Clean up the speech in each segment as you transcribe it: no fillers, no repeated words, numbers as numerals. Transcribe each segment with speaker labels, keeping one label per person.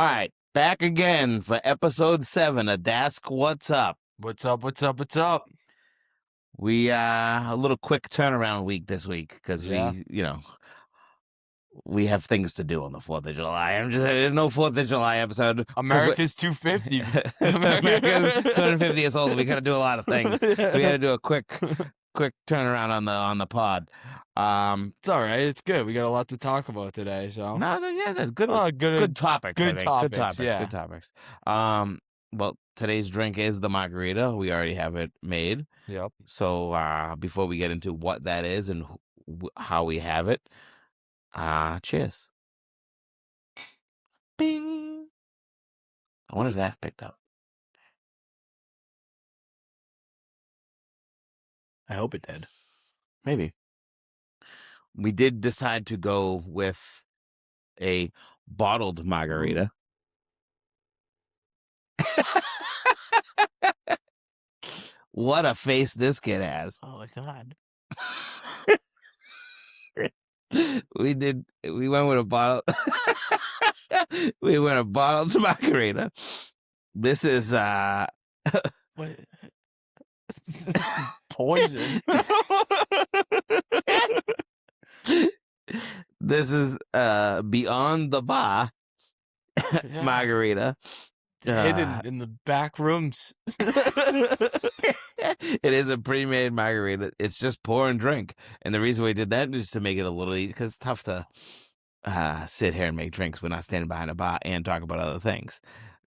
Speaker 1: right, back again for episode 7 of Dasc. What's up?
Speaker 2: What's up?
Speaker 1: We a little quick turnaround week this week because we have things to do on the 4th of July. I'm just no 4th of July episode.
Speaker 2: America's 250.
Speaker 1: America's 250 years old. We got to do a lot of things, so we got to do a quick turnaround on the pod.
Speaker 2: It's all right. It's good. We got a lot to talk about today. So
Speaker 1: that's good. Good topics.
Speaker 2: Good topics.
Speaker 1: Good topics. Well, today's drink is the Margarita. We already have it made.
Speaker 2: Yep.
Speaker 1: So before we get into what that is and how we have it, cheers. Bing. I wonder if that picked up.
Speaker 2: I hope it did.
Speaker 1: Maybe. We did decide to go with a bottled margarita. What a face this kid has.
Speaker 2: Oh my God.
Speaker 1: We went with a bottle. We went a bottled margarita. This is
Speaker 2: What? Poison.
Speaker 1: This is Beyond the Bar margarita.
Speaker 2: Hidden in the back rooms.
Speaker 1: It is a pre-made margarita. It's just pour and drink. And the reason we did that is to make it a little easy, because it's tough to sit here and make drinks. We're not standing behind a bar and talk about other things.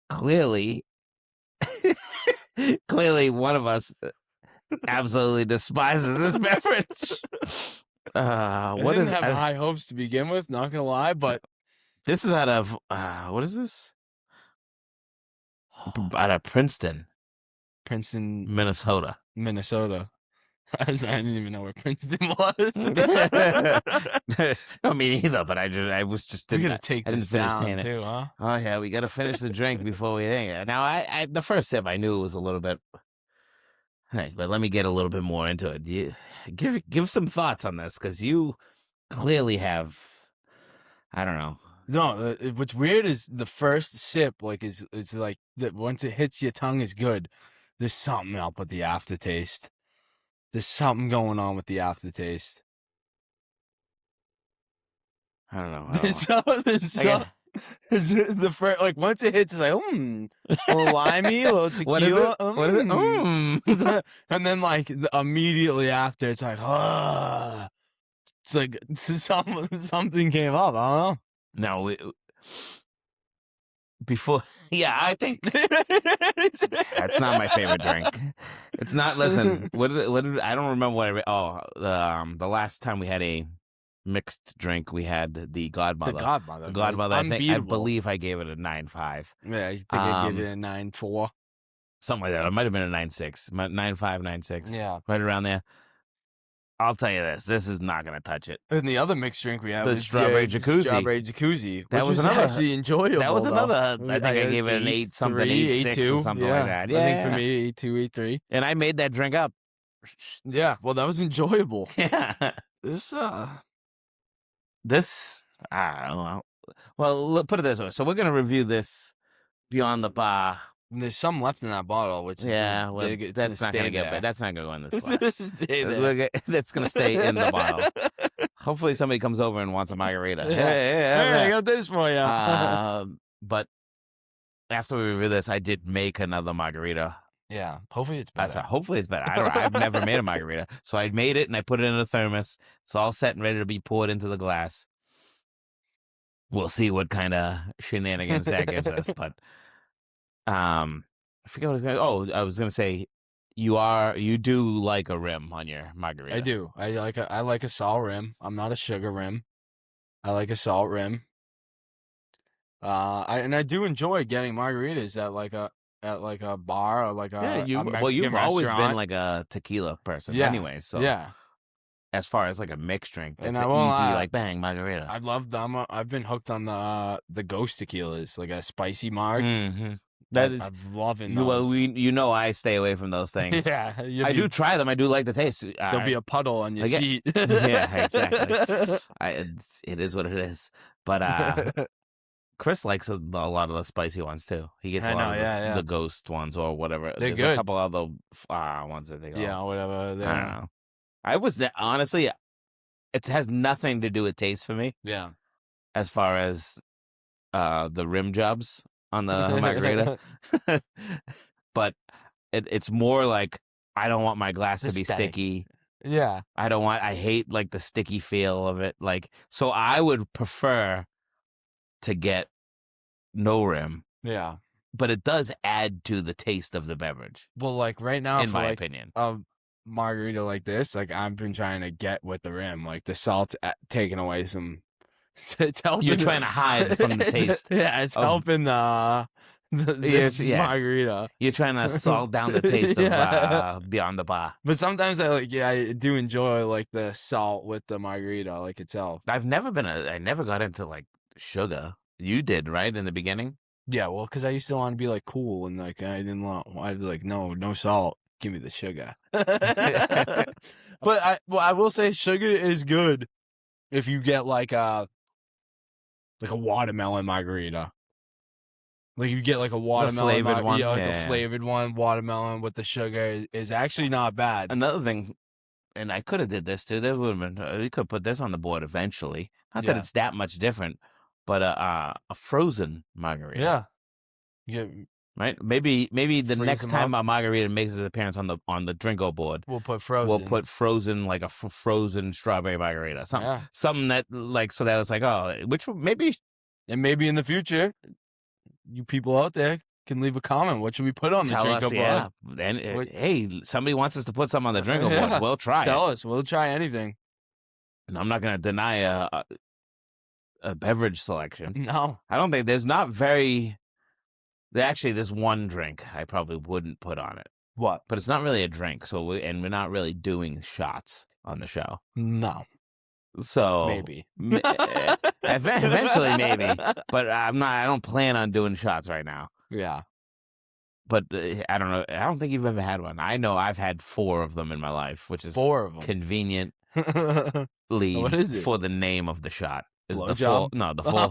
Speaker 1: Clearly one of us absolutely despises this beverage.
Speaker 2: I didn't have high hopes to begin with, not gonna lie, but
Speaker 1: this is out of what is this? Out of Princeton, Minnesota.
Speaker 2: I didn't even know where Princeton was.
Speaker 1: No, me neither. But I was just.
Speaker 2: We gotta take this down too, huh?
Speaker 1: Oh yeah, we gotta finish the drink before we think it. Now, I the first sip I knew it was a little bit. Hey, but let me get a little bit more into it. Give some thoughts on this, because you clearly I don't know.
Speaker 2: No, what's weird is the first sip, is like that. Once it hits your tongue, is good. There's something up with the aftertaste. There's something going on with the aftertaste.
Speaker 1: I don't know.
Speaker 2: The first, once it hits, it's like, a little limey, a little tequila.
Speaker 1: What is it?
Speaker 2: And then, immediately after, it's like, it's like something came up. I don't know.
Speaker 1: No, I think that's not my favorite drink. It's not. Listen, what did I don't remember what the last time we had a mixed drink, we had the Godmother. The Godmother. I believe I gave it a 9.5.
Speaker 2: Yeah, I think I gave it a 9.4.
Speaker 1: Something like that. It might have been a 9.6, 9.5, 9.6.
Speaker 2: Yeah,
Speaker 1: right around there. I'll tell you this is not going to touch it.
Speaker 2: And the other mixed drink we had
Speaker 1: was
Speaker 2: Strawberry Jacuzzi.
Speaker 1: That was
Speaker 2: actually enjoyable.
Speaker 1: That was another, I think I gave it an 8 something, 8.6 or something like that. Yeah,
Speaker 2: I think for me, 8.2, 8.3.
Speaker 1: And I made that drink up.
Speaker 2: Yeah, well, that was enjoyable.
Speaker 1: Yeah. This, I don't know. Well, put it this way. So we're going to review this Beyond the Bar.
Speaker 2: And there's some left in that bottle, which
Speaker 1: that's not going to get bad. That's not going to go in this glass. That's going to stay in the bottle. Hopefully somebody comes over and wants a margarita.
Speaker 2: Hey, I got this for you.
Speaker 1: But after we review this, I did make another margarita.
Speaker 2: Yeah, hopefully it's better.
Speaker 1: Hopefully it's better. I've never made a margarita. So I made it and I put it in a thermos. It's all set and ready to be poured into the glass. We'll see what kind of shenanigans that gives us. But I forget what I was going to... Oh, I was going to say, you do like a rim on your margarita.
Speaker 2: I do. I like a salt rim. I'm not a sugar rim. I like a salt rim. I do enjoy getting margaritas at a bar or a
Speaker 1: you've always
Speaker 2: restaurant.
Speaker 1: been like a tequila person anyway. So
Speaker 2: yeah.
Speaker 1: As far as like a mixed drink, it's
Speaker 2: and
Speaker 1: an easy bang margarita.
Speaker 2: I love them. I've been hooked on the ghost tequilas, like a spicy marg.
Speaker 1: Mm-hmm.
Speaker 2: I'm loving those.
Speaker 1: Well, I stay away from those things.
Speaker 2: Yeah,
Speaker 1: I do try them. I do like the taste.
Speaker 2: There'll be a puddle on your seat.
Speaker 1: Yeah, exactly. It is what it is. But Chris likes a lot of the spicy ones too. He gets a
Speaker 2: I
Speaker 1: lot
Speaker 2: know,
Speaker 1: of
Speaker 2: yeah.
Speaker 1: the ghost ones or whatever.
Speaker 2: They're
Speaker 1: There's a
Speaker 2: good.
Speaker 1: couple other ones that they go.
Speaker 2: Yeah, whatever.
Speaker 1: I don't know. I was honestly, it has nothing to do with taste for me.
Speaker 2: Yeah.
Speaker 1: As far as the rim jobs on the margarita, but it's more like I don't want my glass to be
Speaker 2: Aesthetic.
Speaker 1: sticky.
Speaker 2: Yeah.
Speaker 1: I hate like the sticky feel of it. Like, so I would prefer to get no rim.
Speaker 2: Yeah.
Speaker 1: But it does add to the taste of the beverage.
Speaker 2: Well, like right now,
Speaker 1: in
Speaker 2: for
Speaker 1: my
Speaker 2: like
Speaker 1: opinion.
Speaker 2: a margarita like this, like I've been trying to get with the rim, like the salt taking away some. It's helping.
Speaker 1: You're trying to hide from the taste.
Speaker 2: It's helping this margarita.
Speaker 1: You're trying to salt down the taste of Beyond the Bar.
Speaker 2: But sometimes I do enjoy like the salt with the margarita like itself.
Speaker 1: I never got into like sugar. You did, right, in the beginning?
Speaker 2: Yeah, well, because I used to want to be like cool and like I'd be like, no salt, give me the sugar. But I will say sugar is good if you get like a watermelon margarita. Like if you get like a watermelon
Speaker 1: flavored one,
Speaker 2: a flavored one, watermelon with the sugar is actually not bad.
Speaker 1: Another thing, and I could have did this too. There would have been we could put this on the board eventually. Not that it's that much different, but a frozen margarita.
Speaker 2: Yeah.
Speaker 1: Right? Maybe the
Speaker 2: Freeze
Speaker 1: next
Speaker 2: them
Speaker 1: time
Speaker 2: up.
Speaker 1: a margarita makes its appearance on the Drinko board,
Speaker 2: We'll put frozen.
Speaker 1: we'll put frozen, like a frozen strawberry margarita. Something that like, so that it's like, oh, which maybe.
Speaker 2: And maybe in the future, you people out there can leave a comment. What should we put on the Drinko board?
Speaker 1: Yeah. And hey, somebody wants us to put something on the Drinko board. We'll try.
Speaker 2: Tell us. We'll try anything.
Speaker 1: And I'm not going to deny a beverage selection.
Speaker 2: No.
Speaker 1: I don't think there's not very. Actually, there's one drink I probably wouldn't put on it.
Speaker 2: What?
Speaker 1: But it's not really a drink, and we're not really doing shots on the show.
Speaker 2: No.
Speaker 1: So
Speaker 2: maybe.
Speaker 1: Eventually, maybe. But I don't plan on doing shots right now.
Speaker 2: Yeah.
Speaker 1: But I don't know. I don't think you've ever had one. I know I've had 4 of them in my life, which is
Speaker 2: 4 of them.
Speaker 1: Conveniently
Speaker 2: What is it?
Speaker 1: for the name of the shot. Is
Speaker 2: Blow
Speaker 1: the
Speaker 2: job?
Speaker 1: full? No, the full.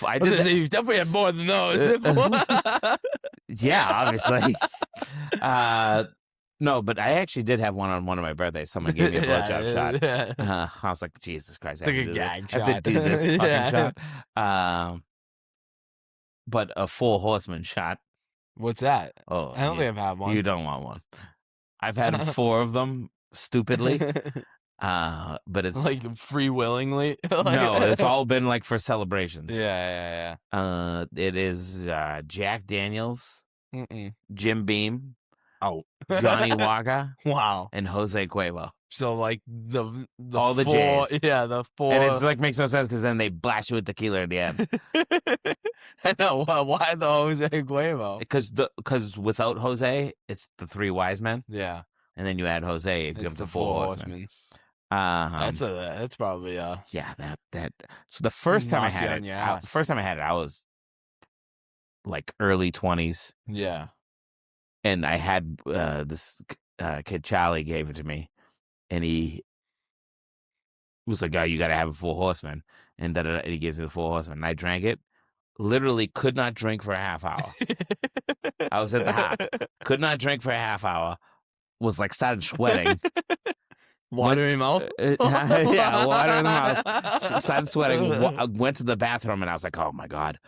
Speaker 2: I did. You've definitely had more than those.
Speaker 1: Yeah, obviously. No, but I actually did have one on one of my birthdays. Someone gave me a blowjob shot.
Speaker 2: Yeah.
Speaker 1: I was like, Jesus Christ!
Speaker 2: It's like a gag
Speaker 1: shot. I have to do this fucking shot. But a 4 horseman shot.
Speaker 2: What's that?
Speaker 1: Oh,
Speaker 2: I don't think I've had one.
Speaker 1: You don't want one. I've had 4 of them, stupidly. But it's
Speaker 2: like free willingly.
Speaker 1: No, it's all been like for celebrations.
Speaker 2: Yeah.
Speaker 1: It is Jack Daniels,
Speaker 2: Mm-mm.
Speaker 1: Jim Beam,
Speaker 2: Johnny
Speaker 1: Walker,
Speaker 2: wow,
Speaker 1: and Jose Cuervo.
Speaker 2: So like the
Speaker 1: all the
Speaker 2: 4,
Speaker 1: J's.
Speaker 2: Yeah, the 4.
Speaker 1: And it's like makes no sense because then they blast you with tequila at the end.
Speaker 2: I know. Why the Jose Cuervo?
Speaker 1: Because without Jose, it's the 3 wise men.
Speaker 2: Yeah.
Speaker 1: And then you add Jose, it becomes the 4 horsemen.
Speaker 2: That's probably
Speaker 1: that. So the first time I had it, I was like early 20s.
Speaker 2: Yeah.
Speaker 1: And I had this kid Charlie gave it to me, and he was like, "Oh, you got to have a 4 horseman," and he gives me the 4 horseman. And I drank it. Literally could not drink for a half hour. I was at the hop. Could not drink for a half hour. Was like started sweating.
Speaker 2: Water in your mouth?
Speaker 1: Yeah, water in the mouth. Started sweating. Went to the bathroom, and I was like, "Oh my God."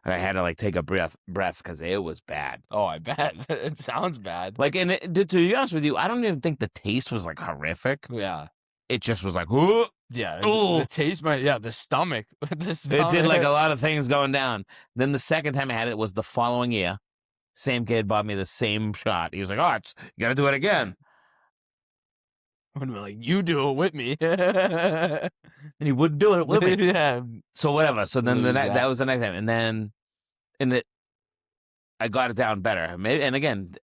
Speaker 1: And I had to like take a breath because it was bad.
Speaker 2: Oh, I bet. It sounds bad.
Speaker 1: Like, and to be honest with you, I don't even think the taste was like horrific.
Speaker 2: Yeah.
Speaker 1: It just was like, ooh.
Speaker 2: Yeah. The taste, the stomach.
Speaker 1: It did like a lot of things going down. Then the second time I had it was the following year. Same kid bought me the same shot. He was like, "Oh, you got to do it again."
Speaker 2: I would be like, "You do it with me."
Speaker 1: And he wouldn't do it with me.
Speaker 2: Yeah.
Speaker 1: So whatever. So then that was the next time. And then I got it down better. Maybe, and again,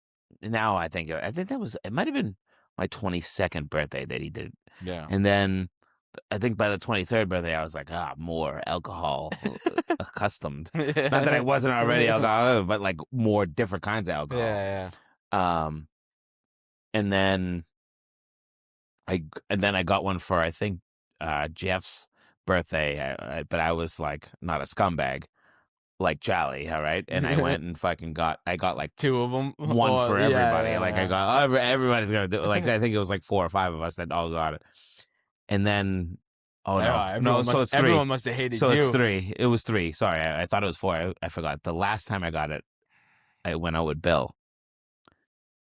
Speaker 1: now I think it might have been my 22nd birthday that he did.
Speaker 2: Yeah.
Speaker 1: And then I think by the 23rd birthday, I was like, more alcohol accustomed. Not that I wasn't already alcohol, but like more different kinds of alcohol.
Speaker 2: Yeah.
Speaker 1: And then I got one for, I think, Jeff's birthday, but I was like not a scumbag like Charlie, all right? And I went and fucking got like
Speaker 2: 2 of them.
Speaker 1: one for everybody.
Speaker 2: Yeah,
Speaker 1: like I
Speaker 2: yeah.
Speaker 1: got everybody's gonna do it. Like I think it was like 4 or 5 of us that all got it. And then so it's 3.
Speaker 2: Everyone must have hated
Speaker 1: So
Speaker 2: you.
Speaker 1: it's 3. It was 3. Sorry, I thought it was 4. I forgot. The last time I got it, I went out with Bill,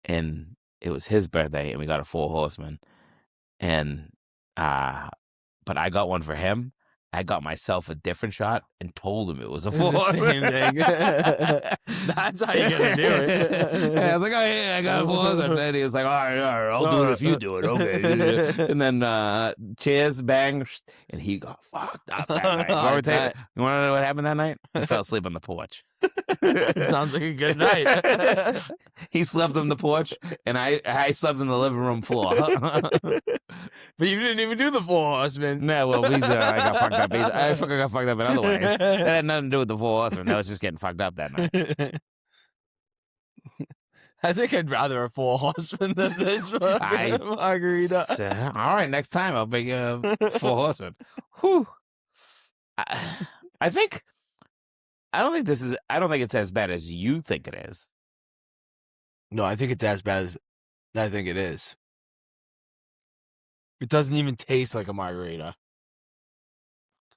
Speaker 1: and it was his birthday, and we got a 4 Horseman, and but I got one for him. I got myself a different shot and told him it was a 4
Speaker 2: Same thing. That's how you're gonna do it.
Speaker 1: And I was like, "Oh yeah, I got a 4 Horseman," and he was like, "All right, I'll do it if you do it." Okay. And then cheers, bang, and he got fucked up that night. You want to know what happened that night? He fell asleep on the porch.
Speaker 2: Sounds like a good night.
Speaker 1: He slept on the porch, and I slept on the living room floor.
Speaker 2: But you didn't even do the 4 Horsemen.
Speaker 1: No, well, I got fucked up. I fucking got fucked up in other ways. That had nothing to do with the 4 Horsemen. I was just getting fucked up that night.
Speaker 2: I think I'd rather a 4 Horsemen than this margarita.
Speaker 1: All right, next time I'll make a 4 Horsemen. Whew. I don't think it's as bad as you think it is.
Speaker 2: No, I think it's as bad as I think it is. It doesn't even taste like a margarita.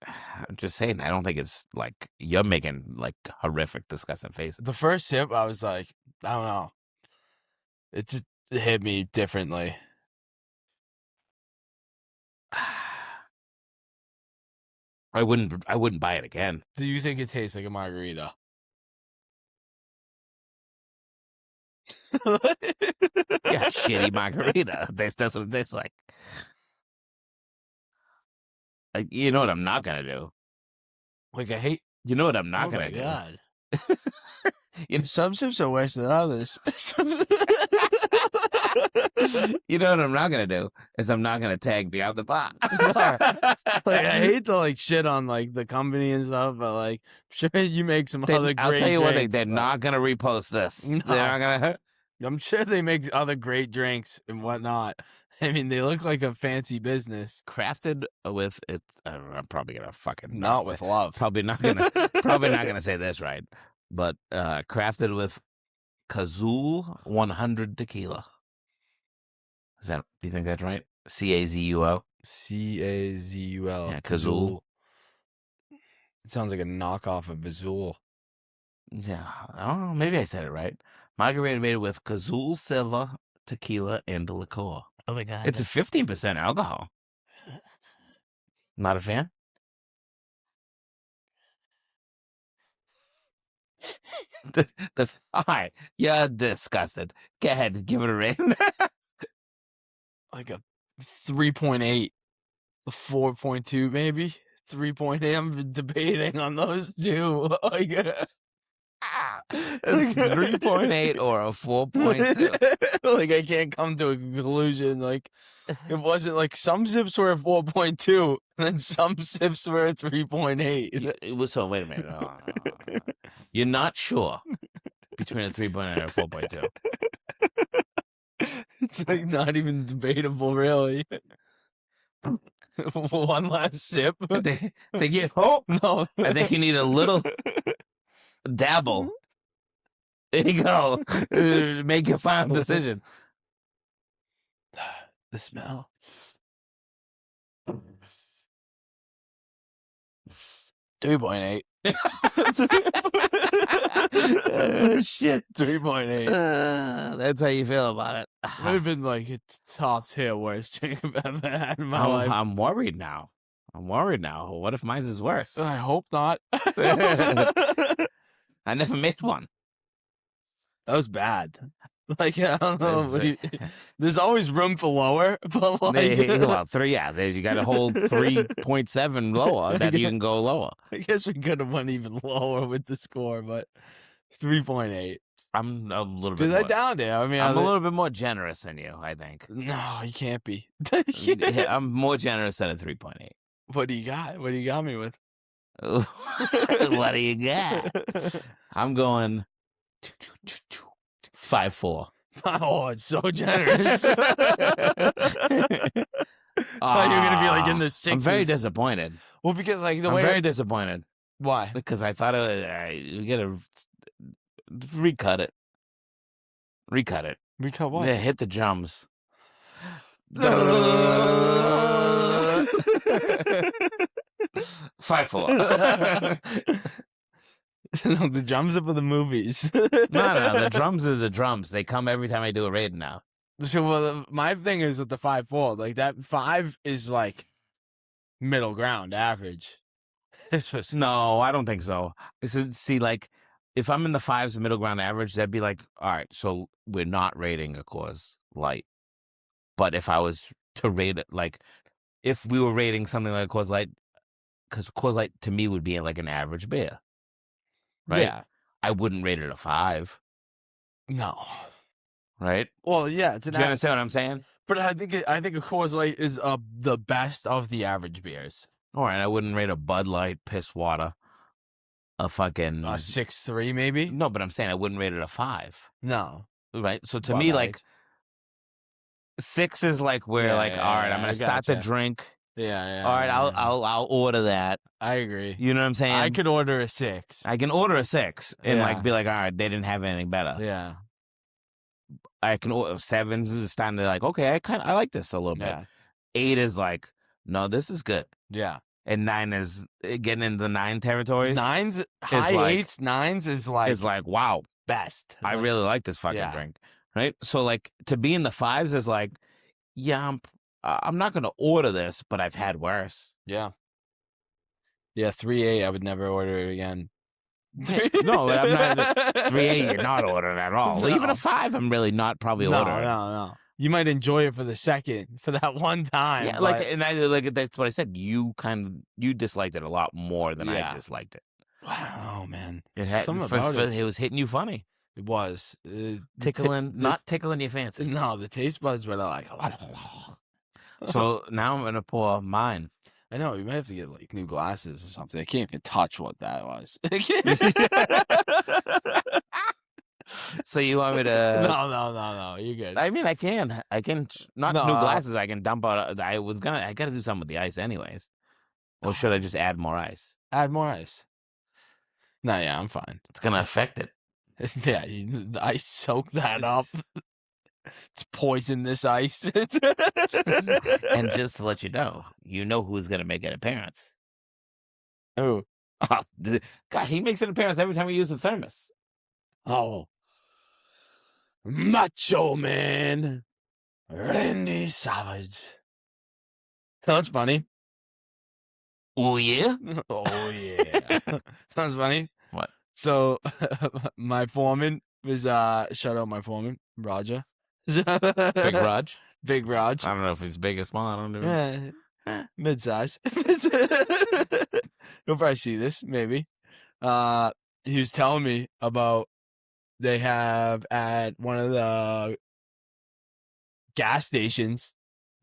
Speaker 1: I'm just saying, I don't think it's like you're making like horrific, disgusting faces.
Speaker 2: The first sip, I was like, I don't know. It just hit me differently.
Speaker 1: I wouldn't buy it again.
Speaker 2: Do you think it tastes like a margarita?
Speaker 1: Yeah, shitty margarita. That's what it tastes like. You know what I'm not gonna do?
Speaker 2: Like I hate.
Speaker 1: You know what I'm not gonna do?
Speaker 2: God.
Speaker 1: You know,
Speaker 2: Some sips are worse than others.
Speaker 1: you know what I'm not gonna do is I'm not gonna tag Beyond the Bar.
Speaker 2: Like I hate to like shit on like the company and stuff, but like I'm sure you make some other great
Speaker 1: I'll tell you
Speaker 2: drinks,
Speaker 1: what, they're not gonna repost this.
Speaker 2: No.
Speaker 1: They're not gonna.
Speaker 2: I'm sure they make other great drinks and whatnot. I mean, they look like a fancy business.
Speaker 1: Crafted with it's. I'm probably gonna fucking
Speaker 2: Not with love.
Speaker 1: Probably not gonna say this right, but crafted with Kazul 100 tequila. Is that? Do you think that's right? CAZUO.
Speaker 2: CAZUL.
Speaker 1: Yeah, Kazul.
Speaker 2: It sounds like a knockoff of Azul.
Speaker 1: Yeah. Oh, maybe I said it right. Margarita made with Kazul Silva tequila and liqueur.
Speaker 2: Oh my God.
Speaker 1: It's a 15% alcohol. Not a fan? All right. You're disgusted. Go ahead. Give it a rating.
Speaker 2: Like a 3.8, 4.2 maybe. 3.8. I'm debating on those two. Like,
Speaker 1: 3.8 or a 4.2.
Speaker 2: Like I can't come to a conclusion. Like it wasn't like some sips were a 4.2 and then some sips were a 3.8.
Speaker 1: It was so. Wait a minute. No. You're not sure between a 3.8 and a 4.2.
Speaker 2: It's like not even debatable, really. One last sip.
Speaker 1: Think you?
Speaker 2: No,
Speaker 1: I think you need a little dabble. There you go. Make your final decision.
Speaker 2: The smell. 3.8.
Speaker 1: Oh, shit.
Speaker 2: 3.8.
Speaker 1: That's how you feel about it.
Speaker 2: Would have been like it's top tier worst drink I've ever had in my life.
Speaker 1: I'm worried now. What if mine is worse?
Speaker 2: I hope not.
Speaker 1: I never made one.
Speaker 2: That was bad. Like I don't know. There's always room for lower, but like
Speaker 1: well, 3. Yeah, you got a whole 3.7 lower that you can go lower.
Speaker 2: I guess we could have went even lower with the score, but 3.8.
Speaker 1: I'm a little bit.
Speaker 2: Because I downed it. I mean,
Speaker 1: I'm a little bit more generous than you. I think.
Speaker 2: No, you can't be.
Speaker 1: I'm more generous than a 3.8.
Speaker 2: What do you got? What do you got me with?
Speaker 1: What do you got? I'm going 5.4.
Speaker 2: Oh, it's so generous. Thought you were gonna be like in the sixes.
Speaker 1: I'm very disappointed.
Speaker 2: Well, because like the
Speaker 1: I'm
Speaker 2: way
Speaker 1: very disappointed
Speaker 2: why?
Speaker 1: because I thought you gotta recut it. Recut it.
Speaker 2: Recut what?
Speaker 1: Yeah, hit the drums.
Speaker 2: The
Speaker 1: 5-4.
Speaker 2: No, the drums are for the movies.
Speaker 1: No, the drums are the drums. They come every time I do a raid now.
Speaker 2: So, well, my thing is with the 5-4, like that 5 is like middle ground, average. It's just
Speaker 1: No, I don't think so. See, like, if I'm in the 5s, middle ground average, that'd be like, all right, so we're not rating a Coors Light. But if I was to rate it, like, if we were rating something like Coors Light, because Coors Light to me would be like an average beer, right?
Speaker 2: Yeah.
Speaker 1: I wouldn't rate it a 5,
Speaker 2: No.
Speaker 1: right?
Speaker 2: Well, yeah, it's an
Speaker 1: Do you understand what I'm saying?
Speaker 2: But I think a Coors Light is the best of the average beers.
Speaker 1: All right, I wouldn't rate a Bud Light piss water a fucking
Speaker 2: 6.3 maybe.
Speaker 1: No, but I'm saying I wouldn't rate it a 5,
Speaker 2: No.
Speaker 1: right? So to
Speaker 2: Bud
Speaker 1: me,
Speaker 2: Light.
Speaker 1: like 6 is like where, all right, I'm gonna start the drink.
Speaker 2: Yeah.
Speaker 1: All right, I'll order that.
Speaker 2: I agree.
Speaker 1: You know what I'm saying?
Speaker 2: I could order a 6.
Speaker 1: I can order a 6 and
Speaker 2: Yeah.
Speaker 1: like be like, all right, they didn't have anything better.
Speaker 2: Yeah.
Speaker 1: I can order 7s is starting to like, okay, I like this a little bit.
Speaker 2: Yeah.
Speaker 1: 8 is like, no, this is good.
Speaker 2: Yeah.
Speaker 1: And 9 is getting into the 9 territories.
Speaker 2: 9s, high
Speaker 1: like-
Speaker 2: 8s, 9s is like
Speaker 1: Is like, wow,
Speaker 2: best.
Speaker 1: I really like this fucking
Speaker 2: Yeah.
Speaker 1: drink, right? So like to be in the 5s is like, yeah, I'm not gonna order this, but I've had worse.
Speaker 2: Yeah. Yeah, 3.8, I would never order it again.
Speaker 1: No, I'm not 3A. You're not ordering at all.
Speaker 2: No.
Speaker 1: Even a 5, I'm really not probably ordering.
Speaker 2: No. You might enjoy it for the second, for that one time.
Speaker 1: Yeah,
Speaker 2: but-
Speaker 1: like, and I like that's what I said. You disliked it a lot more than
Speaker 2: Yeah.
Speaker 1: I disliked it.
Speaker 2: Wow, man.
Speaker 1: It had
Speaker 2: Something about
Speaker 1: it was hitting you funny,
Speaker 2: It was.
Speaker 1: tickling, not tickling your fancy.
Speaker 2: No, the taste buds were like.
Speaker 1: So now I'm gonna pour mine.
Speaker 2: I know, you might have to get like new glasses or something. I can't even touch what that was.
Speaker 1: So you want me to?
Speaker 2: No. You're good.
Speaker 1: I mean, I can not
Speaker 2: No,
Speaker 1: new glasses. I can dump out. I gotta do something with the ice anyways. Or should I just add more ice?
Speaker 2: Add more ice. No, yeah, I'm fine.
Speaker 1: It's gonna affect it.
Speaker 2: Yeah, I soak that up. It's poisonous ice.
Speaker 1: And just to let you know who's gonna make an appearance.
Speaker 2: Oh,
Speaker 1: Oh, God, he makes an appearance every time we use the thermos.
Speaker 2: Macho Man, Randy Savage. Sounds funny.
Speaker 1: Oh yeah.
Speaker 2: Oh yeah. Sounds funny.
Speaker 1: What?
Speaker 2: So my foreman was shout out my foreman, Roger.
Speaker 1: Big Raj.
Speaker 2: Big Raj.
Speaker 1: I don't know if he's big or small. I don't know.
Speaker 2: Mid size. You'll probably see this, maybe. He was telling me about they have at one of the gas stations,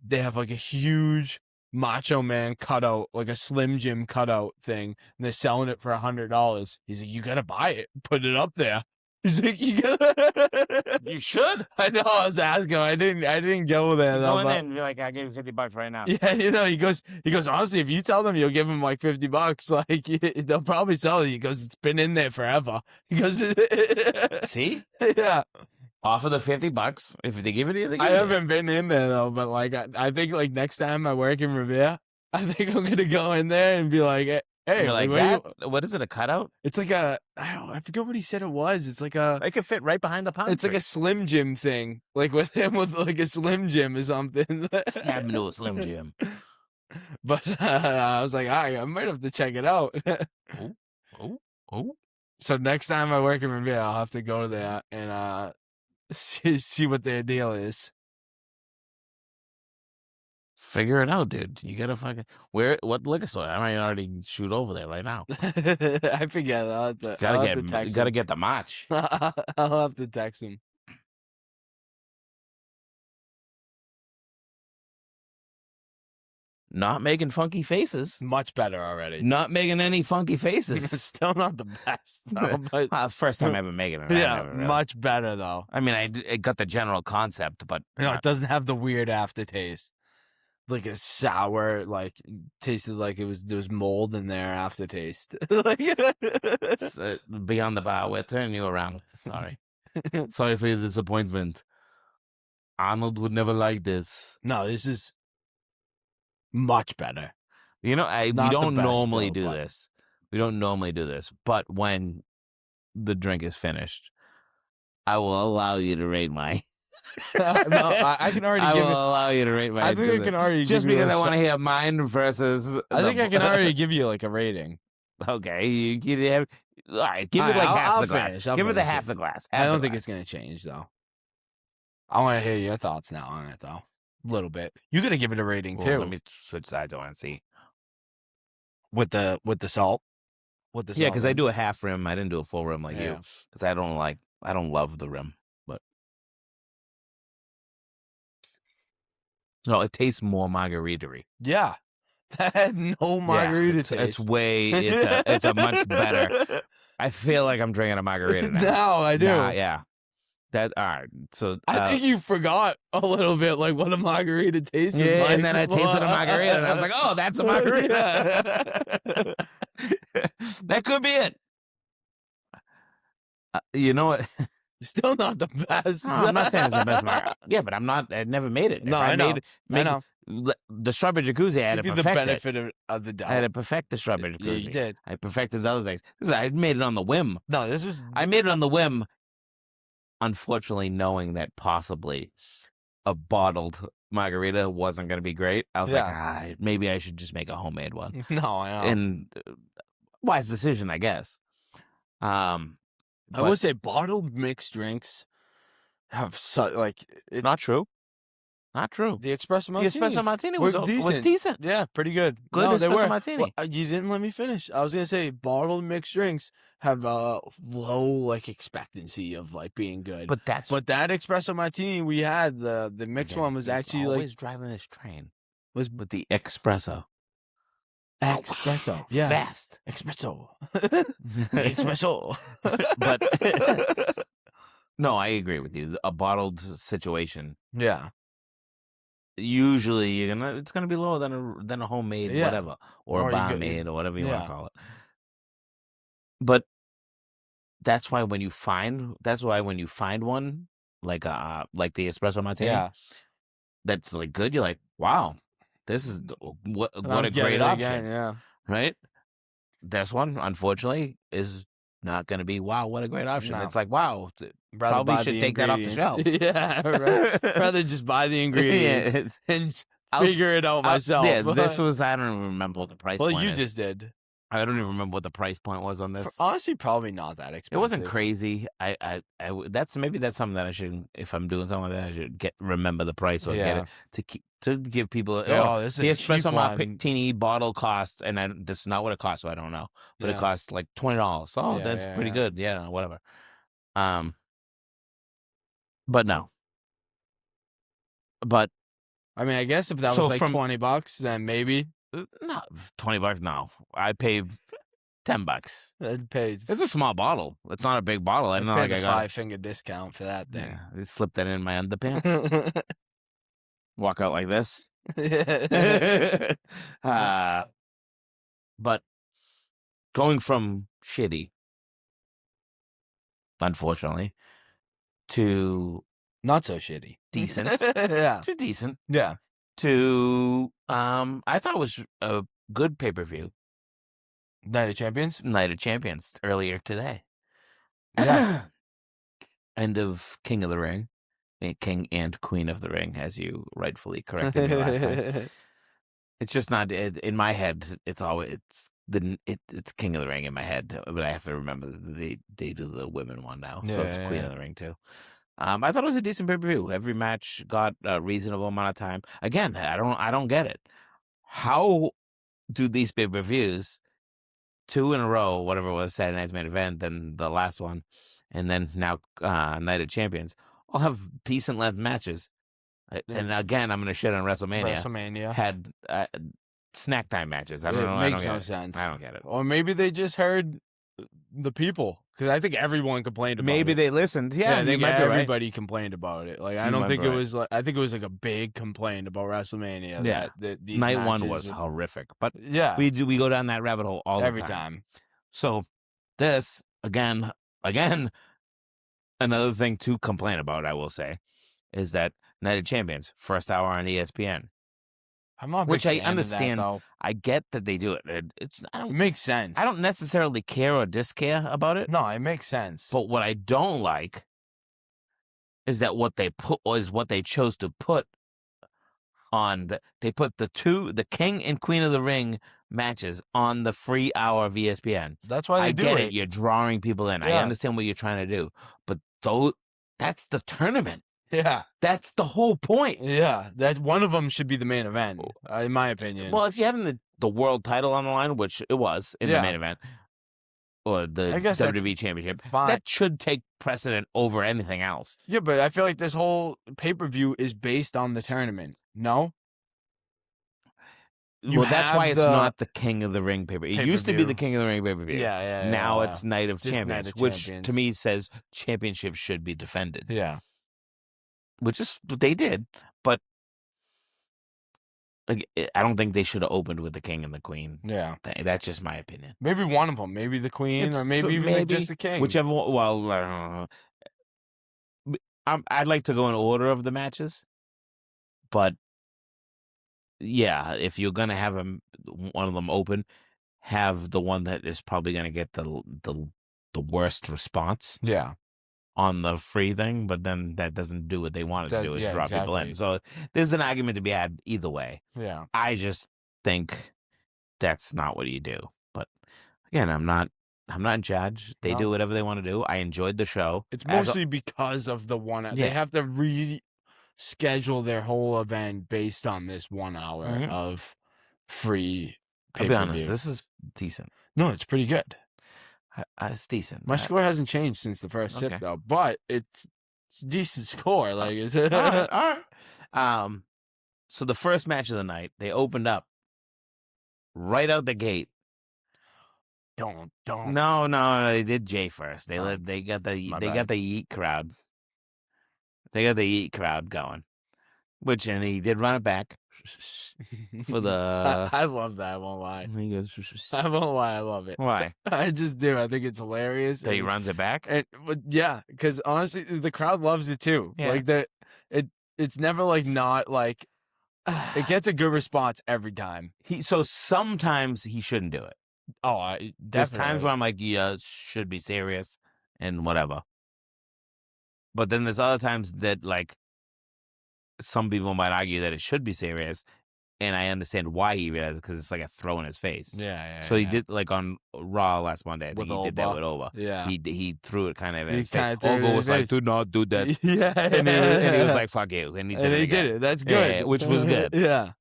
Speaker 2: they have like a huge Macho Man cutout, like a Slim Jim cutout thing, and they're selling it for $100. He's like, you gotta buy it, put it up there. He's like, you gotta.
Speaker 1: You should.
Speaker 2: I know. I was asking. I didn't go there though.
Speaker 1: Go in
Speaker 2: but-
Speaker 1: there and be like, I gave you $50 right now.
Speaker 2: Yeah, he goes, honestly, if you tell them you'll give them like $50, like they'll probably sell it. He goes, it's been in there forever. He goes,
Speaker 1: See?
Speaker 2: yeah.
Speaker 1: Offer the $50. If they give it to you, they give
Speaker 2: I
Speaker 1: it to you.
Speaker 2: haven't been in there though, but like I think like next time I work in Revere, I think I'm gonna go in there and be like, hey,
Speaker 1: You're like
Speaker 2: where
Speaker 1: that?
Speaker 2: you-"
Speaker 1: What is it? A cutout?
Speaker 2: It's like I forget what he said it was. It's like a.
Speaker 1: It could fit right behind the pond.
Speaker 2: It's like a Slim Jim thing, like with him with like a Slim Jim or something.
Speaker 1: Stab him to a Slim Jim.
Speaker 2: But I was like, I might have to check it out.
Speaker 1: Oh.
Speaker 2: So next time I work in Revere, I'll have to go there and see what their deal is.
Speaker 1: Figure it out, dude. You gotta fucking what liquor store? I might already shoot over there right now.
Speaker 2: I forget. I'll have to text
Speaker 1: You gotta
Speaker 2: him.
Speaker 1: get the match.
Speaker 2: I'll have to text him.
Speaker 1: Not making funky faces.
Speaker 2: Much better already.
Speaker 1: Not making any funky faces.
Speaker 2: Still not the best, though, but
Speaker 1: First time ever making it.
Speaker 2: yeah,
Speaker 1: I never really-
Speaker 2: much better though.
Speaker 1: I mean, I got the general concept, but
Speaker 2: No, it doesn't have the weird aftertaste. like a sour, like tasted like there was mold in there aftertaste. Like,
Speaker 1: Beyond the bar, we're turning you around. Sorry for your disappointment. Arnold would never like this.
Speaker 2: No, this is much better.
Speaker 1: You know, we
Speaker 2: Not the
Speaker 1: don't
Speaker 2: best,
Speaker 1: normally
Speaker 2: though,
Speaker 1: do
Speaker 2: but-
Speaker 1: this. We don't normally do this, but when the drink is finished, I will allow you to rate my.
Speaker 2: No, I can already
Speaker 1: I
Speaker 2: give
Speaker 1: will
Speaker 2: it.
Speaker 1: allow you to rate my.
Speaker 2: I think I can already
Speaker 1: just
Speaker 2: give you
Speaker 1: because I
Speaker 2: a-
Speaker 1: want to hear mine versus.
Speaker 2: I think I can already give you like a rating.
Speaker 1: Okay, you have. All right, give
Speaker 2: All
Speaker 1: it
Speaker 2: right,
Speaker 1: like half
Speaker 2: I'll
Speaker 1: the glass.
Speaker 2: finish, I'll
Speaker 1: Give it the
Speaker 2: finish
Speaker 1: half
Speaker 2: it.
Speaker 1: the glass.
Speaker 2: I don't think it's gonna change though. I want to hear your thoughts now on it though. A little bit. You gotta give it a rating too.
Speaker 1: Let me switch sides. I want to see.
Speaker 2: With the salt. With the
Speaker 1: Yeah,
Speaker 2: salt
Speaker 1: because I
Speaker 2: rim.
Speaker 1: do a half rim. I didn't do a full rim like you
Speaker 2: Yeah.
Speaker 1: because I don't love the rim, but no, it tastes more margarita-y.
Speaker 2: Yeah. That had no margarita taste.
Speaker 1: It's way. It's a much better. I feel like I'm drinking a margarita now.
Speaker 2: No, I do.
Speaker 1: Nah, yeah. That all right. So
Speaker 2: I think you forgot a little bit like what a margarita tasted
Speaker 1: yeah,
Speaker 2: like.
Speaker 1: and then I tasted a margarita, and I was like, "Oh, that's a margarita." That could be it. You know what?
Speaker 2: Still not the best.
Speaker 1: No, I'm not saying it's the best margarita. Yeah, but I never made it.
Speaker 2: No,
Speaker 1: If
Speaker 2: I know.
Speaker 1: I
Speaker 2: know.
Speaker 1: The strawberry jacuzzi. I had to
Speaker 2: Give you the
Speaker 1: perfect it.
Speaker 2: benefit of the doubt.
Speaker 1: I had to perfect the strawberry
Speaker 2: Yeah,
Speaker 1: jacuzzi.
Speaker 2: you did.
Speaker 1: I perfected the other things. I made it on the whim.
Speaker 2: No, this was.
Speaker 1: I made it on the whim. Unfortunately, knowing that possibly a bottled margarita wasn't going to be great, I was like, maybe I should just make a homemade one.
Speaker 2: No, I know.
Speaker 1: And wise decision, I guess.
Speaker 2: I would say bottled mixed drinks have
Speaker 1: not true. Not true.
Speaker 2: The espresso
Speaker 1: The
Speaker 2: martinis.
Speaker 1: espresso martini
Speaker 2: were
Speaker 1: was decent.
Speaker 2: Yeah, pretty good.
Speaker 1: Good
Speaker 2: no, they
Speaker 1: espresso
Speaker 2: were.
Speaker 1: martini.
Speaker 2: Well, you didn't let me finish. I was gonna say bottled mixed drinks have a low like expectancy of like being good.
Speaker 1: But that
Speaker 2: espresso martini we had, the mixed one was actually like
Speaker 1: always driving this train
Speaker 2: was
Speaker 1: with the espresso.
Speaker 2: espresso. Yeah.
Speaker 1: Fast.
Speaker 2: Espresso. Espresso.
Speaker 1: But no, I agree with you. A bottled situation.
Speaker 2: Yeah.
Speaker 1: Usually it's gonna be lower than a homemade whatever or a bar made or whatever you want to call it. But that's why when you find one like the espresso martini, that's like good. You're like, wow, this is what a great option,
Speaker 2: yeah.
Speaker 1: right? This one, unfortunately, is not going to be wow. What a great option!
Speaker 2: No.
Speaker 1: It's like wow.
Speaker 2: Rather
Speaker 1: Probably should take that off the shelves.
Speaker 2: Yeah, right. Rather just buy the ingredients and figure it out myself.
Speaker 1: Yeah, this was. I don't even remember what the price.
Speaker 2: Well,
Speaker 1: point
Speaker 2: you
Speaker 1: is.
Speaker 2: just did.
Speaker 1: I don't even remember what the price point was on this.
Speaker 2: Honestly, probably not that expensive.
Speaker 1: It wasn't crazy. That's something that I should, if I'm doing something like that, I should remember the price or get it to give people.
Speaker 2: This is
Speaker 1: the
Speaker 2: a
Speaker 1: espresso
Speaker 2: cheap one.
Speaker 1: martini bottle cost, and this is not what it costs, so I don't know, but it costs like $20. Oh, that's pretty good. Yeah, whatever. But no. But
Speaker 2: I mean, I guess if that was like $20, then maybe.
Speaker 1: No, $20. No, I paid $10.
Speaker 2: I'd pay.
Speaker 1: It's a small bottle. It's not a big bottle. I know, like I got
Speaker 2: 5-finger discount for that thing.
Speaker 1: Yeah, I just slipped that in my underpants. Walk out like this. But going from shitty, unfortunately, to
Speaker 2: not so shitty,
Speaker 1: decent, to decent, to I thought it was a good pay-per-view.
Speaker 2: Night of Champions
Speaker 1: earlier today.
Speaker 2: Yeah.
Speaker 1: End of King of the Ring, King and Queen of the Ring, as you rightfully corrected me last time. It's just not in my head. It's King of the Ring in my head, but I have to remember that they do the women one now, so it's Queen of the Ring too. I thought it was a decent pay-per-view. Every match got a reasonable amount of time. Again, I don't get it. How do these pay-per-views, 2 in a row, whatever it was, Saturday Night's Main Event, then the last one, and then now Night of Champions, all have decent length matches. And again, I'm going to shit on WrestleMania. Had snack time matches. I don't know.
Speaker 2: It makes no sense.
Speaker 1: I don't get it.
Speaker 2: Or maybe they just heard the people Because I think everyone complained about
Speaker 1: Maybe
Speaker 2: it.
Speaker 1: they listened. Yeah,
Speaker 2: I
Speaker 1: you
Speaker 2: think
Speaker 1: might be right.
Speaker 2: everybody complained about it. Like I
Speaker 1: You
Speaker 2: don't
Speaker 1: might
Speaker 2: think
Speaker 1: be
Speaker 2: it
Speaker 1: right.
Speaker 2: was like I think it was like a big complaint about WrestleMania.
Speaker 1: Yeah.
Speaker 2: that these
Speaker 1: Night one
Speaker 2: matches
Speaker 1: was horrific, but
Speaker 2: yeah
Speaker 1: we go down that rabbit hole all
Speaker 2: every
Speaker 1: the time.
Speaker 2: time.
Speaker 1: So this again, another thing to complain about, I will say, is that Night of Champions first hour on ESPN,
Speaker 2: I'm not a
Speaker 1: which
Speaker 2: big
Speaker 1: I
Speaker 2: fan
Speaker 1: understand.
Speaker 2: of that, though.
Speaker 1: I get that they do it. It's
Speaker 2: It makes sense.
Speaker 1: I don't necessarily care or discare about it.
Speaker 2: No, it makes sense.
Speaker 1: But what I don't like is that what they chose to put on they put the King and Queen of the Ring matches on the free hour of ESPN.
Speaker 2: That's why they
Speaker 1: I
Speaker 2: do
Speaker 1: get
Speaker 2: it.
Speaker 1: it. You're drawing people in. I
Speaker 2: Yeah.
Speaker 1: understand what you're trying to do, but that's the tournament.
Speaker 2: Yeah,
Speaker 1: That's the whole point.
Speaker 2: yeah. That one of them should be the main event, in my opinion.
Speaker 1: Well, if you're having the world title on the line, which it was in the main event, or the
Speaker 2: I guess
Speaker 1: WWE Championship,
Speaker 2: fine.
Speaker 1: that should take precedent over anything else.
Speaker 2: Yeah, but I feel like this whole pay-per-view is based on the tournament. No?
Speaker 1: Well, that's why it's not the King of the Ring pay-per-view. It used to be the King of the Ring pay-per-view.
Speaker 2: Yeah.
Speaker 1: Now it's Night of
Speaker 2: Just
Speaker 1: Champions,
Speaker 2: Night of
Speaker 1: which
Speaker 2: Champions.
Speaker 1: to me says championships should be defended.
Speaker 2: Yeah.
Speaker 1: Which is what they did, but like, I don't think they should have opened with the King and the Queen.
Speaker 2: Yeah.
Speaker 1: That's just my opinion.
Speaker 2: Maybe one of them. Maybe the Queen, or maybe even just the King.
Speaker 1: Whichever one. Well, I don't know. I'd like to go in order of the matches, but yeah, if you're gonna have one of them open, have the one that is probably gonna get the worst response.
Speaker 2: Yeah.
Speaker 1: On the free thing, but then that doesn't do what they wanted to do, is draw people in. So there's an argument to be had either way.
Speaker 2: Yeah.
Speaker 1: I just think that's not what you do. But again, I'm not in charge. They do whatever they want to do. I enjoyed the show.
Speaker 2: It's mostly because of the one. They have to reschedule their whole event based on this 1 hour of free pay-per-view.
Speaker 1: I'll be honest, this is decent.
Speaker 2: No, it's pretty good.
Speaker 1: It's decent.
Speaker 2: My score hasn't changed since the first sip, though, but it's a decent score. Like, is it?
Speaker 1: All right. So the first match of the night, they opened up right out the gate.
Speaker 2: Don't.
Speaker 1: No, they did Jay first. They got the Yeet crowd. They got the Yeet crowd going, and he did run it back for the.
Speaker 2: I love that. I won't lie.
Speaker 1: He goes.
Speaker 2: I won't lie. I love it.
Speaker 1: Why?
Speaker 2: I just do. I think it's hilarious.
Speaker 1: That he runs it back.
Speaker 2: But yeah, because honestly, the crowd loves it too.
Speaker 1: Yeah.
Speaker 2: Like it's never like not like. It gets a good response every time.
Speaker 1: So sometimes he shouldn't do it.
Speaker 2: Oh,
Speaker 1: there's times where I'm like, yeah, should be serious and whatever. But then there's other times that, like, some people might argue that it should be serious, and I understand why he realizes, because it's like a throw in his face.
Speaker 2: Yeah.
Speaker 1: So he did, like, on Raw last Monday. I think he did that with Oba.
Speaker 2: Yeah.
Speaker 1: He threw it kind of in his
Speaker 2: kinda
Speaker 1: face.
Speaker 2: threw it in
Speaker 1: Oba
Speaker 2: his
Speaker 1: was like,
Speaker 2: face.
Speaker 1: "Do not do that."
Speaker 2: Yeah.
Speaker 1: And he was like, "Fuck you," and he did it again.
Speaker 2: did it. That's good.
Speaker 1: Yeah, which was good.
Speaker 2: Yeah.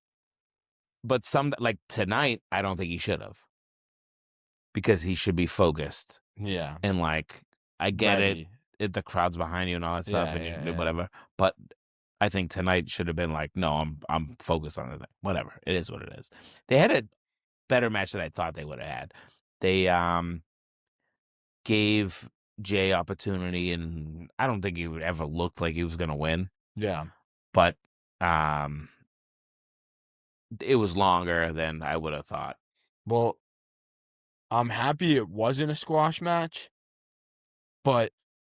Speaker 1: But like tonight, I don't think he should have, because he should be focused.
Speaker 2: Yeah.
Speaker 1: And like, I get it. The crowd's behind you and all that stuff, and you do whatever. But I think tonight should have been like, no, I'm focused on the thing. Whatever. It is what it is. They had a better match than I thought they would have had. They gave Jay opportunity, and I don't think he would ever looked like he was gonna win.
Speaker 2: Yeah.
Speaker 1: But it was longer than I would have thought.
Speaker 2: Well, I'm happy it wasn't a squash match, but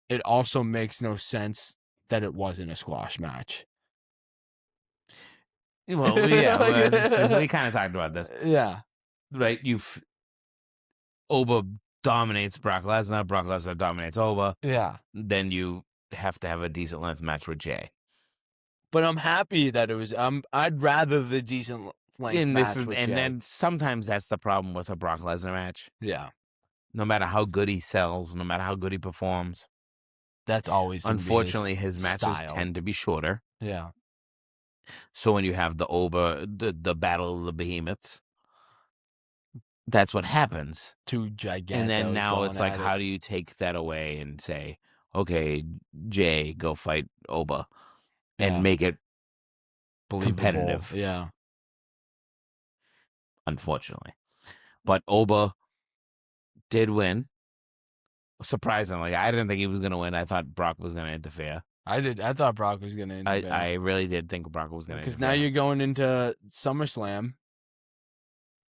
Speaker 2: it also makes no sense that it wasn't a squash match.
Speaker 1: Well, yeah, we kind of talked about this.
Speaker 2: Yeah.
Speaker 1: Right? Oba dominates Brock Lesnar dominates Oba.
Speaker 2: Yeah.
Speaker 1: Then you have to have a decent length match with Jay.
Speaker 2: But I'm happy that it was. I'd rather the decent length match with Jay.
Speaker 1: And then sometimes that's the problem with a Brock Lesnar match.
Speaker 2: Yeah.
Speaker 1: No matter how good he sells, no matter how good he performs,
Speaker 2: that's always
Speaker 1: unfortunately his matches tend to be shorter.
Speaker 2: Yeah.
Speaker 1: So when you have the Oba, the battle of the behemoths, that's what happens.
Speaker 2: Two gigantic.
Speaker 1: And then now it's like, how do you take that away and say, okay, Jay, go fight Oba, and make it competitive?
Speaker 2: Yeah.
Speaker 1: Unfortunately. But Oba did win. Surprisingly, I didn't think he was going to win. I thought Brock was going to interfere.
Speaker 2: I did. I thought Brock was going to interfere.
Speaker 1: I really did think Brock was going to interfere.
Speaker 2: Because now you're going into SummerSlam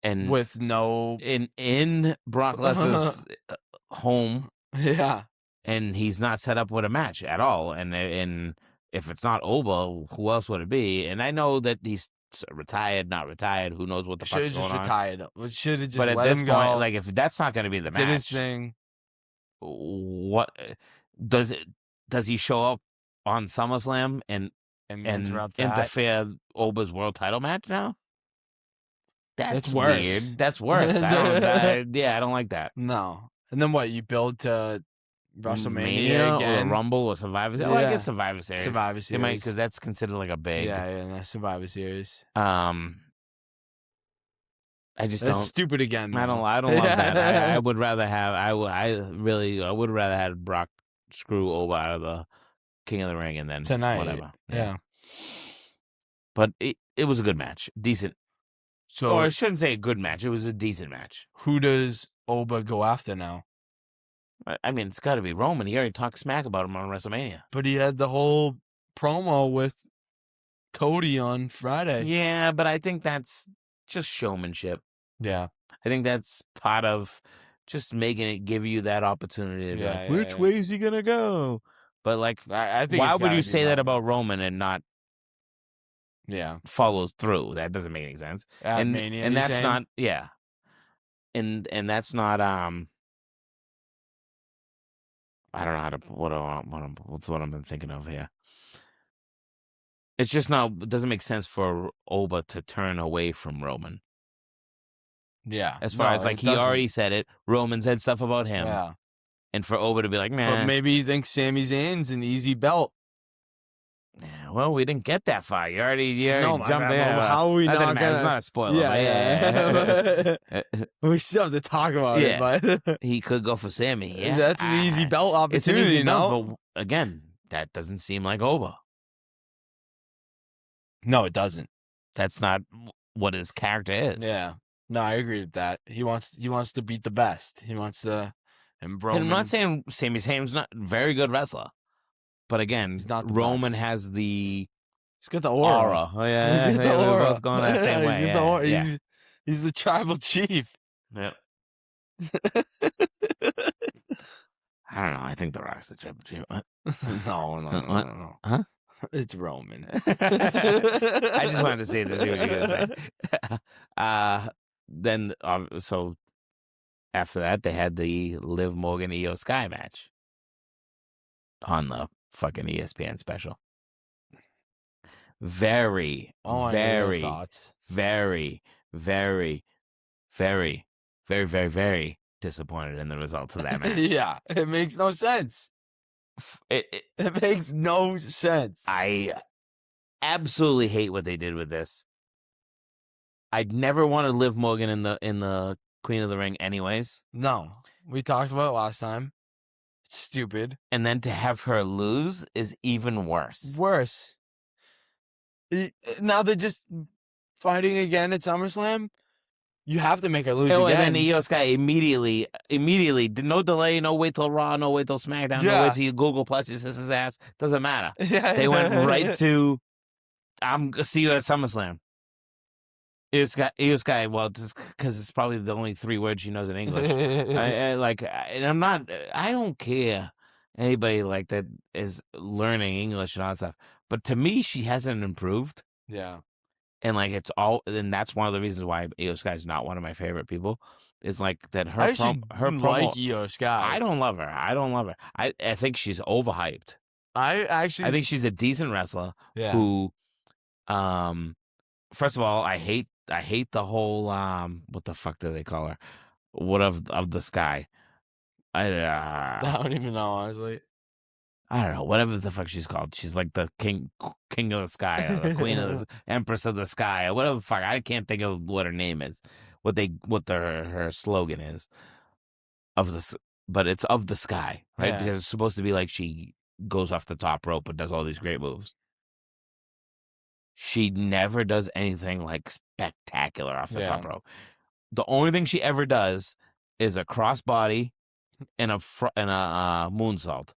Speaker 1: and
Speaker 2: with no
Speaker 1: in Brock Lesnar's home.
Speaker 2: Yeah.
Speaker 1: And he's not set up with a match at all. And if it's not Oba, who else would it be? And I know that he's retired, not retired. Who knows what the fuck's going on?
Speaker 2: Retired. Should have just
Speaker 1: but at
Speaker 2: let
Speaker 1: this
Speaker 2: him
Speaker 1: point,
Speaker 2: go.
Speaker 1: like if that's not going to be the
Speaker 2: Did
Speaker 1: match,
Speaker 2: his thing.
Speaker 1: What does he show up on SummerSlam and interfere Oba's world title match now? That's
Speaker 2: worse.
Speaker 1: Weird. That's worse. I don't like that.
Speaker 2: No. And then what? You build to WrestleMania again?
Speaker 1: Or Rumble or Survivor Series? Well, I guess Survivor Series.
Speaker 2: Survivor Series.
Speaker 1: Because that's considered like a big.
Speaker 2: Yeah, that's Survivor Series.
Speaker 1: I just
Speaker 2: that's
Speaker 1: don't.
Speaker 2: Stupid again. Though.
Speaker 1: I don't love that. I would rather have. I would rather have Brock screw Oba out of the King of the Ring and then
Speaker 2: tonight.
Speaker 1: Whatever.
Speaker 2: Yeah.
Speaker 1: But it was a good match, decent.
Speaker 2: So,
Speaker 1: or I shouldn't say a good match. It was a decent match.
Speaker 2: Who does Oba go after now?
Speaker 1: I mean, it's got to be Roman. He already talked smack about him on WrestleMania.
Speaker 2: But he had the whole promo with Cody on Friday.
Speaker 1: Yeah, but I think that's just showmanship.
Speaker 2: Yeah.
Speaker 1: I think that's part of just making it give you that opportunity to be like, which way is he going to go? But like,
Speaker 2: I think
Speaker 1: why would you say that about Roman and not follows through? That doesn't make any sense. And that's not, and that's not, I don't know how to, what's what I'm thinking of here. It's just not, it doesn't make sense for Oba to turn away from Roman.
Speaker 2: Yeah.
Speaker 1: As far as like, he already said it. Roman said stuff about him.
Speaker 2: Yeah.
Speaker 1: And for Oba to be like, nah.
Speaker 2: But maybe he thinks Sami Zayn's an easy belt.
Speaker 1: Yeah, well, we didn't get that far. You already jumped there.
Speaker 2: How are we not gonna...
Speaker 1: It's not a spoiler.
Speaker 2: Yeah. We still have to talk about it, but...
Speaker 1: he could go for Sami. Yeah.
Speaker 2: That's an easy belt opportunity,
Speaker 1: it's an easy belt, but again, that doesn't seem like Oba.
Speaker 2: No, it doesn't.
Speaker 1: That's not what his character is.
Speaker 2: Yeah. No, I agree with that. He wants to beat the best. He wants to... And
Speaker 1: I'm not saying Sami Zayn's not a very good wrestler. But again,
Speaker 2: he's not
Speaker 1: Roman has the...
Speaker 2: He's got the aura.
Speaker 1: Oh, yeah.
Speaker 2: He's got the aura.
Speaker 1: We're both going that same way.
Speaker 2: He's the tribal chief.
Speaker 1: Yep. I don't know. I think The Rock's the tribal chief.
Speaker 2: No.
Speaker 1: Huh?
Speaker 2: It's Roman.
Speaker 1: I just wanted to see what you're going to say. Then, so after that, they had the Liv Morgan Io Sky match on the fucking ESPN special. Very disappointed in the result of that match.
Speaker 2: Yeah, it makes no sense. It makes no sense.
Speaker 1: I absolutely hate what they did with this. I'd never want to Liv Morgan in the Queen of the Ring anyways.
Speaker 2: No. We talked about it last time. It's stupid.
Speaker 1: And then to have her lose is even worse.
Speaker 2: Now they're just fighting again at SummerSlam. You have to make her lose again.
Speaker 1: And then Io Sky immediately, no delay, no wait till Raw, no wait till SmackDown, no wait till Google Plus, your sister's ass. Doesn't matter. They went right to, I'm going to see you at SummerSlam. Io Sky, well, just because it's probably the only 3 words she knows in English. I don't care anybody like that is learning English and all that stuff. But to me, she hasn't improved.
Speaker 2: Yeah.
Speaker 1: And and that's one of the reasons why Io Sky is not one of my favorite people. Is like that her promo.
Speaker 2: Like Io Sky.
Speaker 1: I don't love her. I think she's overhyped.
Speaker 2: I
Speaker 1: think she's a decent wrestler who, first of all, I hate the whole what the fuck do they call her? What of the Sky? I
Speaker 2: don't even know, honestly.
Speaker 1: I don't know, whatever the fuck she's called. She's like the king of the sky, or the queen of the empress of the sky, or whatever the fuck. I can't think of what her name is, what her slogan is but it's of the sky, right?
Speaker 2: Yeah.
Speaker 1: Because it's supposed to be like she goes off the top rope and does all these great moves. She never does anything like spectacular off the top rope. The only thing she ever does is a crossbody and a moonsault.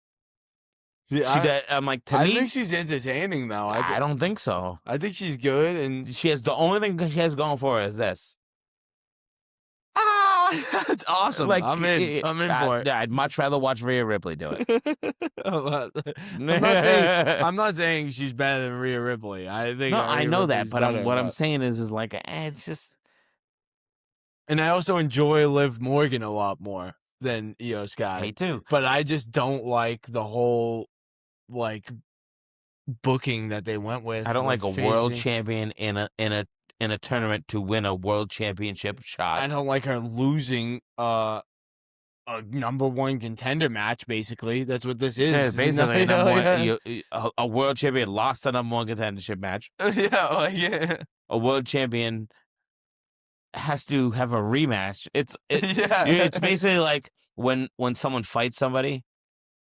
Speaker 2: Yeah,
Speaker 1: I'm like, to
Speaker 2: I
Speaker 1: me,
Speaker 2: think she's entertaining though.
Speaker 1: I don't think so.
Speaker 2: I think she's good, and
Speaker 1: She has the only thing she has going for her is this.
Speaker 2: that's awesome.
Speaker 1: Like,
Speaker 2: I'm in for it.
Speaker 1: I'd much rather watch Rhea Ripley do it.
Speaker 2: I'm not saying she's better than Rhea Ripley. I think
Speaker 1: No, I
Speaker 2: Rhea
Speaker 1: know that,
Speaker 2: Ripley's
Speaker 1: but
Speaker 2: better,
Speaker 1: what I'm saying is like, it's just.
Speaker 2: And I also enjoy Liv Morgan a lot more than Io Sky.
Speaker 1: Me too.
Speaker 2: But I just don't like the whole like booking that they went with.
Speaker 1: I don't like a world
Speaker 2: phasing.
Speaker 1: champion in a tournament to win a world championship shot.
Speaker 2: I don't like her losing a number one contender match. Basically, that's what this is.
Speaker 1: Yeah, basically,
Speaker 2: yeah.
Speaker 1: a world champion lost a number one contendership match.
Speaker 2: yeah.
Speaker 1: A world champion has to have a rematch. It's basically like when someone fights somebody,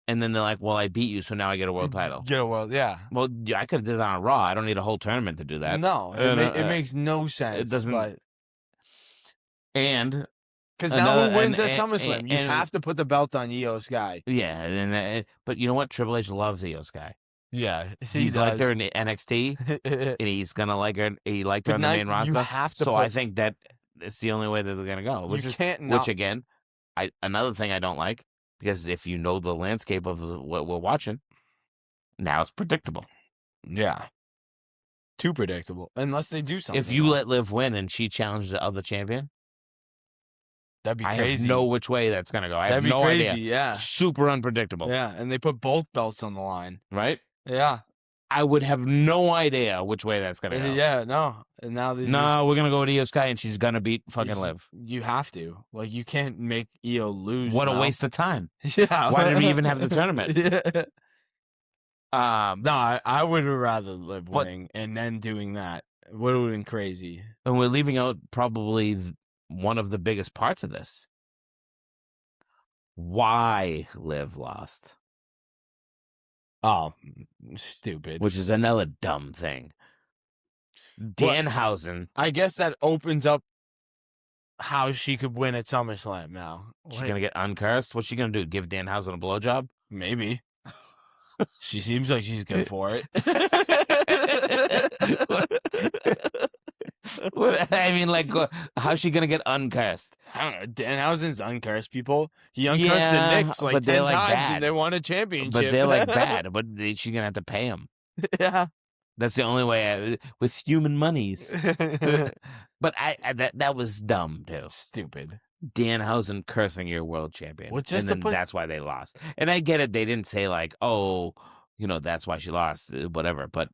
Speaker 1: and then they're like, "Well, I beat you, so now I get a world title."
Speaker 2: Get a world, yeah.
Speaker 1: Well, yeah, I could have did that on Raw. I don't need a whole tournament to do that.
Speaker 2: No, it makes no sense.
Speaker 1: It doesn't.
Speaker 2: But...
Speaker 1: And
Speaker 2: because now who wins at SummerSlam? You have to put the belt on Io Sky.
Speaker 1: Yeah, but you know what? Triple H loves Io Sky.
Speaker 2: Yeah,
Speaker 1: he's liked her in NXT, and he's gonna like her. He liked her on the main roster.
Speaker 2: You have to.
Speaker 1: So I think that it's the only way that they're gonna go. Which again, another thing I don't like, because if you know the landscape of what we're watching, now it's predictable.
Speaker 2: Yeah, too predictable. Unless they do something.
Speaker 1: If you let Liv win and she challenges the other champion,
Speaker 2: that'd be crazy.
Speaker 1: I have no which way that's gonna go. I have no idea.
Speaker 2: Yeah,
Speaker 1: super unpredictable.
Speaker 2: Yeah, and they put both belts on the line,
Speaker 1: right?
Speaker 2: Yeah.
Speaker 1: I would have no idea which way that's gonna go.
Speaker 2: Yeah, no. And now
Speaker 1: we're gonna go with Io Sky, and she's gonna beat fucking Liv.
Speaker 2: You have to. Like, you can't make Io lose.
Speaker 1: What a waste of time.
Speaker 2: Yeah.
Speaker 1: Why did we even have the tournament?
Speaker 2: Yeah. No, I would have rather Liv winning and then doing that. It would have been crazy.
Speaker 1: And we're leaving out probably one of the biggest parts of this. Why Liv lost?
Speaker 2: Oh, stupid.
Speaker 1: Which is another dumb thing. Danhausen.
Speaker 2: I guess that opens up how she could win at SummerSlam now.
Speaker 1: She's going to get uncursed? What's she going to do? Give Danhausen a blowjob?
Speaker 2: Maybe. She seems like she's good for it.
Speaker 1: I mean, like, how's she gonna get uncursed?
Speaker 2: I don't know. Danhausen's uncursed people. He uncursed the Knicks like 10 times,
Speaker 1: bad.
Speaker 2: And they won a championship.
Speaker 1: But they're like bad. But she's gonna have to pay him.
Speaker 2: Yeah,
Speaker 1: that's the only way with human monies. But that was dumb too.
Speaker 2: Stupid.
Speaker 1: Danhausen cursing your world champion,
Speaker 2: well, and
Speaker 1: then that's why they lost. And I get it; they didn't say like, "Oh, that's why she lost," whatever. But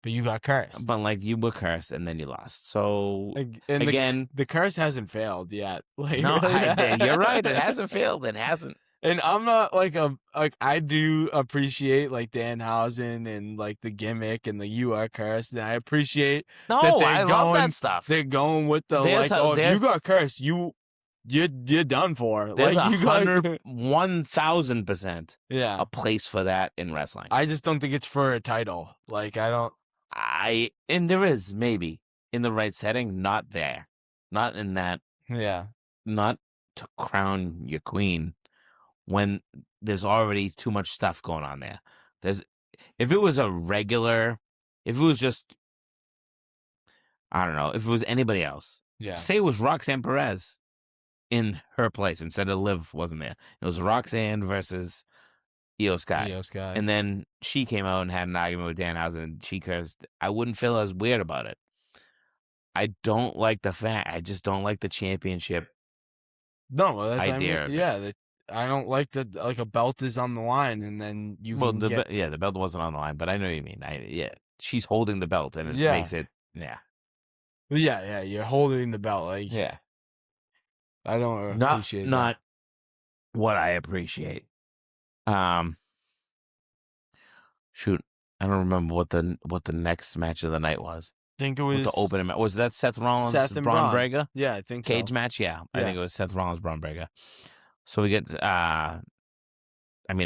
Speaker 2: you got cursed.
Speaker 1: But like, you were cursed and then you lost. So
Speaker 2: and again, the curse hasn't failed yet. Like,
Speaker 1: no, you're right. It hasn't failed. It hasn't.
Speaker 2: And I'm not like I do appreciate like Danhausen and like the gimmick and the you are cursed, and I appreciate.
Speaker 1: I love that stuff.
Speaker 2: They're going with the if you got cursed, you're done for.
Speaker 1: There's
Speaker 2: like,
Speaker 1: 1,000%.
Speaker 2: Yeah,
Speaker 1: a place for that in wrestling.
Speaker 2: I just don't think it's for a title. Like, I don't.
Speaker 1: And there is maybe in the right setting, not there, not in that.
Speaker 2: Yeah,
Speaker 1: not to crown your queen when there's already too much stuff going on there. If it was just, I don't know, if it was anybody else.
Speaker 2: Yeah.
Speaker 1: Say it was Roxanne Perez in her place instead of Liv wasn't there. It was Roxanne versus Io Sky. And then she came out and had an argument with Danhausen and she cursed. I wouldn't feel as weird about it. I don't like the fact. I just don't like the championship.
Speaker 2: No, that's
Speaker 1: idea.
Speaker 2: I don't like that. Like, a belt is on the line, and then you. Well,
Speaker 1: the belt wasn't on the line, but I know what you mean. She's holding the belt, and it makes it. Yeah.
Speaker 2: Yeah. You're holding the belt, like.
Speaker 1: Yeah.
Speaker 2: I don't appreciate that.
Speaker 1: Not what I appreciate. Shoot, I don't remember what the next match of the night was.
Speaker 2: I think it was
Speaker 1: the opening match. Was that Seth Rollins, Braun Breaker?
Speaker 2: Yeah, I think
Speaker 1: cage match. Yeah, I think it was Seth Rollins, Braun Breaker. So we get, a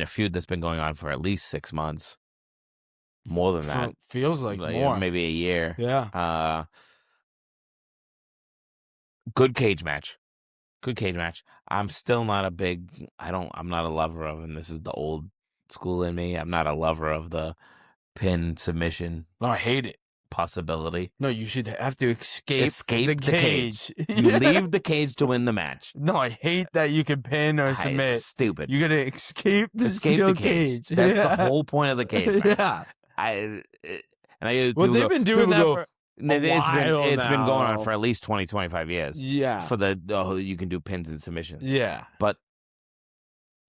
Speaker 1: feud that's been going on for at least 6 months, more than that.
Speaker 2: Feels like more,
Speaker 1: maybe a year.
Speaker 2: Yeah.
Speaker 1: Good cage match. Good cage match. I'm still not a big. I'm not a lover of, and this is the old school in me. I'm not a lover of the pin submission
Speaker 2: No, I hate it.
Speaker 1: possibility.
Speaker 2: No, you should have to escape the cage.
Speaker 1: You leave the cage to win the match.
Speaker 2: No, I hate that you can pin or submit.
Speaker 1: It's stupid.
Speaker 2: You gotta escape the steel cage.
Speaker 1: That's the whole point of the cage match.
Speaker 2: Yeah. Well, they've been doing that for
Speaker 1: it's been going on for at least 20, 25 years.
Speaker 2: Yeah.
Speaker 1: For you can do pins and submissions.
Speaker 2: Yeah.
Speaker 1: But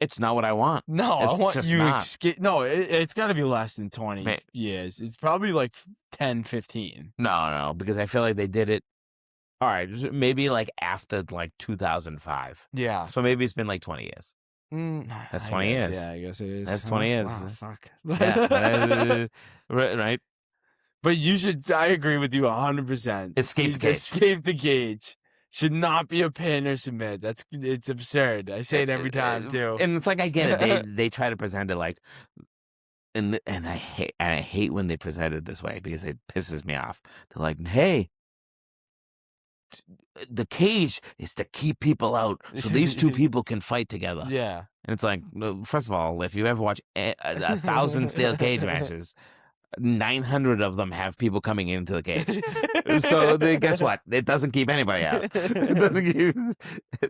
Speaker 1: it's not what I want.
Speaker 2: No,
Speaker 1: it's
Speaker 2: I want
Speaker 1: just
Speaker 2: you
Speaker 1: not.
Speaker 2: escape. No, it's got to be less than 20 years. It's probably like 10, 15.
Speaker 1: No, because I feel like they did it. All right, maybe like after like 2005.
Speaker 2: Yeah.
Speaker 1: So maybe it's been like 20 years. That's 20 years.
Speaker 2: Yeah, I guess it is.
Speaker 1: That's 20 years.
Speaker 2: Wow, fuck.
Speaker 1: Yeah. Right.
Speaker 2: But you should. I agree with you 100%.
Speaker 1: Escape the cage.
Speaker 2: Escape the cage. Should not be a pin or submit. It's absurd. I say it every time too.
Speaker 1: And it's like I get it. They try to present it like, and I hate when they present it this way because it pisses me off. They're like, hey, the cage is to keep people out so these two people can fight together.
Speaker 2: Yeah.
Speaker 1: And it's like, first of all, if you ever watch 1,000 steel cage matches, 900 of them have people coming into the cage. So guess what? It doesn't keep anybody out.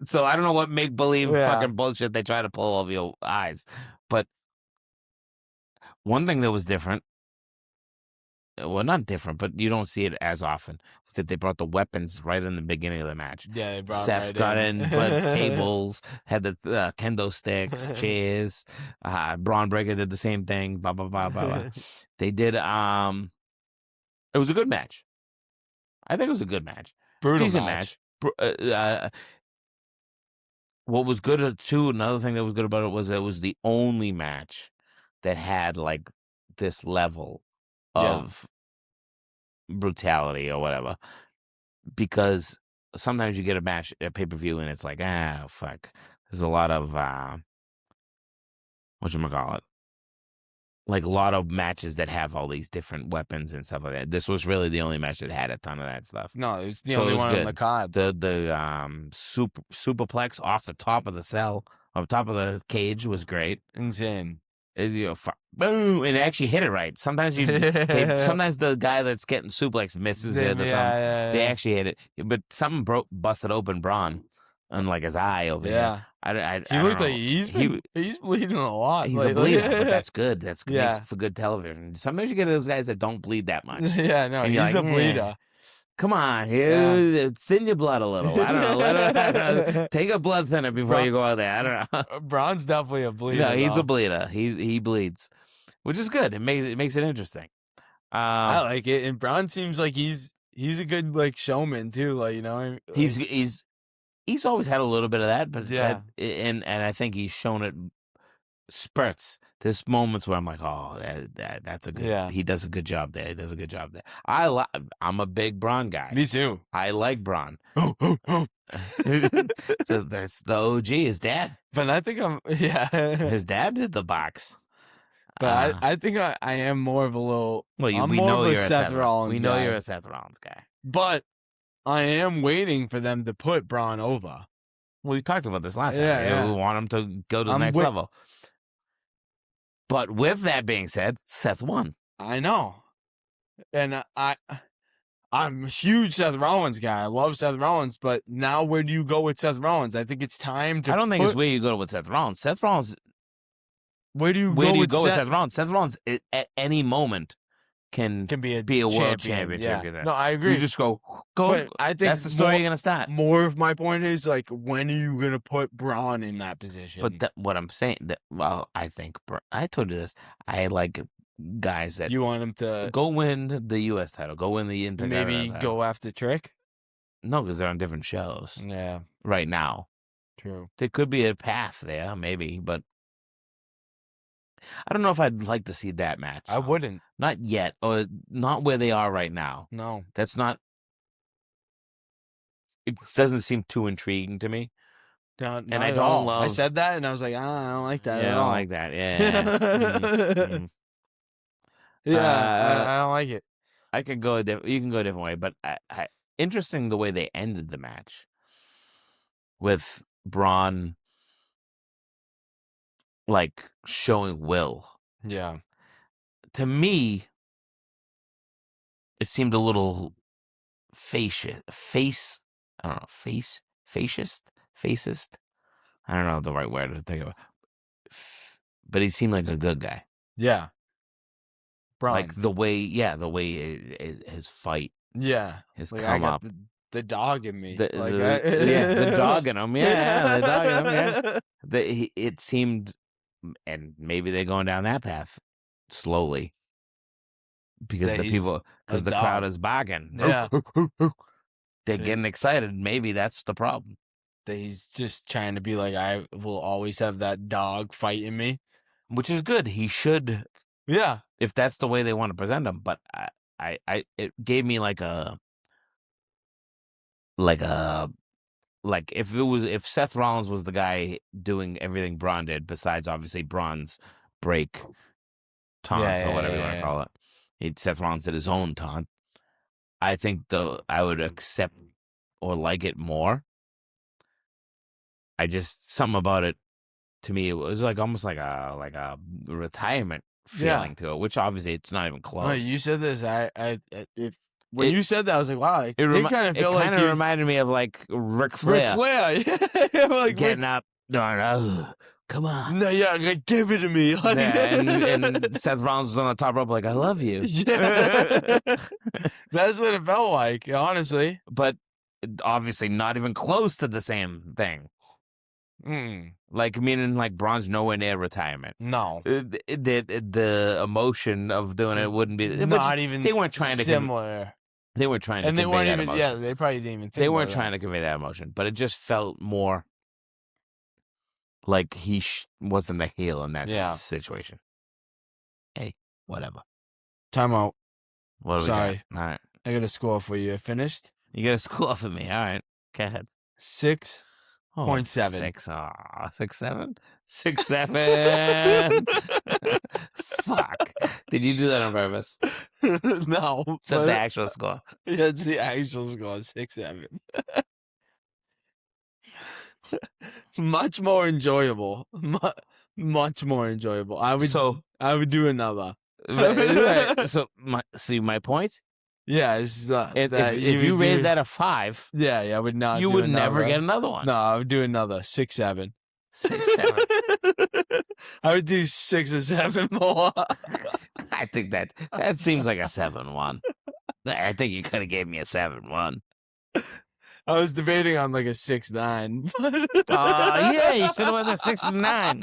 Speaker 1: So I don't know what make-believe fucking bullshit they try to pull over your eyes. But one thing that was different, well, not different, but you don't see it as often, is that they brought the weapons right in the beginning of the match.
Speaker 2: Yeah, they brought
Speaker 1: Seth
Speaker 2: right
Speaker 1: got in, but tables, had the kendo sticks, chairs. Braun Breaker did the same thing. Blah, blah, blah, blah, blah. They did, it was a good match. I think it was a good match.
Speaker 2: Brutal
Speaker 1: Decent
Speaker 2: match.
Speaker 1: What was good, too, another thing that was good about it was the only match that had, like, this level of brutality or whatever. Because sometimes you get a match at pay-per-view and it's like, fuck. There's a lot of, whatchamacallit? Like a lot of matches that have all these different weapons and stuff like that. This was really the only match that had a ton of that stuff.
Speaker 2: No, it was the only one on the card.
Speaker 1: The superplex off the top of the cell, on top of the cage was great.
Speaker 2: Insane.
Speaker 1: Boom, and it actually hit it right. Sometimes sometimes the guy that's getting suplex misses it or something. They actually hit it, but something busted open Braun, on like his eye over here.
Speaker 2: He looked like he's bleeding a lot.
Speaker 1: He's a bleeder, but that's good. That's good makes for good television. Sometimes you get those guys that don't bleed that much.
Speaker 2: Yeah, no, he's like, a bleeder.
Speaker 1: Come on, thin your blood a little. I don't know. Take a blood thinner before you go out there. I don't know.
Speaker 2: Braun's definitely a bleeder.
Speaker 1: No, he's a bleeder. He bleeds, which is good. It makes it interesting.
Speaker 2: I like it, and Braun seems like he's a good like showman too. Like, you know,
Speaker 1: he's always had a little bit of that, but and I think he's shown it spurts. There's moments where I'm like, oh, that's a good. Yeah. He does a good job there. He does a good job there. I'm a big Braun guy.
Speaker 2: Me too.
Speaker 1: I like Braun. That's the OG. His dad.
Speaker 2: But I think
Speaker 1: his dad did the box.
Speaker 2: But I think I am more of a little.
Speaker 1: Well, we know you're a Seth Rollins. We know you're a Seth Rollins guy.
Speaker 2: But I am waiting for them to put Braun over.
Speaker 1: Well, we talked about this last time. Yeah. We want him to go to the next level. But with that being said, Seth won.
Speaker 2: I know. And I'm a huge Seth Rollins guy. I love Seth Rollins, but now where do you go with Seth Rollins? I think it's time to.
Speaker 1: I don't think it's where you go with Seth Rollins. Seth Rollins.
Speaker 2: Where do you go with
Speaker 1: Seth Rollins? Seth Rollins at any moment can be a world champion.
Speaker 2: Yeah. No, I agree.
Speaker 1: You just go. But I think that's the story you're gonna start.
Speaker 2: More of my point is like, when are you gonna put Braun in that position?
Speaker 1: But what I'm saying, I think I told you this. I like guys that
Speaker 2: you want him to
Speaker 1: go win the U.S. title, go win the Intercontinental
Speaker 2: maybe title. Go after Trick.
Speaker 1: No, because they're on different shows.
Speaker 2: Yeah,
Speaker 1: right now.
Speaker 2: True.
Speaker 1: There could be a path there, maybe, but I don't know if I'd like to see that match.
Speaker 2: I wouldn't.
Speaker 1: Not yet, or not where they are right now.
Speaker 2: No,
Speaker 1: that's not. It doesn't seem too intriguing to me.
Speaker 2: And I don't love. I said that, and I was like, I don't like that.
Speaker 1: Yeah, I don't like that. Yeah.
Speaker 2: Yeah, I don't like it.
Speaker 1: I could go. You can go a different way, but interesting the way they ended the match with Braun like showing will.
Speaker 2: Yeah.
Speaker 1: To me, it seemed a little fascist. I don't know, fascist. I don't know the right word to think of, but he seemed like a good guy.
Speaker 2: Yeah. Braun.
Speaker 1: Like the way his fight,
Speaker 2: yeah.
Speaker 1: his
Speaker 2: Like, I
Speaker 1: come
Speaker 2: got
Speaker 1: up,
Speaker 2: the dog in me.
Speaker 1: the dog in him, the dog in him, yeah. It seemed, and maybe they're going down that path slowly because
Speaker 2: That he's
Speaker 1: because
Speaker 2: a
Speaker 1: the crowd
Speaker 2: dog.
Speaker 1: is barking.
Speaker 2: Yeah.
Speaker 1: They're getting excited. Maybe that's the problem.
Speaker 2: That he's just trying to be like, I will always have that dog fight in me.
Speaker 1: Which is good. He should,
Speaker 2: Yeah.
Speaker 1: if that's the way they want to present him. But it gave me like if Seth Rollins was the guy doing everything Braun did, besides obviously Braun's break taunt or whatever you want to call it, Seth Rollins did his own taunt. I think I would accept or like it more. Something about it, to me, it was like almost like a retirement feeling to it, which obviously it's not even close.
Speaker 2: No, you said this. When you said that, I was like, wow. It kind of feel like
Speaker 1: it reminded me of like Ric Flair.
Speaker 2: Like
Speaker 1: getting up, going, oh, come on.
Speaker 2: No, yeah, like, give it to me. Like,
Speaker 1: and Seth Rollins was on the top rope like, I love you.
Speaker 2: Yeah. That's what it felt like, honestly.
Speaker 1: But obviously not even close to the same thing. Like, meaning like Braun's nowhere near retirement.
Speaker 2: No.
Speaker 1: The emotion of doing it wouldn't be
Speaker 2: not even.
Speaker 1: They weren't trying to
Speaker 2: similar.
Speaker 1: They weren't trying to
Speaker 2: and they
Speaker 1: convey
Speaker 2: weren't
Speaker 1: that
Speaker 2: even.
Speaker 1: emotion.
Speaker 2: Yeah, they probably didn't even think
Speaker 1: they weren't
Speaker 2: about
Speaker 1: trying to convey that emotion, but it just felt more like he wasn't a heel in that situation. Hey, whatever.
Speaker 2: Time out.
Speaker 1: What do
Speaker 2: Sorry.
Speaker 1: we got? All right.
Speaker 2: I got a score for you. Finished?
Speaker 1: You got a score for me. All right. Go ahead.
Speaker 2: 6.7.
Speaker 1: 6. 6.7? 6.7. Fuck. Did you do that on purpose?
Speaker 2: No.
Speaker 1: So the actual score.
Speaker 2: Yeah, it's the actual score. 6.7. Much more enjoyable. Much more enjoyable. I would do another.
Speaker 1: Right. So my point?
Speaker 2: Yeah, it's
Speaker 1: if you rated that a 5,
Speaker 2: I would not.
Speaker 1: You would never get another one.
Speaker 2: No, I would do another 6.7.
Speaker 1: 6.7.
Speaker 2: I would do 6 or 7 more.
Speaker 1: I think that seems like a 7.1. I think you could have gave me a 7.1.
Speaker 2: I was debating on like a 6.9.
Speaker 1: Yeah, you should have went a 6.9.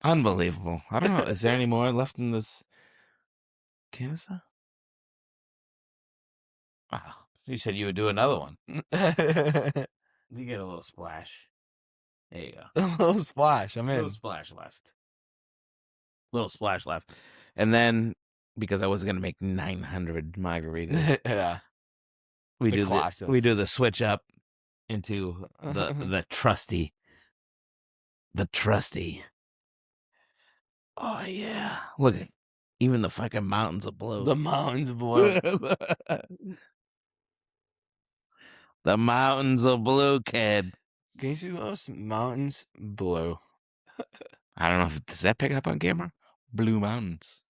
Speaker 1: Unbelievable. I don't know. Is there any more left in this canister? Wow. You said you would do another one. You get a little splash. There you go.
Speaker 2: A little splash. I'm in.
Speaker 1: Little splash left. And then, because I was going to make 900 margaritas.
Speaker 2: Yeah.
Speaker 1: We do the switch up into the trusty. Oh, yeah. Look at even the fucking mountains of blue.
Speaker 2: The mountains of blue.
Speaker 1: The mountains of blue, kid.
Speaker 2: Can you see those mountains? Blue.
Speaker 1: I don't know does that pick up on camera? Blue mountains.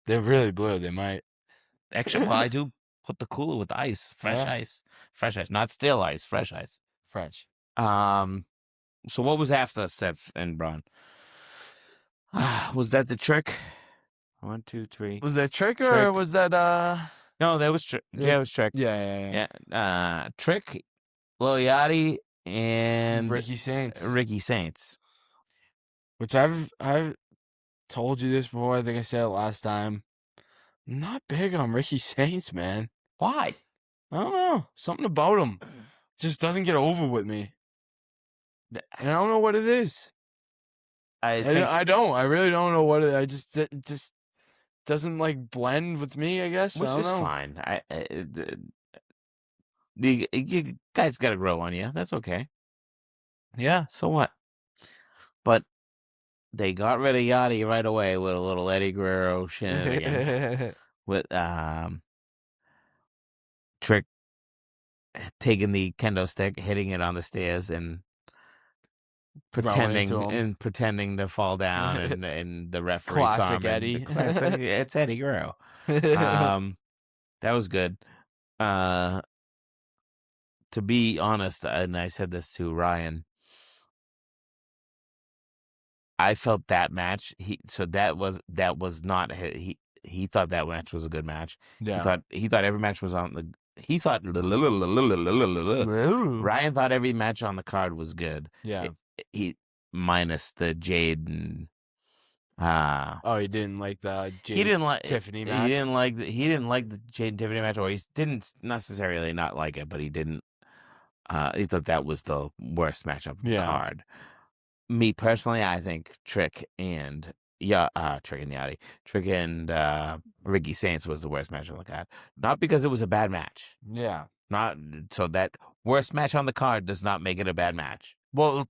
Speaker 2: They're really blue. They might.
Speaker 1: Actually, well, I do put the cooler with ice. Fresh ice. Not still ice, fresh ice.
Speaker 2: Fresh.
Speaker 1: So what was after Seth and Braun? Was that the trick? 1, 2, 3.
Speaker 2: Was that trick or was that
Speaker 1: No, that was trick. Yeah, it was trick.
Speaker 2: Yeah.
Speaker 1: Trick, Lil Yachty, and
Speaker 2: Ricky
Speaker 1: Saints.
Speaker 2: Which I've told you this before. I think I said it last time. I'm not big on Ricky Saints, man.
Speaker 1: Why?
Speaker 2: I don't know. Something about him just doesn't get over with me. And I don't know what it is. I don't. I really don't know what it just doesn't like blend with me, I guess.
Speaker 1: Which
Speaker 2: I don't
Speaker 1: is
Speaker 2: know.
Speaker 1: fine. You guys got to grow on you. That's okay.
Speaker 2: Yeah.
Speaker 1: So what? But they got rid of Yachty right away with a little Eddie Guerrero shenanigans with Trick taking the kendo stick, hitting it on the stairs, and
Speaker 2: Throwing it to him.
Speaker 1: pretending to fall down, and the referee saw
Speaker 2: Classic
Speaker 1: him. And
Speaker 2: Eddie.
Speaker 1: Classic, it's Eddie Guerrero. That was good. To be honest, and I said this to Ryan, I felt that match. That was not he thought that match was a good match.
Speaker 2: Yeah.
Speaker 1: He thought every match was on the. He thought Ryan thought every match on the card was good.
Speaker 2: Yeah.
Speaker 1: He minus the Jade and
Speaker 2: Oh, he didn't like the Jade Tiffany match.
Speaker 1: He didn't like the Jade and Tiffany match, or he didn't necessarily not like it, but he didn't. He thought that was the worst match of the card. Me personally, I think Trick and Yachty, Trick and Ricky Saints was the worst match on the card. Not because it was a bad match.
Speaker 2: Yeah.
Speaker 1: Not so that worst match on the card does not make it a bad match.
Speaker 2: Well,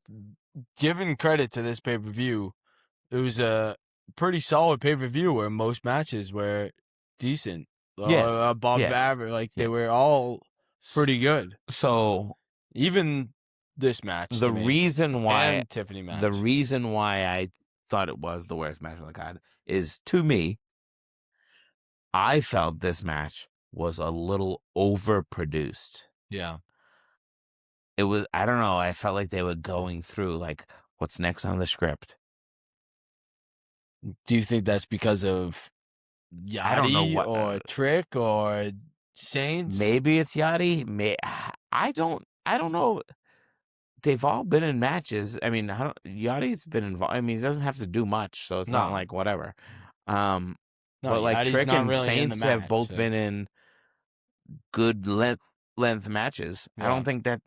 Speaker 2: giving credit to this pay-per-view, it was a pretty solid pay-per-view where most matches were decent.
Speaker 1: Yes.
Speaker 2: Above average. Like, they were all pretty good.
Speaker 1: So,
Speaker 2: even this match.
Speaker 1: The reason why
Speaker 2: and Tiffany match.
Speaker 1: The reason why I thought it was the worst match on the card is, to me, I felt this match was a little overproduced.
Speaker 2: Yeah.
Speaker 1: It was, I don't know, I felt like they were going through, like, what's next on the script?
Speaker 2: Do you think that's because of Yachty, I don't know what, or Trick or Saints?
Speaker 1: Maybe it's Yachty. I don't know. They've all been in matches. I mean, Yachty's been involved. I mean, he doesn't have to do much, so it's not like whatever. But like
Speaker 2: Yachty's
Speaker 1: Trick and
Speaker 2: really
Speaker 1: Saints have both been in good length matches. Yeah. I don't think that.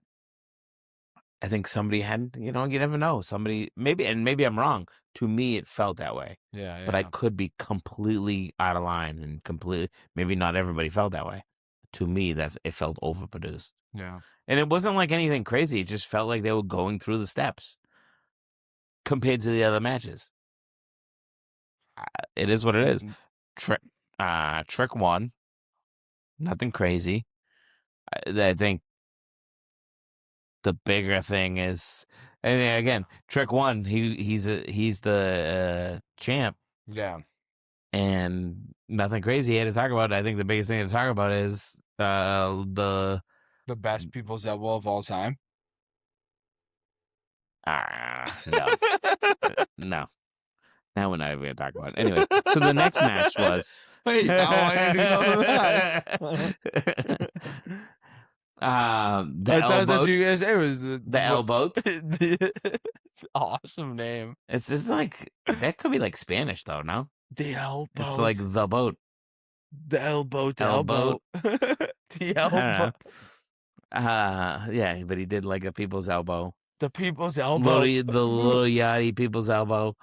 Speaker 1: I think somebody had, you never know. Somebody, maybe I'm wrong. To me, it felt that way.
Speaker 2: Yeah.
Speaker 1: But I could be completely out of line and maybe not everybody felt that way. To me, it felt overproduced.
Speaker 2: Yeah.
Speaker 1: And it wasn't like anything crazy. It just felt like they were going through the steps compared to the other matches. It is what it is. Trick won. Nothing crazy. I think the bigger thing is, I mean, again, Trick won. He's the champ.
Speaker 2: Yeah.
Speaker 1: And nothing crazy he had to talk about. I think the biggest thing to talk about is the
Speaker 2: best people's elbow of all time.
Speaker 1: No. No. Now we're not even going to talk about it. Anyway, so the next match was.
Speaker 2: Wait, I want you to go to that.
Speaker 1: The elbow.
Speaker 2: You guys say it was
Speaker 1: the elbow.
Speaker 2: Awesome name.
Speaker 1: It's just like, that could be like Spanish though, no?
Speaker 2: The elbow.
Speaker 1: It's like the boat.
Speaker 2: The elbow to elbow. The elbow.
Speaker 1: Yeah, but he did like a people's elbow.
Speaker 2: The people's elbow.
Speaker 1: The little Yachty people's elbow.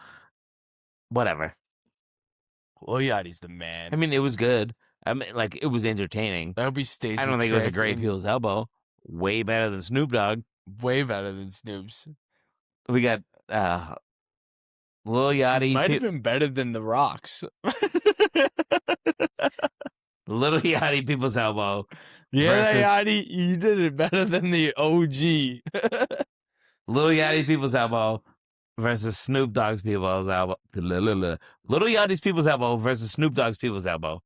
Speaker 1: Whatever.
Speaker 2: Lil Yachty's the man.
Speaker 1: I mean, it was good. I mean, like, it was entertaining.
Speaker 2: That'll be staged.
Speaker 1: I don't think it was a great people's elbow. Way better than Snoop Dogg.
Speaker 2: Way better than Snoop's.
Speaker 1: We got Lil Yachty.
Speaker 2: Might have been better than The Rock's.
Speaker 1: Little Yachty people's elbow.
Speaker 2: Yeah, versus... Yachty, you did it better than the OG.
Speaker 1: Little Yachty people's elbow versus Snoop Dogg's people's elbow. Little Yachty's people's elbow versus Snoop Dogg's people's elbow.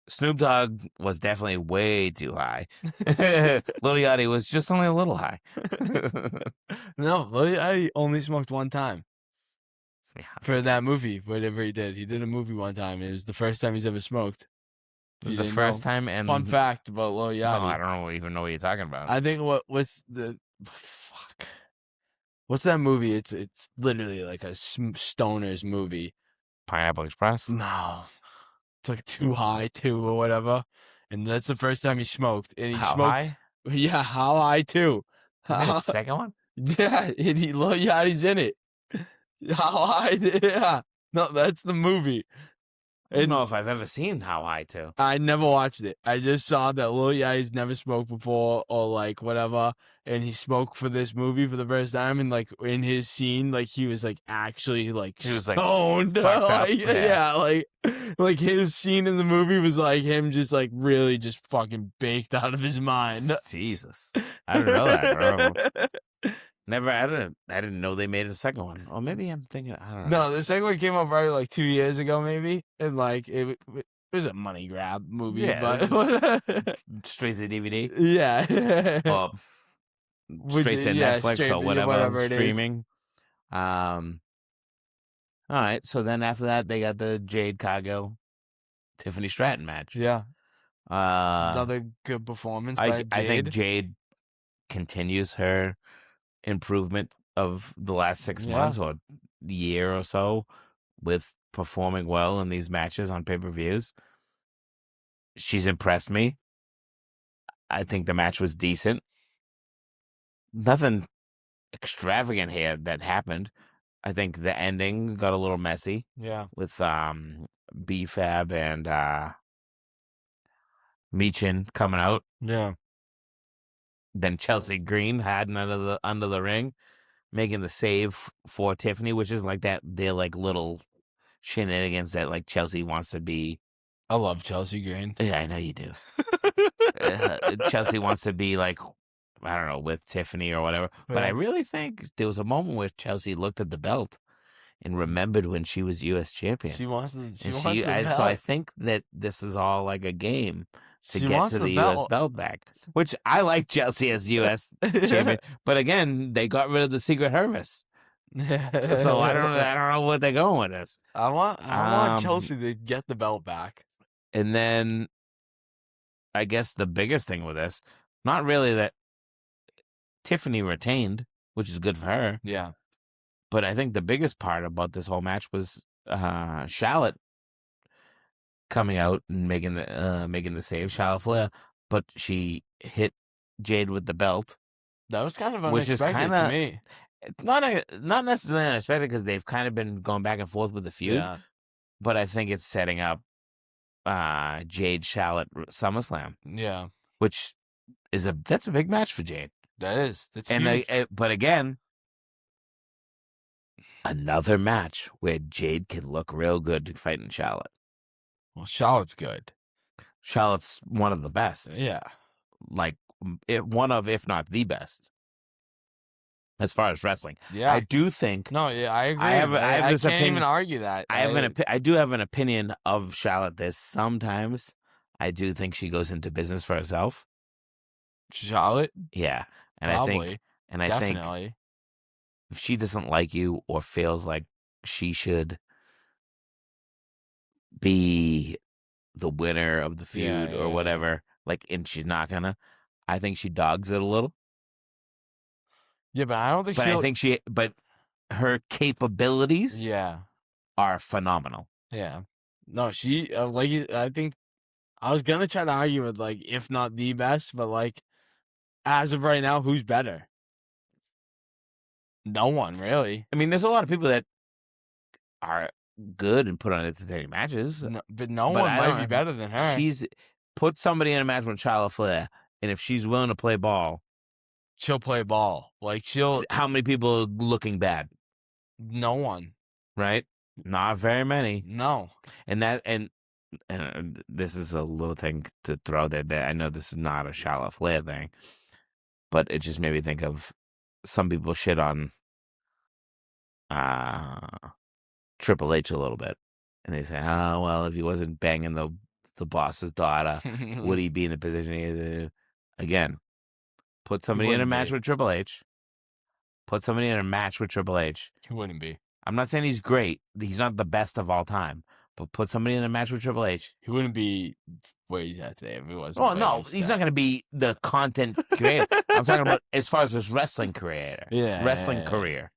Speaker 1: Snoop Dogg was definitely way too high. Lil Yachty was just only a little high.
Speaker 2: No, Lil Yachty only smoked one time.
Speaker 1: Yeah.
Speaker 2: For that movie, whatever he did. He did a movie one time. It was the first time he's ever smoked.
Speaker 1: It was the first time. And
Speaker 2: fun fact about Lil Yachty.
Speaker 1: No, I don't even know what you're talking about.
Speaker 2: I think what's the fuck? What's that movie? It's literally like a stoner's movie.
Speaker 1: Pineapple Express?
Speaker 2: No. It's like Too High 2 or whatever. And that's the first time he smoked. And he
Speaker 1: How
Speaker 2: smoked,
Speaker 1: High?
Speaker 2: Yeah, How High 2.
Speaker 1: The second one?
Speaker 2: Yeah, and Lil Yachty's in it. How High? Yeah. No, that's the movie.
Speaker 1: I don't know if I've ever seen How High 2.
Speaker 2: I never watched it. I just saw that Lil Yachty's never smoked before or like whatever, and he smoked for this movie for the first time, and like in his scene, like he was like actually like
Speaker 1: He was, like,
Speaker 2: stoned.
Speaker 1: fucked up.
Speaker 2: Yeah, like his scene in the movie was like him just like really just fucking baked out of his mind.
Speaker 1: Jesus. I didn't know that, bro. Never, I didn't know they made a second one. Or maybe I'm thinking, I don't know.
Speaker 2: No, the second one came out probably like 2 years ago, maybe, and like it was a money grab movie,
Speaker 1: Yeah,
Speaker 2: but
Speaker 1: straight to DVD.
Speaker 2: yeah,
Speaker 1: Or straight to Netflix
Speaker 2: straight-
Speaker 1: or whatever
Speaker 2: it is.
Speaker 1: streaming. All right. So then after that, they got the Jade Cargill, Tiffany Stratton match.
Speaker 2: Yeah,
Speaker 1: Uh,
Speaker 2: another good performance by Jade.
Speaker 1: I think Jade continues her improvement of the last 6
Speaker 2: Yeah.
Speaker 1: months or year or so with performing well in these matches on pay-per-views. She's impressed me. I think the match was decent. Nothing extravagant here that happened. I think the ending got a little messy
Speaker 2: Yeah,
Speaker 1: with B-Fab and Meechin coming out.
Speaker 2: yeah,
Speaker 1: Then Chelsea Green hiding under the ring, making the save for Tiffany, which is like that. They're like little shenanigans that like Chelsea wants to be.
Speaker 2: I love Chelsea Green.
Speaker 1: Yeah, I know you do. Chelsea wants to be like, I don't know, with Tiffany or whatever. But I
Speaker 2: Yeah.
Speaker 1: really think there was a moment where Chelsea looked at the belt and remembered when she was U.S. champion.
Speaker 2: She wants the. She
Speaker 1: And
Speaker 2: wants the belt.
Speaker 1: so I think that this is all like a game to
Speaker 2: She
Speaker 1: get
Speaker 2: wants
Speaker 1: to the
Speaker 2: belt.
Speaker 1: U.S. belt back, which I like Chelsea as U.S. champion. But again, they got rid of the Secret Service, so I don't know what they're going with this.
Speaker 2: I want Chelsea to get the belt back.
Speaker 1: And then, I guess the biggest thing with this, not really that Tiffany retained, which is good for her,
Speaker 2: Yeah,
Speaker 1: but I think the biggest part about this whole match was Charlotte coming out and making the save, Charlotte Flair, but she hit Jade with the belt.
Speaker 2: that was kind of
Speaker 1: Which is
Speaker 2: unexpected
Speaker 1: kinda-
Speaker 2: to me.
Speaker 1: It's not necessarily unexpected because they've kind of been going back and forth with the feud,
Speaker 2: Yeah,
Speaker 1: but I think it's setting up Jade Charlotte SummerSlam,
Speaker 2: yeah,
Speaker 1: which is that's a big match for Jade.
Speaker 2: that's
Speaker 1: And
Speaker 2: huge.
Speaker 1: but again, another match where Jade can look real good fighting Charlotte.
Speaker 2: Well, Charlotte's good.
Speaker 1: Charlotte's one of the best,
Speaker 2: Yeah,
Speaker 1: like one of, if not the best, as far as wrestling.
Speaker 2: yeah.
Speaker 1: I do think
Speaker 2: No, yeah, I agree.
Speaker 1: I have this
Speaker 2: can't
Speaker 1: opinion-
Speaker 2: even argue that.
Speaker 1: I do have an opinion of Charlotte. This sometimes I do think she goes into business for herself.
Speaker 2: Charlotte,
Speaker 1: Yeah, and
Speaker 2: probably,
Speaker 1: I think
Speaker 2: definitely.
Speaker 1: if she doesn't like you or feels like she should be the winner of the feud
Speaker 2: Yeah,
Speaker 1: or
Speaker 2: yeah.
Speaker 1: whatever, like, and she's not gonna, I think she dogs it a little.
Speaker 2: Yeah, but I don't think
Speaker 1: But but her capabilities
Speaker 2: Yeah,
Speaker 1: are phenomenal.
Speaker 2: yeah. No, she I think I was gonna try to argue with like if not the best, but like as of right now, who's better? No one really.
Speaker 1: I mean, there's a lot of people that are good and put on entertaining matches.
Speaker 2: But no
Speaker 1: But
Speaker 2: one
Speaker 1: I
Speaker 2: might
Speaker 1: don't
Speaker 2: be
Speaker 1: know.
Speaker 2: better than her.
Speaker 1: She's put somebody in a match with Charlotte Flair, and if she's willing to play ball,
Speaker 2: She'll play ball. Like
Speaker 1: how many people are looking bad?
Speaker 2: no one.
Speaker 1: Right? Not very many.
Speaker 2: No.
Speaker 1: And this is a little thing to throw there. That I know this is not a Charlotte Flair thing, but it just made me think of some people shit on Triple H a little bit, and they say, "Oh well, if he wasn't banging the boss's daughter, would he be in the position he is?" Again, put somebody in a
Speaker 2: wouldn't
Speaker 1: match
Speaker 2: be.
Speaker 1: with Triple H. Put somebody in a match with Triple H.
Speaker 2: He wouldn't be.
Speaker 1: I'm not saying he's great. He's not the best of all time. But put somebody in a match with Triple H.
Speaker 2: He wouldn't be where he's at today if he wasn't.
Speaker 1: Oh no, he's not going to be the content creator. I'm talking about as far as his wrestling career.
Speaker 2: Yeah,
Speaker 1: Wrestling
Speaker 2: yeah.
Speaker 1: career.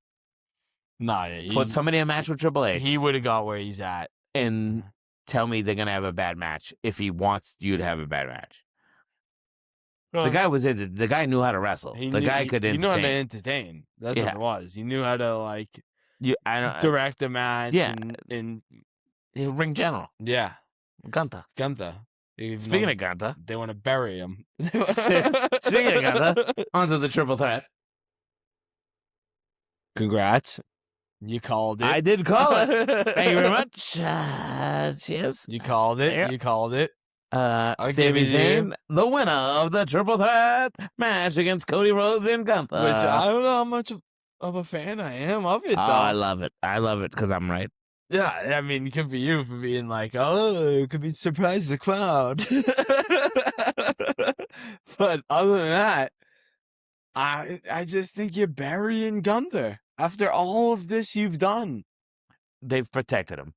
Speaker 2: Nah, yeah,
Speaker 1: Put somebody in a match with Triple H.
Speaker 2: he would have got where he's at.
Speaker 1: And tell me they're gonna have a bad match if he wants you to have a bad match. The guy was in. The guy knew how to wrestle.
Speaker 2: He
Speaker 1: The
Speaker 2: knew,
Speaker 1: guy
Speaker 2: he,
Speaker 1: could
Speaker 2: he knew how to
Speaker 1: entertain.
Speaker 2: entertain. That's
Speaker 1: Yeah.
Speaker 2: what it was. He knew how to like
Speaker 1: I don't.
Speaker 2: direct a match.
Speaker 1: Yeah.
Speaker 2: and
Speaker 1: ring general.
Speaker 2: Yeah,
Speaker 1: Gunther.
Speaker 2: Gunther.
Speaker 1: Speaking of Gunther.
Speaker 2: They want to bury him.
Speaker 1: Speaking of Gunther, onto the triple threat.
Speaker 2: Congrats. You called it.
Speaker 1: I did call it. Thank you very much. Cheers.
Speaker 2: You called it.
Speaker 1: Yeah.
Speaker 2: You called it.
Speaker 1: Sami Zayn, the winner of the triple threat match against Cody Rhodes and Gunther.
Speaker 2: Which I don't know how much of a fan I am of it, though.
Speaker 1: I love it. I love it because I'm right.
Speaker 2: Yeah, I mean, it could be you for being like, oh, it could be surprise the crowd. But other than that, I just think you're burying Gunther after all of this you've done.
Speaker 1: They've protected him.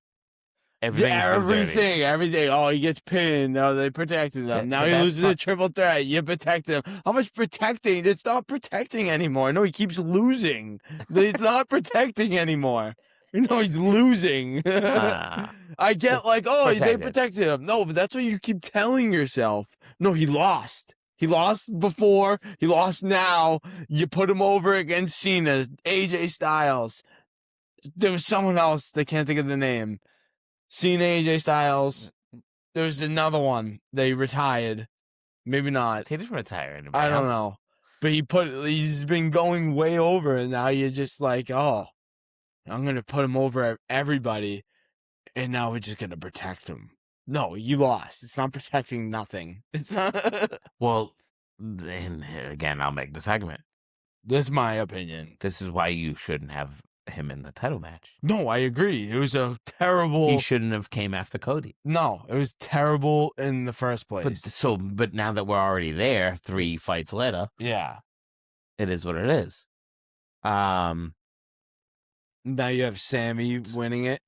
Speaker 1: Everything.
Speaker 2: Everything. Oh, he gets pinned. Oh, they protected him. Now he loses a triple threat. You protect him. How much protecting? It's not protecting anymore. No, he keeps losing. It's not protecting anymore. He's losing. I get like, oh, they protected him. No, but that's what you keep telling yourself. No, he lost. He lost before. He lost now. You put him over against Cena, AJ Styles. There was someone else. I can't think of the name. Cena, AJ Styles. There's another one. They retired. Maybe not.
Speaker 1: He didn't retire anymore.
Speaker 2: I don't know. But he's been going way over, and now you're just like, oh, I'm going to put him over everybody, and now we're just going to protect him. No, you lost. It's not protecting nothing. It's not.
Speaker 1: Well, then again, I'll make this argument.
Speaker 2: That's my opinion.
Speaker 1: This is why you shouldn't have him in the title match.
Speaker 2: No, I agree. It was a terrible.
Speaker 1: He shouldn't have came after Cody.
Speaker 2: No, it was terrible in the first place.
Speaker 1: But now that we're already there, 3 fights later,
Speaker 2: yeah,
Speaker 1: it is what it is.
Speaker 2: Now you have Sami winning it,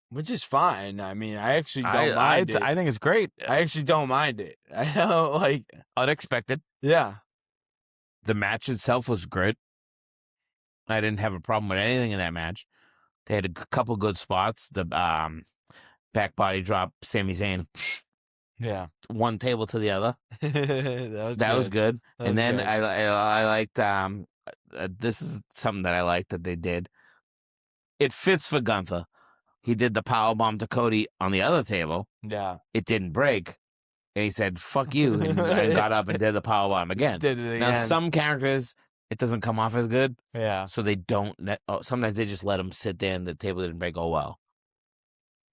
Speaker 2: which is fine. I mean, I actually don't mind it.
Speaker 1: I think it's great.
Speaker 2: I actually don't mind it. I don't
Speaker 1: Unexpected.
Speaker 2: Yeah.
Speaker 1: The match itself was good. I didn't have a problem with anything in that match. They had a couple good spots. The back body drop, Sami Zayn.
Speaker 2: Yeah.
Speaker 1: One table to the other.
Speaker 2: that was
Speaker 1: good.
Speaker 2: And
Speaker 1: then I liked this is something that I liked that they did. It fits for Gunther. He did the powerbomb to Cody on the other table.
Speaker 2: Yeah.
Speaker 1: It didn't break. And he said, fuck you, and got up and did the powerbomb again.
Speaker 2: Did it again.
Speaker 1: Now, some characters, it doesn't come off as good.
Speaker 2: Yeah.
Speaker 1: So they don't, sometimes they just let him sit there and the table didn't break. Oh, well.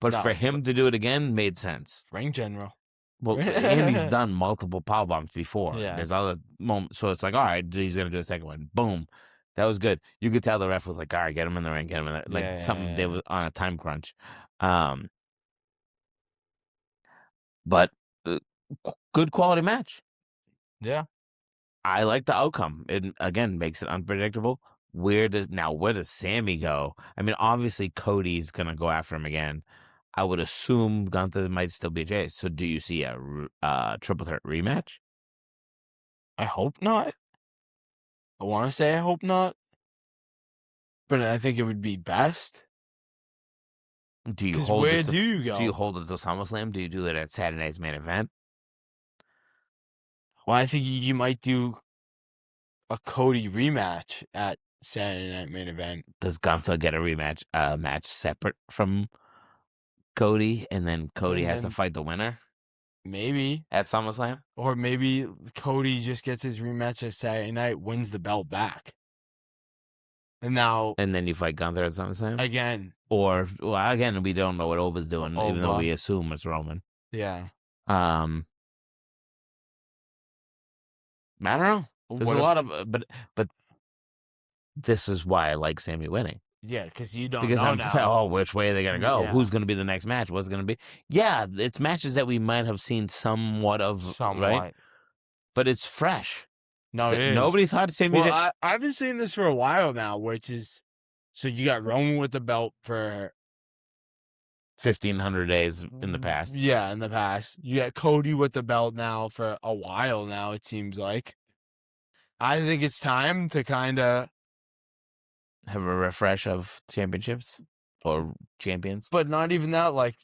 Speaker 1: But for him to do it again made sense.
Speaker 2: Ring general.
Speaker 1: Well, and he's done multiple powerbombs before.
Speaker 2: Yeah.
Speaker 1: There's other moments. So it's like, all right, he's going to do a second one. Boom. That was good. You could tell the ref was like, all right, get him in the ring, get him in there. Like something they was on a time crunch. But good quality match.
Speaker 2: Yeah.
Speaker 1: I like the outcome. It, again, makes it unpredictable. Where does Sami go? I mean, obviously, Cody's going to go after him again. I would assume Gunther might still be a chase. So do you see a triple threat rematch?
Speaker 2: I hope not. I want to say I hope not. But I think it would be best.
Speaker 1: Do you hold
Speaker 2: where do you go?
Speaker 1: Do you hold it to SummerSlam? Do you do it at Saturday Night's Main Event?
Speaker 2: Well, I think you might do a Cody rematch at Saturday Night Main Event.
Speaker 1: Does Gunther get a rematch, match separate from Cody, and then Cody has to fight the winner?
Speaker 2: Maybe.
Speaker 1: At SummerSlam?
Speaker 2: Or maybe Cody just gets his rematch at Saturday night, wins the belt back. And then
Speaker 1: you fight Gunther at SummerSlam?
Speaker 2: Again.
Speaker 1: Or, well, again, we don't know what Oba's doing, even though we assume it's Roman.
Speaker 2: Yeah.
Speaker 1: I don't know. There's a lot of, but this is why I like Sami winning.
Speaker 2: Yeah, because you don't know now.
Speaker 1: Which way are they going to go?
Speaker 2: Yeah.
Speaker 1: Who's going to be the next match? What's going to be? Yeah, it's matches that we might have seen somewhat of, right? But it's fresh.
Speaker 2: No, it is.
Speaker 1: Nobody thought Sami.
Speaker 2: Well, I've been seeing this for a while now, which is, so you got Roman with the belt for
Speaker 1: 1,500 days in the past.
Speaker 2: Yeah, in the past. You got Cody with the belt now for a while now, it seems like. I think it's time to kind of
Speaker 1: have a refresh of championships or champions.
Speaker 2: But not even that.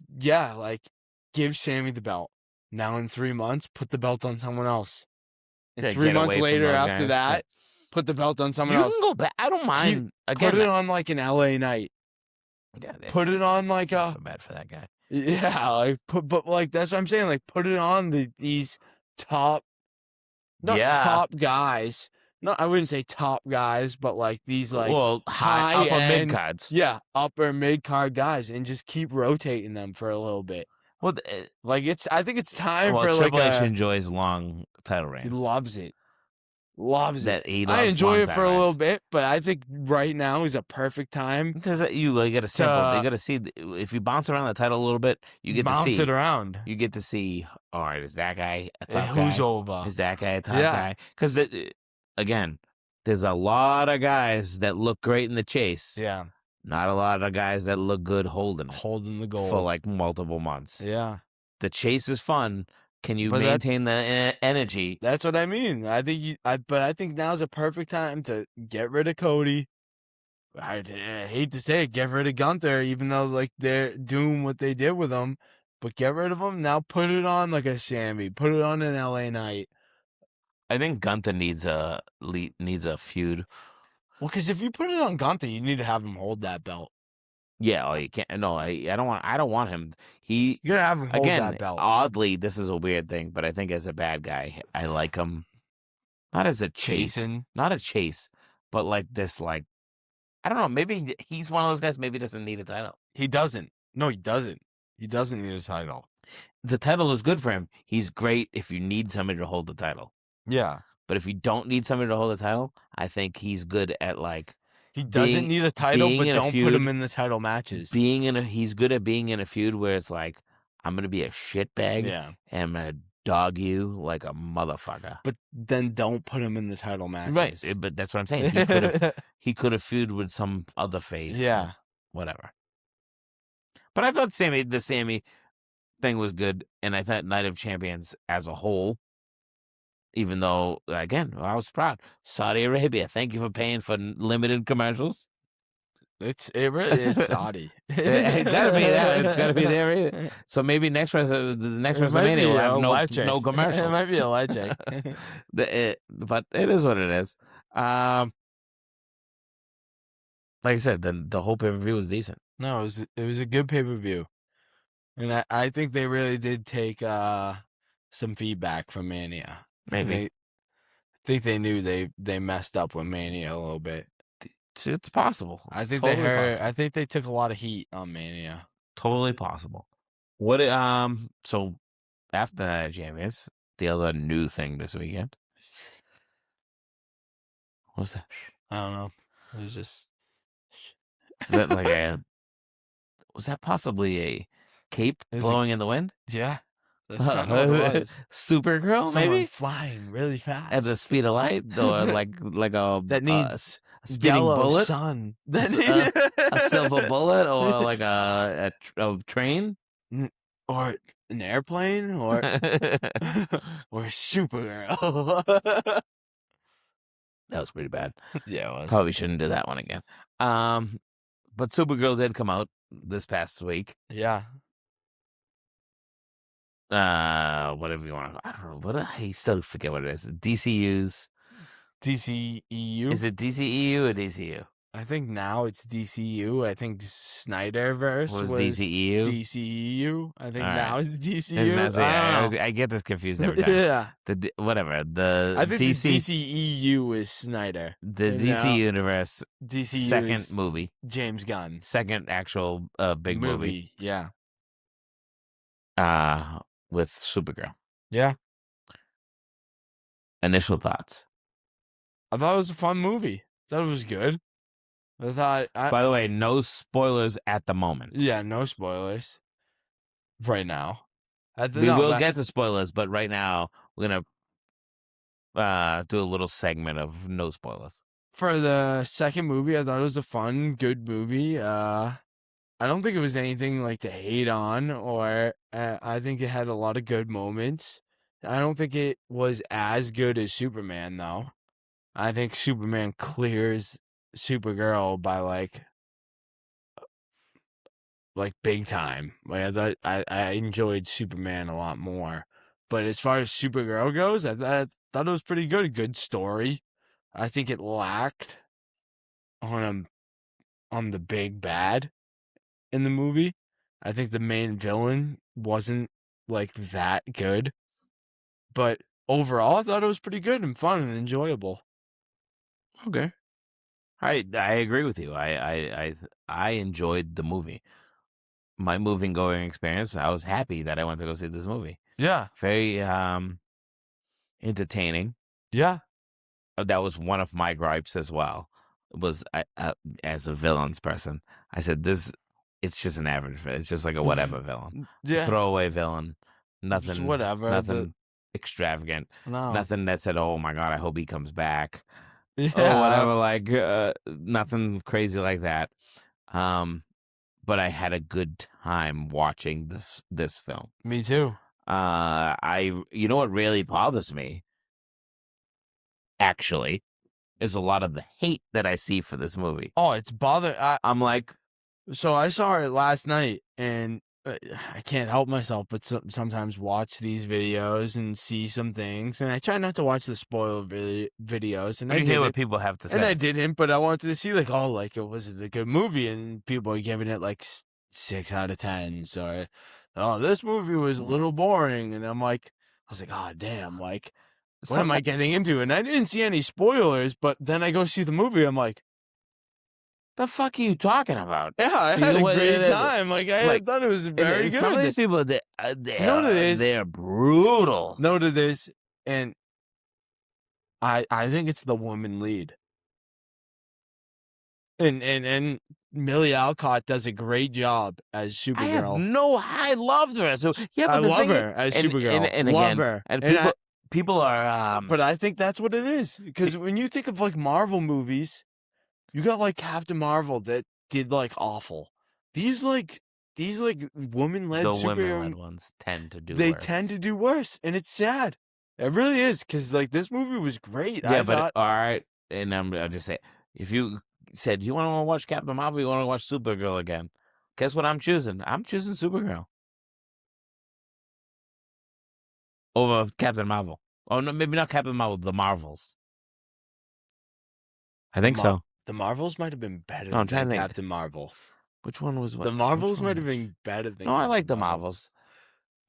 Speaker 2: Give Sami the belt. Now in 3 months, put the belt on someone else. And 3 months later after that, put the belt on someone else.
Speaker 1: You can go back. I don't mind.
Speaker 2: Put it on like an LA night.
Speaker 1: Yeah,
Speaker 2: put it on like
Speaker 1: I feel bad for that guy.
Speaker 2: Yeah, like but like that's what I'm saying. Like put it on these top, not
Speaker 1: Yeah.
Speaker 2: top guys. No, I wouldn't say top guys, but like these like
Speaker 1: Well,
Speaker 2: high
Speaker 1: upper mid
Speaker 2: end,
Speaker 1: cards.
Speaker 2: yeah, upper mid card guys, and just keep rotating them for a little bit.
Speaker 1: Well,
Speaker 2: Like I think it's time for like
Speaker 1: Triple H
Speaker 2: a.
Speaker 1: enjoys long title
Speaker 2: He
Speaker 1: reigns.
Speaker 2: loves it. Loves it.
Speaker 1: He
Speaker 2: I
Speaker 1: loves
Speaker 2: enjoy
Speaker 1: long
Speaker 2: it for a
Speaker 1: title
Speaker 2: little
Speaker 1: reigns.
Speaker 2: bit, but I think right now is a perfect time
Speaker 1: Because you got to sample. You got to see if you bounce around the title a little bit. You get to
Speaker 2: bounce
Speaker 1: see
Speaker 2: it around.
Speaker 1: You get to see. All right, is that guy a top
Speaker 2: Who's
Speaker 1: guy?
Speaker 2: over?
Speaker 1: Is that guy a top
Speaker 2: Yeah.
Speaker 1: guy? Because again, there's a lot of guys that look great in the chase.
Speaker 2: Yeah.
Speaker 1: Not a lot of guys that look good holding it.
Speaker 2: Holding the gold
Speaker 1: for like multiple months.
Speaker 2: Yeah.
Speaker 1: The chase is fun. Can you maintain the energy?
Speaker 2: That's what I mean. I think but I think now's a perfect time to get rid of Cody. I hate to say it, get rid of Gunther, even though like they're doing what they did with him. But get rid of him now. Put it on like a Sammy. Put it on an LA Knight.
Speaker 1: I think Gunther needs a feud.
Speaker 2: Well, because if you put it on Gunther, you need to have him hold that belt.
Speaker 1: Yeah, you can't. No, I don't want him.
Speaker 2: You gotta have him hold that belt.
Speaker 1: Oddly, this is a weird thing, but I think as a bad guy, I like him. Not as a chase, not a chase, but like this, like I don't know. Maybe he's one of those guys. Maybe doesn't need a title.
Speaker 2: He doesn't. No, he doesn't. He doesn't need a title.
Speaker 1: The title is good for him. He's great if you need somebody to hold the title.
Speaker 2: Yeah,
Speaker 1: but if you don't need somebody to hold the title, I think he's good at like.
Speaker 2: He doesn't need a title, but don't put him in the title matches.
Speaker 1: He's good at being in a feud where it's like, I'm gonna be a shitbag, and I'm gonna dog you like a motherfucker.
Speaker 2: But then don't put him in the title matches.
Speaker 1: Right, but that's what I'm saying. He could have feud with some other face.
Speaker 2: Yeah,
Speaker 1: whatever. But I thought the Sammy thing was good, and I thought Night of Champions as a whole. Even though, again, I was proud. Saudi Arabia, thank you for paying for limited commercials.
Speaker 2: It really is Saudi.
Speaker 1: It gotta be that. It's gotta be there. So maybe the next WrestleMania will have no commercials.
Speaker 2: It might be electric.
Speaker 1: But it is what it is. Like I said, the whole pay-per-view was decent.
Speaker 2: No, it was a good pay-per-view. And I think they really did take some feedback from Mania.
Speaker 1: Maybe.
Speaker 2: I think they knew they messed up with Mania a little bit.
Speaker 1: It's possible.
Speaker 2: I think they heard. Possible. I think they took a lot of heat on Mania.
Speaker 1: Totally possible. What? So after that, Champions, the other new thing this weekend. What's that?
Speaker 2: I don't know. It was just.
Speaker 1: Is that like a? Was that possibly a cape blowing in the wind?
Speaker 2: Yeah. That's kind of what it was.
Speaker 1: Supergirl, maybe
Speaker 2: flying really fast
Speaker 1: at the speed of light, or like a
Speaker 2: that needs
Speaker 1: a speeding bullet,
Speaker 2: sun,
Speaker 1: a silver bullet, or like a train,
Speaker 2: or an airplane, or Supergirl.
Speaker 1: That was pretty bad.
Speaker 2: Yeah, it was.
Speaker 1: Probably shouldn't do that one again. But Supergirl did come out this past week.
Speaker 2: Yeah.
Speaker 1: Whatever you want to. I don't know. I still forget what it is. DCU's.
Speaker 2: DCEU.
Speaker 1: Is it DCEU or DCU?
Speaker 2: I think now it's DCU. I think Snyderverse was
Speaker 1: DCEU.
Speaker 2: DCEU. I think now it's DCU.
Speaker 1: I get this confused every time.
Speaker 2: Yeah.
Speaker 1: Whatever.
Speaker 2: I think the DCEU is Snyder.
Speaker 1: The DC Universe.
Speaker 2: DCU
Speaker 1: second movie.
Speaker 2: James Gunn.
Speaker 1: Second actual big movie.
Speaker 2: Yeah.
Speaker 1: With Supergirl.
Speaker 2: Yeah.
Speaker 1: Initial thoughts.
Speaker 2: I thought it was a fun movie. I thought it was good.
Speaker 1: By the way, no spoilers at the moment.
Speaker 2: Yeah, no spoilers. Right now.
Speaker 1: We will get to spoilers, but right now we're gonna do a little segment of no spoilers.
Speaker 2: For the second movie, I thought it was a fun, good movie. I don't think it was anything like to hate on, or I think it had a lot of good moments. I don't think it was as good as Superman, though. I think Superman clears Supergirl by like big time. Like I thought, I enjoyed Superman a lot more. But as far as Supergirl goes, I thought it was pretty good. A good story. I think it lacked on the big bad in the movie. I think the main villain wasn't like that good, but overall, I thought it was pretty good and fun and enjoyable.
Speaker 1: Okay. I agree with you. I enjoyed the movie. My movie going experience, I was happy that I went to go see this movie.
Speaker 2: Yeah.
Speaker 1: Very entertaining.
Speaker 2: Yeah.
Speaker 1: That was one of my gripes as well. Was as a villains person, I said this. It's just an average villain. It's just like a whatever villain,
Speaker 2: Yeah.
Speaker 1: throwaway villain.
Speaker 2: Just
Speaker 1: Nothing,
Speaker 2: whatever.
Speaker 1: nothing extravagant.
Speaker 2: No.
Speaker 1: Nothing that said, "Oh my god, I hope he comes back."
Speaker 2: Yeah.
Speaker 1: Oh, whatever. Like nothing crazy like that. But I had a good time watching this film.
Speaker 2: Me too.
Speaker 1: You know what really bothers me, actually, is a lot of the hate that I see for this movie.
Speaker 2: Oh, it's bothering.
Speaker 1: I'm like,
Speaker 2: So I saw it last night, and I can't help myself but sometimes watch these videos and see some things, and I try not to watch the spoiled videos. And I
Speaker 1: you hear what
Speaker 2: didn't,
Speaker 1: people have to say.
Speaker 2: and I didn't, but I wanted to see like, oh, like it was a good movie, and people are giving it like 6 out of 10. So, oh, this movie was a little boring, and I was like, oh damn, like what am I getting into? And I didn't see any spoilers, but then I go see the movie, I'm like,
Speaker 1: the fuck are you talking about?
Speaker 2: yeah, I had a great time. Like I thought it was very good.
Speaker 1: Some of these people, they're brutal.
Speaker 2: No to this, and I think it's the woman lead. And Millie Alcott does a great job as Supergirl.
Speaker 1: I loved her. So yeah, but
Speaker 2: I love her as Supergirl.
Speaker 1: And
Speaker 2: love
Speaker 1: again,
Speaker 2: her.
Speaker 1: and people are.
Speaker 2: But I think that's what it is, because when you think of like Marvel movies, you got like Captain Marvel that did like awful. These woman-led
Speaker 1: the
Speaker 2: superhero
Speaker 1: women-led ones tend to do.
Speaker 2: They
Speaker 1: worse.
Speaker 2: tend to do worse, and it's sad. It really is, because like this movie was great.
Speaker 1: Yeah, but all right, and I'll just say, if you said you want to watch Captain Marvel, you want to watch Supergirl again, guess what I'm choosing? I'm choosing Supergirl over Captain Marvel. Oh no, maybe not Captain Marvel. The Marvels. I think so.
Speaker 2: The Marvels might have been better
Speaker 1: I'm
Speaker 2: than
Speaker 1: trying to think.
Speaker 2: Captain Marvel.
Speaker 1: Which one was what?
Speaker 2: The Marvels might have been better than.
Speaker 1: No, I like the Marvels.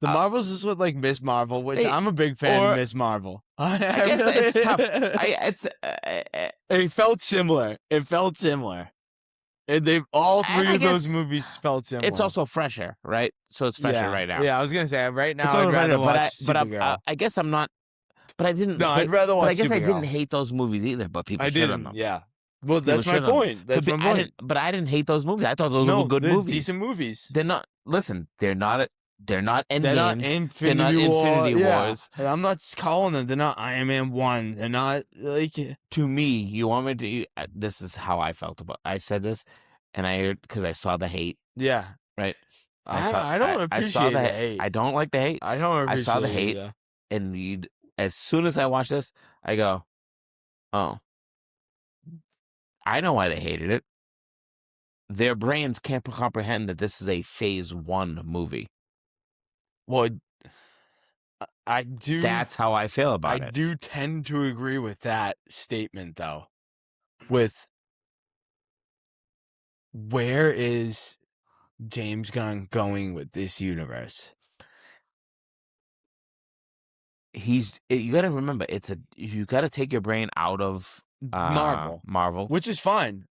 Speaker 2: The Marvels is what, like Miss Marvel, which I'm a big fan of Miss Marvel.
Speaker 1: I guess it's tough.
Speaker 2: It felt similar. And all three of those movies felt similar.
Speaker 1: It's also fresher, right? So it's fresher right now.
Speaker 2: Yeah, I was gonna say right now. I'd rather watch Supergirl.
Speaker 1: I guess I'm not. But I didn't.
Speaker 2: No, I'd rather watch.
Speaker 1: But I guess
Speaker 2: Supergirl.
Speaker 1: I didn't hate those movies either. But people shit on them.
Speaker 2: Yeah. Well, that's my point. That's my point.
Speaker 1: But I didn't hate those movies. I thought those were good movies.
Speaker 2: Decent movies.
Speaker 1: They're not. Listen, they're not Endgames.
Speaker 2: They're not Infinity
Speaker 1: Wars.
Speaker 2: Yeah. I'm not calling them. They're not Iron Man 1. They're not like.
Speaker 1: To me, you want me to? This is how I felt about. I said this, and I heard because I saw the hate.
Speaker 2: Yeah.
Speaker 1: Right.
Speaker 2: I don't appreciate the hate.
Speaker 1: I don't like the hate.
Speaker 2: I don't appreciate.
Speaker 1: I saw the hate, and as soon as I watch this, I go, oh. I know why they hated it. Their brains can't comprehend that this is a Phase 1 movie.
Speaker 2: Well, I do.
Speaker 1: That's how I feel about it.
Speaker 2: I do tend to agree with that statement, though. With where is James Gunn going with this universe?
Speaker 1: You got to remember, you got to take your brain out of Marvel,
Speaker 2: which is fine,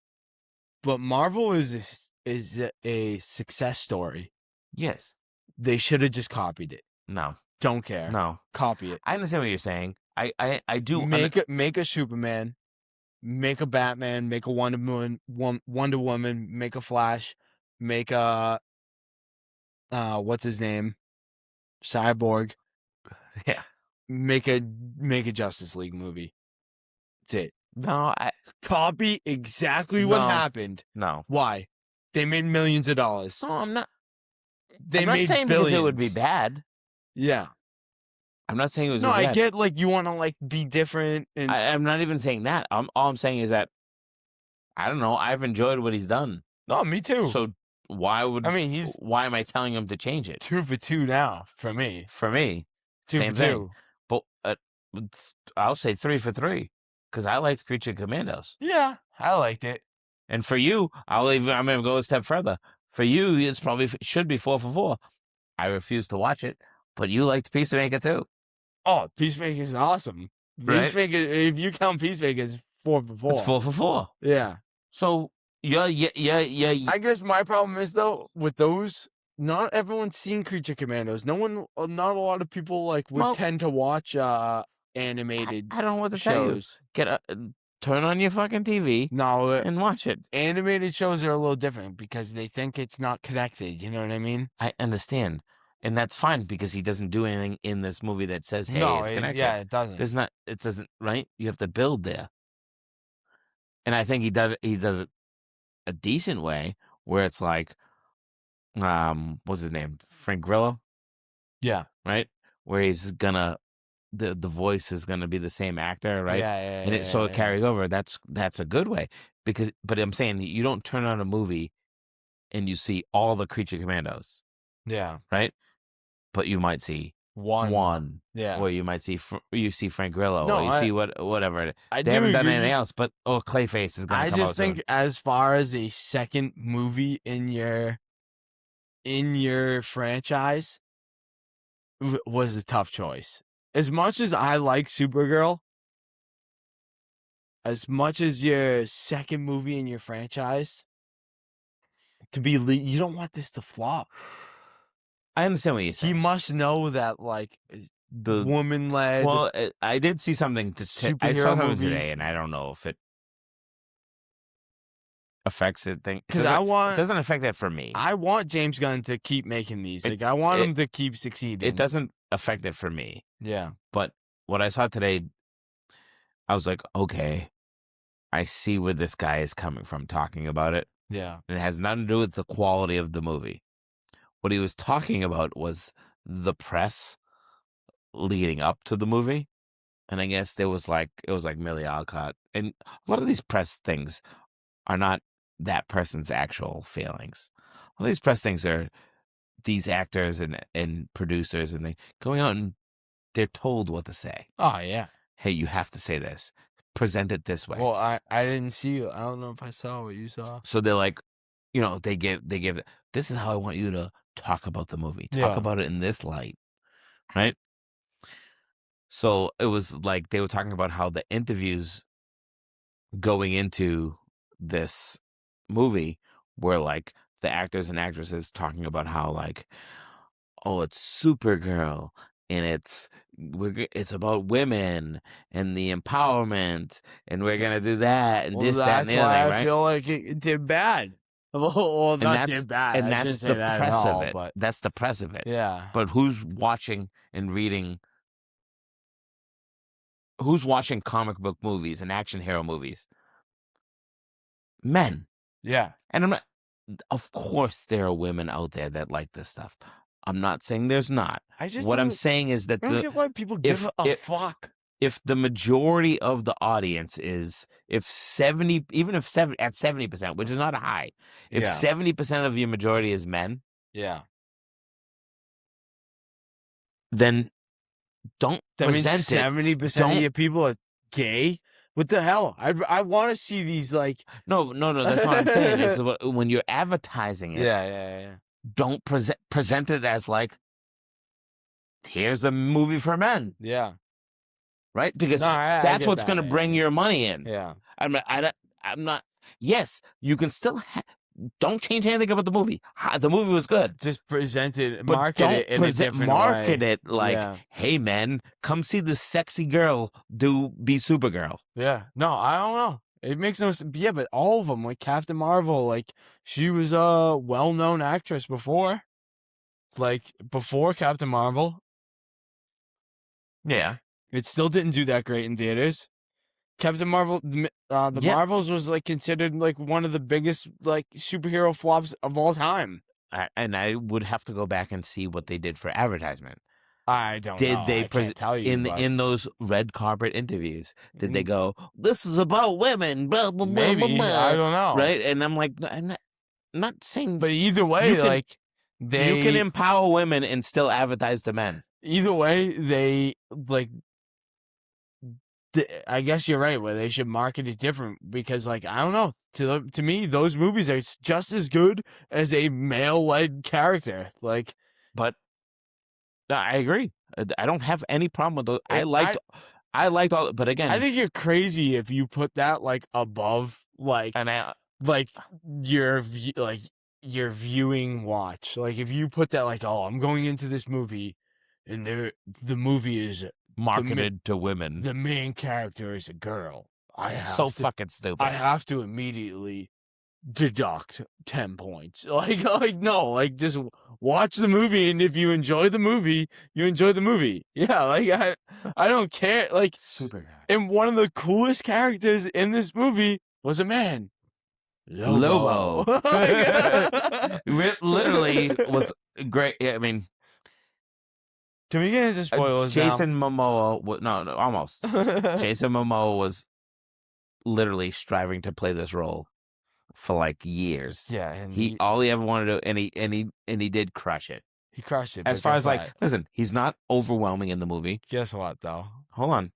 Speaker 2: but Marvel is a success story.
Speaker 1: Yes,
Speaker 2: they should have just copied it.
Speaker 1: No,
Speaker 2: don't care.
Speaker 1: No,
Speaker 2: copy it.
Speaker 1: I understand what you're saying. I do
Speaker 2: make a Superman, make a Batman, make a Wonder Woman, make a Flash, make a what's his name, Cyborg.
Speaker 1: Yeah,
Speaker 2: make a Justice League movie. That's it.
Speaker 1: No,
Speaker 2: copy exactly what happened.
Speaker 1: No.
Speaker 2: Why? They made millions of dollars.
Speaker 1: No, I'm not.
Speaker 2: I'm not saying
Speaker 1: because it would be bad.
Speaker 2: Yeah.
Speaker 1: I'm not saying it was
Speaker 2: No,
Speaker 1: bad.
Speaker 2: I get like you want to like be different. And
Speaker 1: I'm not even saying that. All I'm saying is that I don't know. I've enjoyed what he's done.
Speaker 2: No, me too.
Speaker 1: So why am I telling him to change it?
Speaker 2: 2 for 2 now for me.
Speaker 1: For me,
Speaker 2: 2
Speaker 1: same
Speaker 2: for
Speaker 1: thing.
Speaker 2: 2.
Speaker 1: But I'll say 3 for 3 because I liked Creature Commandos.
Speaker 2: Yeah, I liked it.
Speaker 1: And for you, I'm gonna go a step further. For you, it's probably should be 4 for 4. I refuse to watch it, but you liked Peacemaker too,
Speaker 2: Oh, Peacemaker is awesome.
Speaker 1: right?
Speaker 2: Peacemaker, if you count Peacemaker, is 4 for 4.
Speaker 1: It's 4 for 4.
Speaker 2: Yeah.
Speaker 1: So yeah.
Speaker 2: I guess my problem is though with those, not everyone's seen Creature Commandos. Not a lot of people like would tend to watch animated.
Speaker 1: I don't know what to tell you.
Speaker 2: shows.
Speaker 1: Turn on your fucking TV
Speaker 2: No,
Speaker 1: and watch it.
Speaker 2: animated shows are a little different because they think it's not connected. You know what I mean?
Speaker 1: I understand, and that's fine because he doesn't do anything in this movie that says, "Hey, it's connected."
Speaker 2: yeah, it doesn't.
Speaker 1: It doesn't. Right? You have to build there, and I think he does it a decent way where it's like, what's his name, Frank Grillo,
Speaker 2: Yeah.
Speaker 1: right? Where he's gonna the voice is gonna be the same actor, right?
Speaker 2: Yeah.
Speaker 1: And it carries over. That's a good way but I'm saying you don't turn on a movie and you see all the Creature Commandos,
Speaker 2: Yeah.
Speaker 1: right? But you might see
Speaker 2: One. Yeah.
Speaker 1: or you might see Frank Grillo,
Speaker 2: No,
Speaker 1: or you see whatever.
Speaker 2: I
Speaker 1: They haven't done
Speaker 2: agree.
Speaker 1: anything else, but Clayface is gonna
Speaker 2: I
Speaker 1: come
Speaker 2: just
Speaker 1: out
Speaker 2: think
Speaker 1: soon.
Speaker 2: as far as a second movie in your franchise was a tough choice. As much as I like Supergirl, as much as your second movie in your franchise to be you don't want this to flop.
Speaker 1: I understand what you're
Speaker 2: He
Speaker 1: saying.
Speaker 2: must know that like
Speaker 1: The
Speaker 2: woman-led.
Speaker 1: Well, I did see something. I saw
Speaker 2: Superhero
Speaker 1: something
Speaker 2: movies.
Speaker 1: today, and I don't know if it affects it.
Speaker 2: Because
Speaker 1: it doesn't affect that for me.
Speaker 2: I want James Gunn to keep making these. Like I want him to keep succeeding.
Speaker 1: It doesn't affect it for me.
Speaker 2: Yeah.
Speaker 1: But what I saw today, I was like, okay, I see where this guy is coming from talking about it.
Speaker 2: Yeah.
Speaker 1: And it has nothing to do with the quality of the movie. What he was talking about was the press leading up to the movie. And I guess it was like Millie Alcott. And a lot of these press things are not that person's actual feelings. A lot of these press things are these actors and producers, and they going out and they're told what to say.
Speaker 2: Oh yeah.
Speaker 1: Hey, you have to say this. Present it this way.
Speaker 2: Well, I didn't see you. I don't know if I saw what you saw.
Speaker 1: So they're like, they give this is how I want you to talk about the movie. Talk about it in this light. Right? So it was like they were talking about how the interviews going into this movie were like the actors and actresses talking about how like, oh, it's Supergirl and it's about women and the empowerment and we're gonna do that and this, that, and the other thing, right?
Speaker 2: I feel like it did bad. Well, not did bad.
Speaker 1: And that's the press of it.
Speaker 2: But
Speaker 1: that's the press of it.
Speaker 2: yeah.
Speaker 1: But who's watching and reading? Who's watching comic book movies and action hero movies? Men.
Speaker 2: Yeah.
Speaker 1: And I'm not. Of course, there are women out there that like this stuff. I'm not saying there's not. What I'm saying is that
Speaker 2: I don't get why people give a fuck.
Speaker 1: If the majority of the audience is, at 70%, which is not a high, if 70% of your majority is men,
Speaker 2: yeah,
Speaker 1: then don't
Speaker 2: that means
Speaker 1: present
Speaker 2: 70% of your people are gay. What the hell? I want to see these like.
Speaker 1: No. That's what I'm saying. Is when you're advertising it.
Speaker 2: Yeah.
Speaker 1: Don't present it as like, here's a movie for men.
Speaker 2: Yeah.
Speaker 1: Right? Because that's what's going to bring your money in.
Speaker 2: Yeah.
Speaker 1: I'm not. Yes, you can still. Don't change anything about the movie. The movie was good.
Speaker 2: Just present it,
Speaker 1: but
Speaker 2: market it in a different way.
Speaker 1: Market it like, hey man, come see this sexy girl be Supergirl.
Speaker 2: Yeah. No, I don't know. It makes no sense. Yeah, but all of them, like Captain Marvel, like she was a well-known actress before. Like before Captain Marvel.
Speaker 1: Yeah.
Speaker 2: It still didn't do that great in theaters. Captain Marvel, the Marvels was like considered like one of the biggest like superhero flops of all time.
Speaker 1: And I would have to go back and see what they did for advertisement.
Speaker 2: I don't know. I can't tell you
Speaker 1: in those red carpet interviews? Did they go, "This is about women"? Blah, blah,
Speaker 2: maybe
Speaker 1: blah, blah, blah.
Speaker 2: I don't know.
Speaker 1: Right? And I'm like, I'm not saying,
Speaker 2: but either way, you
Speaker 1: can empower women and still advertise to men.
Speaker 2: Either way, they like I guess you're right. Where they should market it different because, like, I don't know. To me, those movies are just as good as a male-led character. Like,
Speaker 1: But no, I agree. I don't have any problem with those. I
Speaker 2: I
Speaker 1: liked all, but again,
Speaker 2: I think you're crazy if you put that like above
Speaker 1: and I
Speaker 2: like like your viewing watch. Like if you put that like, oh, I'm going into this movie, and the movie is
Speaker 1: marketed to women.
Speaker 2: the main character is a girl.
Speaker 1: Fucking stupid.
Speaker 2: I have to immediately deduct 10 points. Like no, like just watch the movie, and if you enjoy the movie, you enjoy the movie. Yeah, like I don't care. Like
Speaker 1: Supergirl.
Speaker 2: and one of the coolest characters in this movie was a man. Lobo.
Speaker 1: Literally was great. Yeah, I mean,
Speaker 2: Can we get into spoilers
Speaker 1: Jason Momoa. No, almost. Jason Momoa was literally striving to play this role for like years.
Speaker 2: Yeah, and
Speaker 1: he all he ever wanted to, and he did crush it.
Speaker 2: He crushed it.
Speaker 1: As far as like, listen, he's not overwhelming in the movie.
Speaker 2: Guess what though?
Speaker 1: Hold on.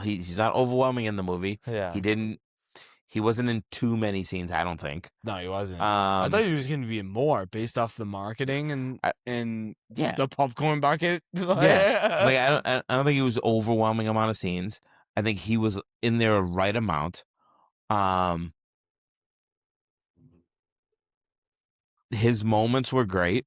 Speaker 1: He's not overwhelming in the movie.
Speaker 2: Yeah.
Speaker 1: He wasn't in too many scenes, I don't think.
Speaker 2: No, he wasn't. I thought he was going to be in more based off the marketing and the popcorn bucket.
Speaker 1: Yeah, like I don't think he was overwhelming amount of scenes. I think he was in there a right amount. His moments were great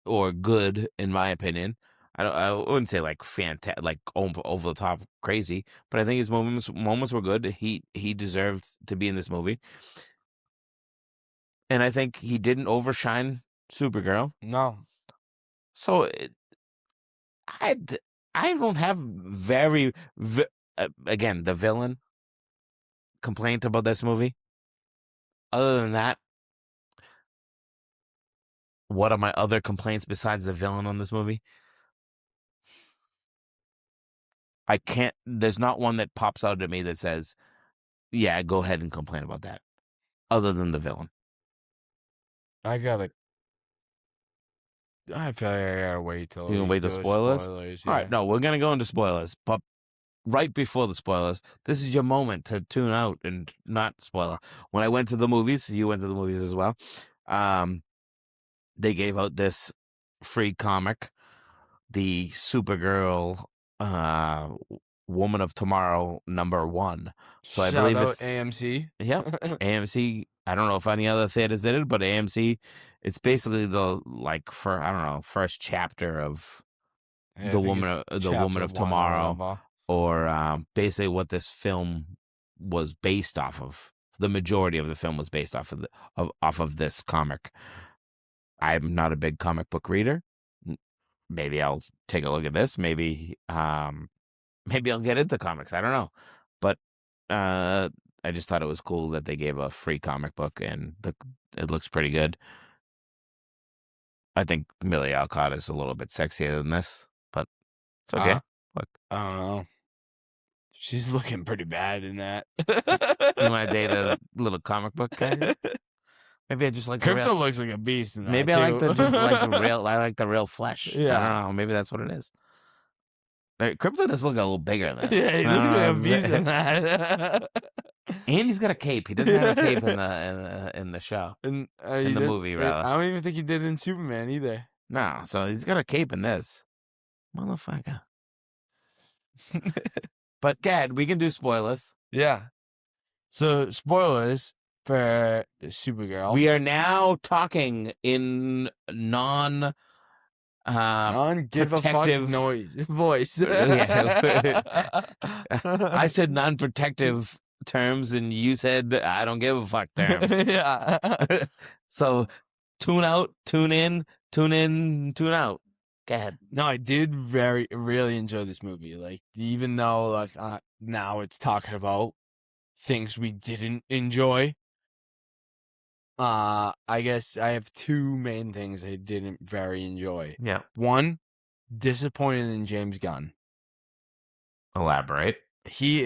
Speaker 1: or good in my opinion. I wouldn't say like fantastic, like over the top crazy, but I think his moments were good. He deserved to be in this movie, and I think he didn't overshine Supergirl.
Speaker 2: No.
Speaker 1: So I don't have again the villain complaint about this movie. Other than that, what are my other complaints besides the villain on this movie? I can't. There's not one that pops out at me that says, "Yeah, go ahead and complain about that." Other than the villain,
Speaker 2: I feel like I gotta wait till
Speaker 1: you can wait till spoilers.
Speaker 2: Yeah.
Speaker 1: All right, no, we're gonna go into spoilers, but right before the spoilers, this is your moment to tune out and not spoiler. When I went to the movies, you went to the movies as well. They gave out this free comic, the Supergirl Woman of Tomorrow #1. So I believe it's
Speaker 2: AMC.
Speaker 1: Yep, AMC. I don't know if any other theaters did it, but AMC. It's basically the first chapter of the Woman of Tomorrow, or basically what this film was based off of. The majority of the film was based off of this comic. I'm not a big comic book reader. Maybe I'll take a look at this. Maybe I'll get into comics. I don't know. But I just thought it was cool that they gave a free comic book, and it looks pretty good. I think Millie Alcott is a little bit sexier than this, but it's okay. Look,
Speaker 2: I don't know. She's looking pretty bad in that.
Speaker 1: You want to date a little comic book guy? Maybe I just like
Speaker 2: Crypto looks like a beast in that.
Speaker 1: Maybe I like the real flesh.
Speaker 2: Yeah.
Speaker 1: I don't know. Maybe that's what it is. Crypto does look a little bigger than this.
Speaker 2: Yeah, he looks like a beast in that.
Speaker 1: And he's got a cape. He doesn't have a cape in the show. In the movie, rather.
Speaker 2: I don't even think he did it in Superman either.
Speaker 1: No, so he's got a cape in this. Motherfucker. But, Gad, we can do spoilers.
Speaker 2: Yeah. So, spoilers for Supergirl.
Speaker 1: We are now talking in non-give
Speaker 2: a fuck voice.
Speaker 1: I said non-protective terms, and you said I don't give a fuck terms.
Speaker 2: Yeah.
Speaker 1: So tune out, tune in, tune out. Go ahead.
Speaker 2: No, I did really enjoy this movie. Like, even though like now it's talking about things we didn't enjoy. I guess I have two main things I didn't very enjoy.
Speaker 1: Yeah.
Speaker 2: One, disappointed in James Gunn.
Speaker 1: Elaborate.
Speaker 2: He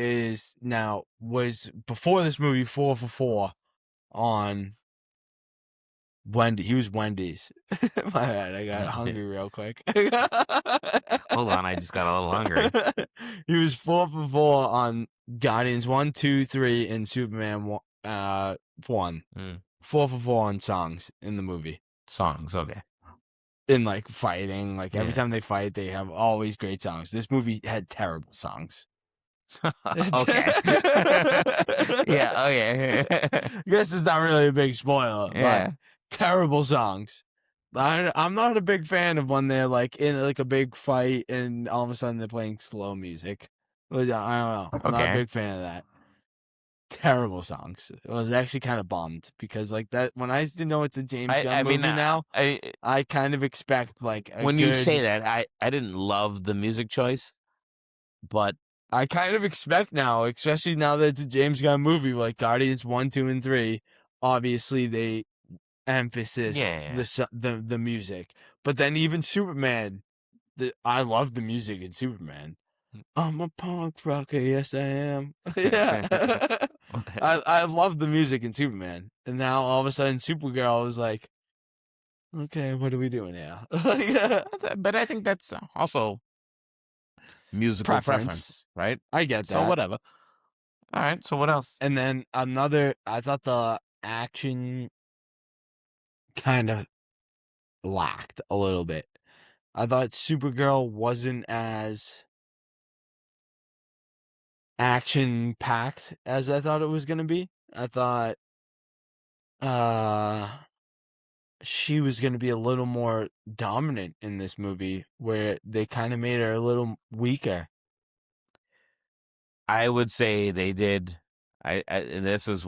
Speaker 2: was before this movie 4 for 4 on He was Wendy's. My bad. I got hungry real quick.
Speaker 1: Hold on, I just got a little hungry.
Speaker 2: He was 4 for 4 on Guardians 1, 2, 3, and Superman 1. 4 for 4 on songs in the movie.
Speaker 1: Songs, okay.
Speaker 2: In like fighting, like every
Speaker 1: Yeah.
Speaker 2: time they fight, they have always great songs. This movie had terrible songs.
Speaker 1: Okay. Yeah, okay.
Speaker 2: I guess it's not really a big spoiler,
Speaker 1: Yeah.
Speaker 2: but terrible songs. I'm not a big fan of when they're like in like a big fight and all of a sudden they're playing slow music. I don't know. I'm not a
Speaker 1: Okay.
Speaker 2: big fan of that. Terrible songs. I was actually kind of bummed because like that when I used to know it's a James Gunn movie now, I kind of expect like
Speaker 1: when you say that, I didn't love the music choice, but
Speaker 2: I kind of expect now, especially now that it's a James Gunn movie, like Guardians 1, 2, and 3. Obviously, they emphasis the music, but then even Superman, I love the music in Superman. I'm a punk rocker, yes I am. Yeah, I love the music in Superman, and now all of a sudden Supergirl is like, okay, what are we doing now?
Speaker 1: but I think that's also musical preference, right?
Speaker 2: I get that.
Speaker 1: So whatever. All right. So what else?
Speaker 2: And then I thought the action kind of lacked a little bit. I thought Supergirl wasn't as action packed as I thought it was going to be. I thought she was going to be a little more dominant in this movie, where they kind of made her a little weaker.
Speaker 1: I would say they did. And this is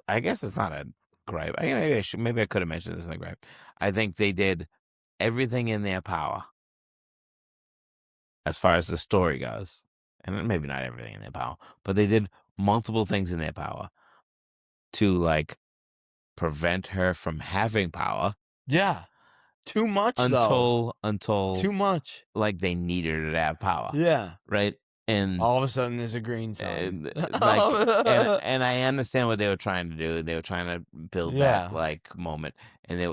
Speaker 1: I guess it's not a gripe. Maybe I could have mentioned this in a gripe. I think they did everything in their power as far as the story goes, and maybe not everything in their power, but they did multiple things in their power to like prevent her from having power.
Speaker 2: Yeah, too much
Speaker 1: until
Speaker 2: too much.
Speaker 1: Like they needed her to have power.
Speaker 2: Yeah,
Speaker 1: right. And
Speaker 2: all of a sudden, there's a green sun.
Speaker 1: And I understand what they were trying to do. They were trying to build that like moment, and they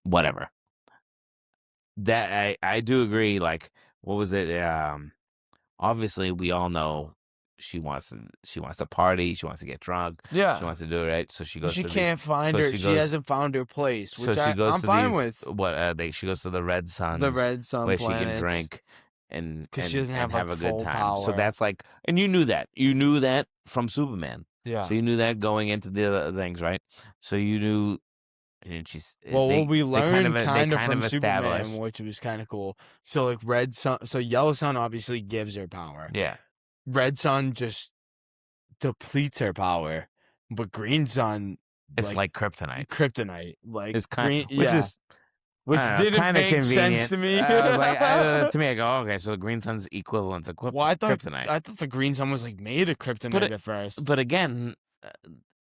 Speaker 1: whatever. That I do agree. Like, what was it? Obviously, we all know she wants to party. She wants to get drunk.
Speaker 2: Yeah,
Speaker 1: she wants to do it right. So she goes.
Speaker 2: She can't find her. She hasn't found her place. Which I'm fine with.
Speaker 1: She goes to the Red Sun.
Speaker 2: The Red Sun
Speaker 1: where
Speaker 2: planets.
Speaker 1: She can drink. And
Speaker 2: she doesn't have
Speaker 1: a good time.
Speaker 2: Power.
Speaker 1: So that's like, and you knew that from Superman.
Speaker 2: Yeah.
Speaker 1: So you knew that going into the other things, right? So you knew, and she's
Speaker 2: we learned kind of from
Speaker 1: established,
Speaker 2: Superman, which was kind of cool. So like Red Sun, so Yellow Sun obviously gives her power.
Speaker 1: Yeah.
Speaker 2: Red Sun just depletes her power, but Green Sun,
Speaker 1: it's like kryptonite.
Speaker 2: Kryptonite, like
Speaker 1: it's kind,
Speaker 2: which didn't make sense to me.
Speaker 1: I was like, to me, I go, okay, so the Green Sun's equivalent to kryptonite.
Speaker 2: I thought the Green Sun was like made of kryptonite at first.
Speaker 1: But again,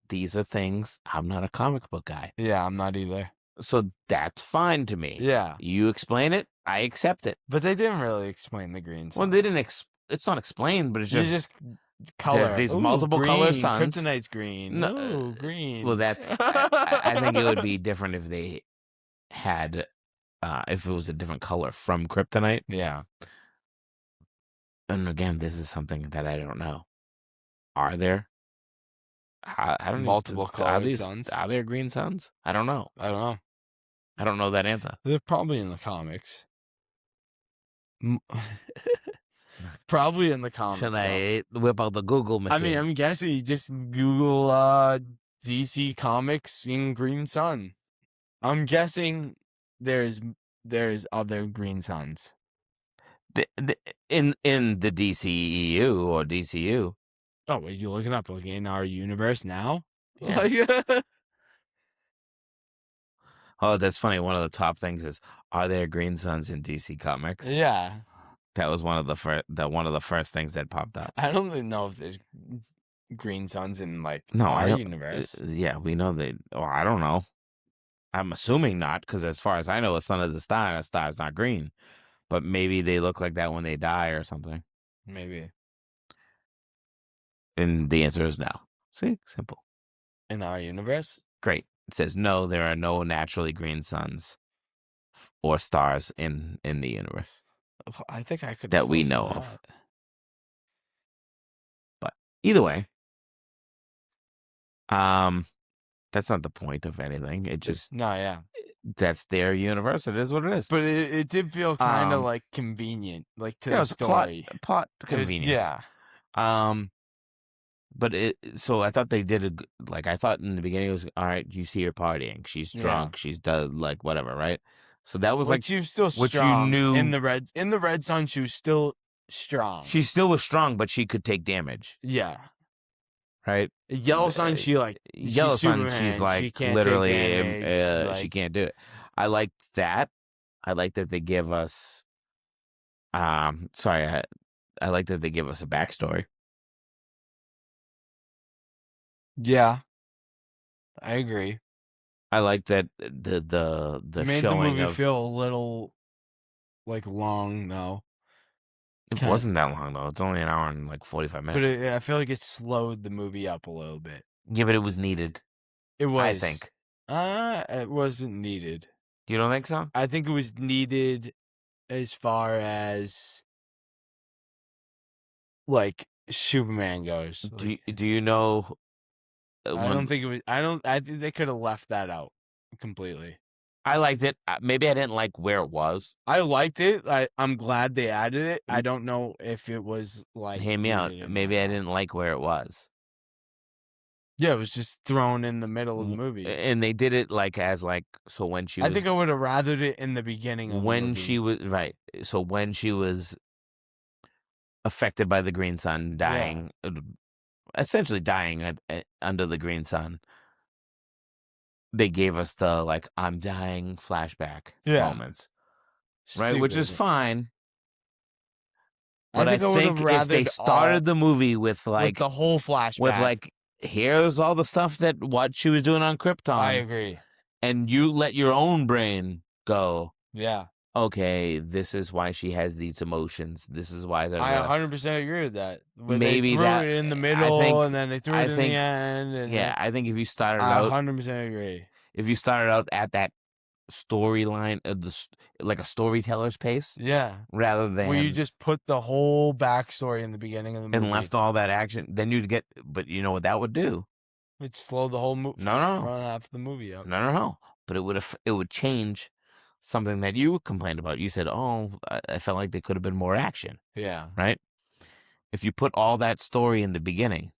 Speaker 1: these are things. I'm not a comic book guy.
Speaker 2: Yeah, I'm not either.
Speaker 1: So that's fine to me.
Speaker 2: Yeah,
Speaker 1: you explain it, I accept it.
Speaker 2: But they didn't really explain the Green Sun.
Speaker 1: Well, they didn't. It's not explained, but it's just
Speaker 2: color.
Speaker 1: There's these multiple
Speaker 2: green.
Speaker 1: color suns.
Speaker 2: Kryptonite's green. No, green.
Speaker 1: Well, that's. I think it would be different if they had, if it was a different color from kryptonite.
Speaker 2: Yeah.
Speaker 1: And again, this is something that I don't know. Are there? I don't
Speaker 2: multiple colored suns.
Speaker 1: Are there green suns? I don't know.
Speaker 2: I don't know
Speaker 1: that answer.
Speaker 2: They're probably in the comics. Probably in the comics.
Speaker 1: Should I whip out the Google machine?
Speaker 2: I mean, I'm guessing you just Google DC Comics in Green Sun. I'm guessing there's other Green Suns.
Speaker 1: In the DCEU or DCU.
Speaker 2: Oh, wait, you looking up? Looking in our universe now?
Speaker 1: Yeah. Oh, that's funny. One of the top things is, are there Green Suns in DC Comics?
Speaker 2: Yeah.
Speaker 1: That was one of the first things that popped up.
Speaker 2: I don't even know if there's Green Suns in our universe.
Speaker 1: Yeah, we know they. Well, I don't know. I'm assuming not, because as far as I know, a sun is a star, and a star is not green. But maybe they look like that when they die or something.
Speaker 2: Maybe.
Speaker 1: And the answer is no. See, simple.
Speaker 2: In our universe?
Speaker 1: Great. It says no, there are no naturally green suns or stars in the universe
Speaker 2: I think I could
Speaker 1: that we know of.
Speaker 2: that.
Speaker 1: But either way, that's not the point of anything. It just
Speaker 2: No, yeah.
Speaker 1: that's their universe. It is what it is.
Speaker 2: But it did feel kind of like convenient, like to the
Speaker 1: it's
Speaker 2: story.
Speaker 1: a plot convenience. But so I thought they did I thought in the beginning it was all right. You see her partying, she's drunk, she's done like whatever, right? So that was
Speaker 2: she was still
Speaker 1: what
Speaker 2: strong.
Speaker 1: you knew
Speaker 2: in the Red Sun. She was still strong.
Speaker 1: She still was strong, but she could take damage.
Speaker 2: Yeah.
Speaker 1: Right.
Speaker 2: Yellow Sun,
Speaker 1: Yellow Sun, she's like
Speaker 2: she can't
Speaker 1: literally,
Speaker 2: take damage,
Speaker 1: she can't do it. I liked that. I like that they give us. Sorry, I like that they give us a backstory.
Speaker 2: Yeah, I agree.
Speaker 1: I like that the
Speaker 2: made
Speaker 1: showing
Speaker 2: the movie
Speaker 1: of
Speaker 2: feel a little long though.
Speaker 1: It wasn't that long though. It's only an hour and 45 minutes.
Speaker 2: But I feel like it slowed the movie up a little bit.
Speaker 1: Yeah, but it was needed.
Speaker 2: It was.
Speaker 1: I think.
Speaker 2: It wasn't needed.
Speaker 1: You don't think so?
Speaker 2: I think it was needed as far as Superman goes.
Speaker 1: Do you know?
Speaker 2: I don't think it was. I think they could have left that out completely.
Speaker 1: I liked it. Maybe I didn't like where it was.
Speaker 2: I liked it. I'm glad they added it. I don't know if it was
Speaker 1: Hear me out. Maybe I didn't like where it was.
Speaker 2: Yeah, it was just thrown in the middle of the movie,
Speaker 1: and they did it so when she.
Speaker 2: I think I would have rathered it in the beginning of
Speaker 1: when
Speaker 2: the movie.
Speaker 1: she was right. So when she was affected by the green sun, dying, essentially dying under the green sun. They gave us the I'm dying flashback moments, right? Which is fine. But I think if they started the movie with
Speaker 2: the whole flashback,
Speaker 1: with here's all the stuff what she was doing on Krypton,
Speaker 2: I agree.
Speaker 1: And you let your own brain go.
Speaker 2: Yeah.
Speaker 1: Okay, this is why she has these emotions. This is why they're.
Speaker 2: I 100% agree with that. But
Speaker 1: maybe
Speaker 2: they threw it in the middle, and then they threw it in the end. And
Speaker 1: I think if you started out,
Speaker 2: 100% agree.
Speaker 1: If you started out at that storyline, like a storyteller's pace, rather than
Speaker 2: where you just put the whole backstory in the beginning of the movie
Speaker 1: and left all that action, then you'd get. But you know what that would do?
Speaker 2: It'd slow the whole front half of the movie up.
Speaker 1: No. But it would change something that you complained about. You said, "Oh, I felt like there could have been more action."
Speaker 2: Yeah.
Speaker 1: Right. If you put all that story in the beginning,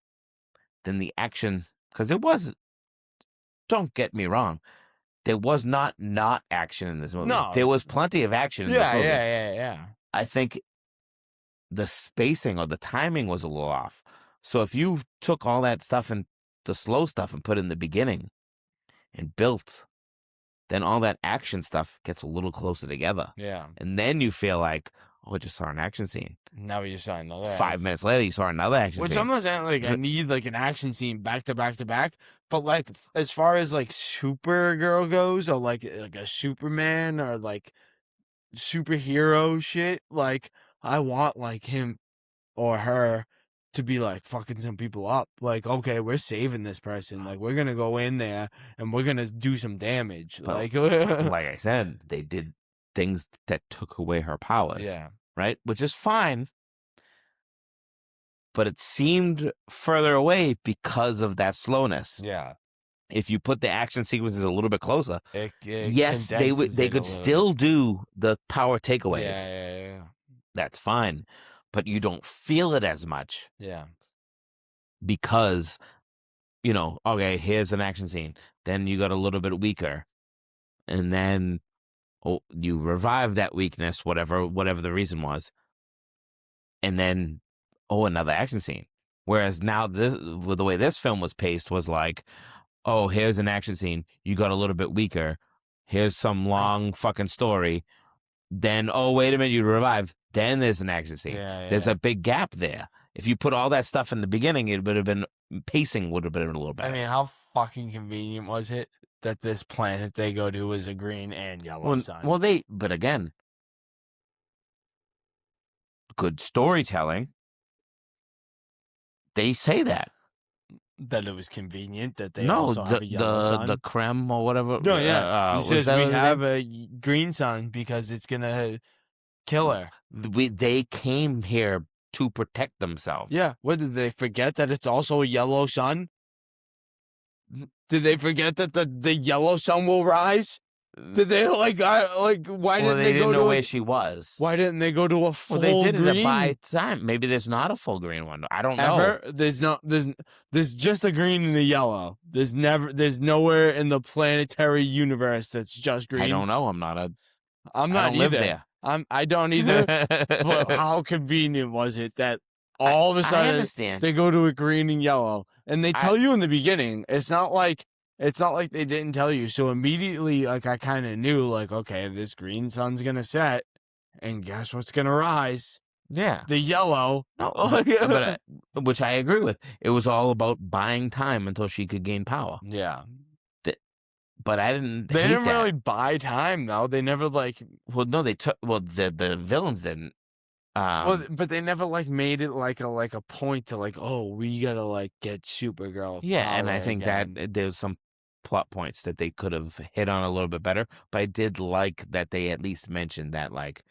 Speaker 1: then the action, because it was. Don't get me wrong. There was not action in this movie.
Speaker 2: No.
Speaker 1: There was plenty of action in this movie.
Speaker 2: Yeah.
Speaker 1: I think the spacing or the timing was a little off. So if you took all that stuff and the slow stuff and put it in the beginning and built, then all that action stuff gets a little closer together.
Speaker 2: Yeah.
Speaker 1: And then you feel like, oh, I just saw an action scene.
Speaker 2: Now we just saw another.
Speaker 1: 5 minutes later, you saw another action scene.
Speaker 2: Which I'm not saying I need an action scene back to back to back, but as far as Supergirl goes, or a Superman or superhero shit, I want him or her to be fucking some people up. Okay, we're saving this person. We're gonna go in there and we're gonna do some damage.
Speaker 1: Like I said, they did things that took away her powers.
Speaker 2: Yeah.
Speaker 1: Right? Which is fine. But it seemed further away because of that slowness.
Speaker 2: Yeah.
Speaker 1: If you put the action sequences a little bit closer,
Speaker 2: yes,
Speaker 1: they could still do the power takeaways.
Speaker 2: Yeah.
Speaker 1: That's fine. But you don't feel it as much.
Speaker 2: Yeah.
Speaker 1: Because, okay, here's an action scene. Then you got a little bit weaker. And then you revive that weakness, whatever the reason was. And then, another action scene. Whereas now, the way this film was paced was here's an action scene. You got a little bit weaker. Here's some long fucking story. Then, wait a minute, you revive. Then there's an action scene.
Speaker 2: Yeah.
Speaker 1: There's a big gap there. If you put all that stuff in the beginning, it would have been pacing would have been a little better.
Speaker 2: I mean, how fucking convenient was it that this planet they go to is a green and yellow sun?
Speaker 1: Well, but again, good storytelling. They say that.
Speaker 2: That it was convenient that they
Speaker 1: No,
Speaker 2: also have a yellow sun.
Speaker 1: the creme or whatever.
Speaker 2: No, yeah. He
Speaker 1: was
Speaker 2: says
Speaker 1: that
Speaker 2: we
Speaker 1: his
Speaker 2: have
Speaker 1: name?
Speaker 2: a green sun because it's gonna kill her.
Speaker 1: They came here to protect themselves.
Speaker 2: Yeah. What, did they forget that it's also a yellow sun? Did they forget that the yellow sun will rise? Did they why
Speaker 1: Well,
Speaker 2: didn't
Speaker 1: they didn't
Speaker 2: go
Speaker 1: know
Speaker 2: to
Speaker 1: where she was.
Speaker 2: Why didn't they go to a full
Speaker 1: Well, they did
Speaker 2: green?
Speaker 1: it by time. Maybe there's not a full green one. I don't know.
Speaker 2: Ever? There's just a green and a yellow. There's nowhere in the planetary universe that's just green.
Speaker 1: I don't know. I'm not
Speaker 2: I don't
Speaker 1: live
Speaker 2: either.
Speaker 1: there.
Speaker 2: I don't either. But how convenient was it that all of a
Speaker 1: I
Speaker 2: sudden
Speaker 1: understand.
Speaker 2: they go to a green and yellow, and they tell you in the beginning. It's not like they didn't tell you. So immediately, like, I kind of knew, like, okay, this green sun's gonna set, and guess what's gonna rise?
Speaker 1: Yeah.
Speaker 2: The yellow.
Speaker 1: No, but which I agree with. It was all about buying time until she could gain power.
Speaker 2: Yeah.
Speaker 1: But I didn't.
Speaker 2: They
Speaker 1: hate
Speaker 2: didn't
Speaker 1: that.
Speaker 2: really buy time though. They never like.
Speaker 1: Well, no, they took. Well, the villains didn't.
Speaker 2: But they never like made it like a point to like, oh, we gotta like get Supergirl.
Speaker 1: Yeah, and I think
Speaker 2: again.
Speaker 1: that there's some plot points that they could have hit on a little bit better. But I did like that they at least mentioned that, like,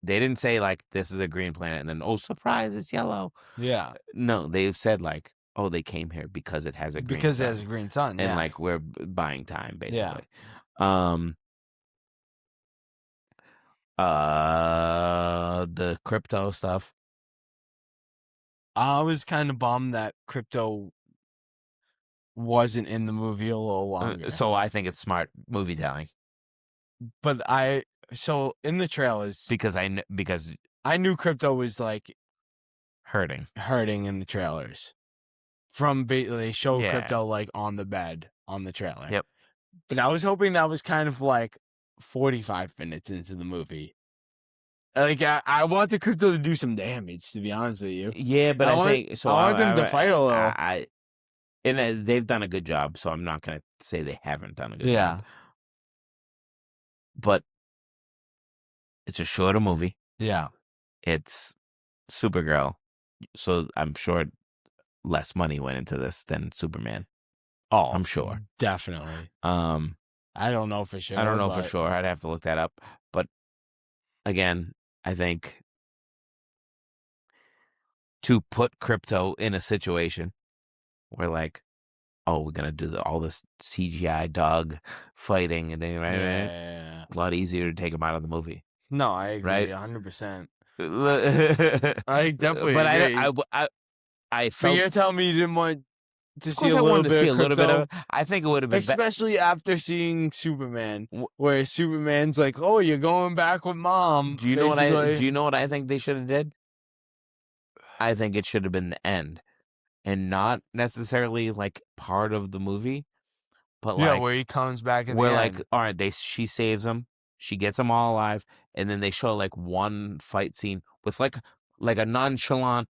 Speaker 1: they didn't say like this is a green planet and then, oh, surprise, it's yellow.
Speaker 2: Yeah.
Speaker 1: No, they've said like, oh, they came here because it has a green
Speaker 2: Because
Speaker 1: sun.
Speaker 2: it has a green sun.
Speaker 1: And
Speaker 2: Yeah.
Speaker 1: like we're buying time basically.
Speaker 2: Yeah.
Speaker 1: The crypto stuff.
Speaker 2: I was kind of bummed that crypto wasn't in the movie a little longer.
Speaker 1: So I think it's smart movie telling.
Speaker 2: But so in the trailers,
Speaker 1: Because I
Speaker 2: knew crypto was like
Speaker 1: hurting
Speaker 2: in the trailers. They show
Speaker 1: Yeah.
Speaker 2: crypto like on the bed on the trailer.
Speaker 1: Yep.
Speaker 2: But I was hoping that was kind of like 45 minutes into the movie. Like I want the crypto to do some damage, to be honest with you.
Speaker 1: Yeah, but I think so.
Speaker 2: I want them to fight a little.
Speaker 1: And they've done a good job, so I'm not gonna say they haven't done a good
Speaker 2: Yeah.
Speaker 1: job. But it's a shorter movie.
Speaker 2: Yeah.
Speaker 1: It's Supergirl, so I'm sure less money went into this than Superman.
Speaker 2: Oh,
Speaker 1: I'm sure.
Speaker 2: Definitely. I don't know for sure.
Speaker 1: I don't know for sure. I'd have to look that up. But again, I think to put crypto in a situation where, like, oh, we're gonna do all this CGI dog fighting, and then
Speaker 2: Yeah.
Speaker 1: it's a lot easier to take him out of the movie.
Speaker 2: No, I agree,
Speaker 1: Right?
Speaker 2: 100%.
Speaker 1: I
Speaker 2: I definitely
Speaker 1: but
Speaker 2: agree.
Speaker 1: I
Speaker 2: But
Speaker 1: felt.
Speaker 2: you're telling me you didn't want to
Speaker 1: Of
Speaker 2: see
Speaker 1: course,
Speaker 2: a
Speaker 1: I
Speaker 2: little
Speaker 1: wanted to
Speaker 2: bit
Speaker 1: see a
Speaker 2: of
Speaker 1: little bit
Speaker 2: crypto,
Speaker 1: of it. I think it would have been
Speaker 2: especially after seeing Superman, where Superman's like, "Oh, you're going back with mom."
Speaker 1: Do you know
Speaker 2: basically.
Speaker 1: Do you know what I think they should have did? I think it should have been the end, and not necessarily like part of the movie, but
Speaker 2: Yeah,
Speaker 1: like
Speaker 2: where he comes back in
Speaker 1: where
Speaker 2: the
Speaker 1: like
Speaker 2: end.
Speaker 1: all right, she saves them, she gets them all alive, and then they show like one fight scene with like a nonchalant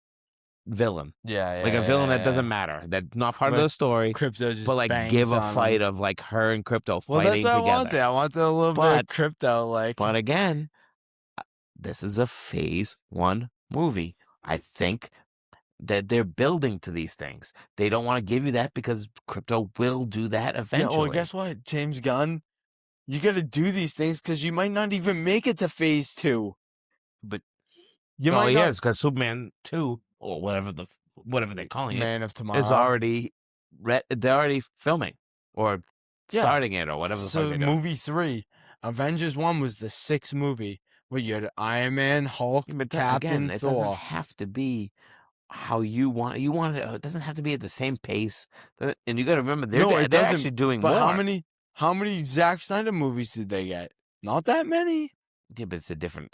Speaker 1: villain,
Speaker 2: Yeah,
Speaker 1: like a villain that doesn't matter, that's not part of
Speaker 2: But
Speaker 1: the story,
Speaker 2: Crypto just
Speaker 1: but like
Speaker 2: bangs
Speaker 1: give a
Speaker 2: on
Speaker 1: fight
Speaker 2: him.
Speaker 1: of like her and Crypto
Speaker 2: Well,
Speaker 1: fighting
Speaker 2: that's what
Speaker 1: together.
Speaker 2: I wanted. I wanted a little bit of crypto, like.
Speaker 1: But again, this is a phase 1 movie. I think that they're building to these things. They don't want to give you that because crypto will do that eventually.
Speaker 2: Yeah, well, guess what, James Gunn? You got to do these things because you might not even make it to phase 2.
Speaker 1: But
Speaker 2: you might not.
Speaker 1: Yes, because Superman 2 or whatever they're calling
Speaker 2: Man
Speaker 1: it
Speaker 2: of Tomorrow
Speaker 1: is already they're already filming or starting it or whatever the fuck
Speaker 2: So
Speaker 1: they're doing.
Speaker 2: movie 3, Avengers 1 was the 6th movie where you had Iron Man, Hulk,
Speaker 1: But
Speaker 2: Captain
Speaker 1: again, it
Speaker 2: Thor.
Speaker 1: doesn't have to be how you want it. It doesn't have to be at the same pace. And you got to remember, they're actually doing
Speaker 2: but
Speaker 1: more.
Speaker 2: how many Zack Snyder movies did they get? Not that many.
Speaker 1: Yeah, but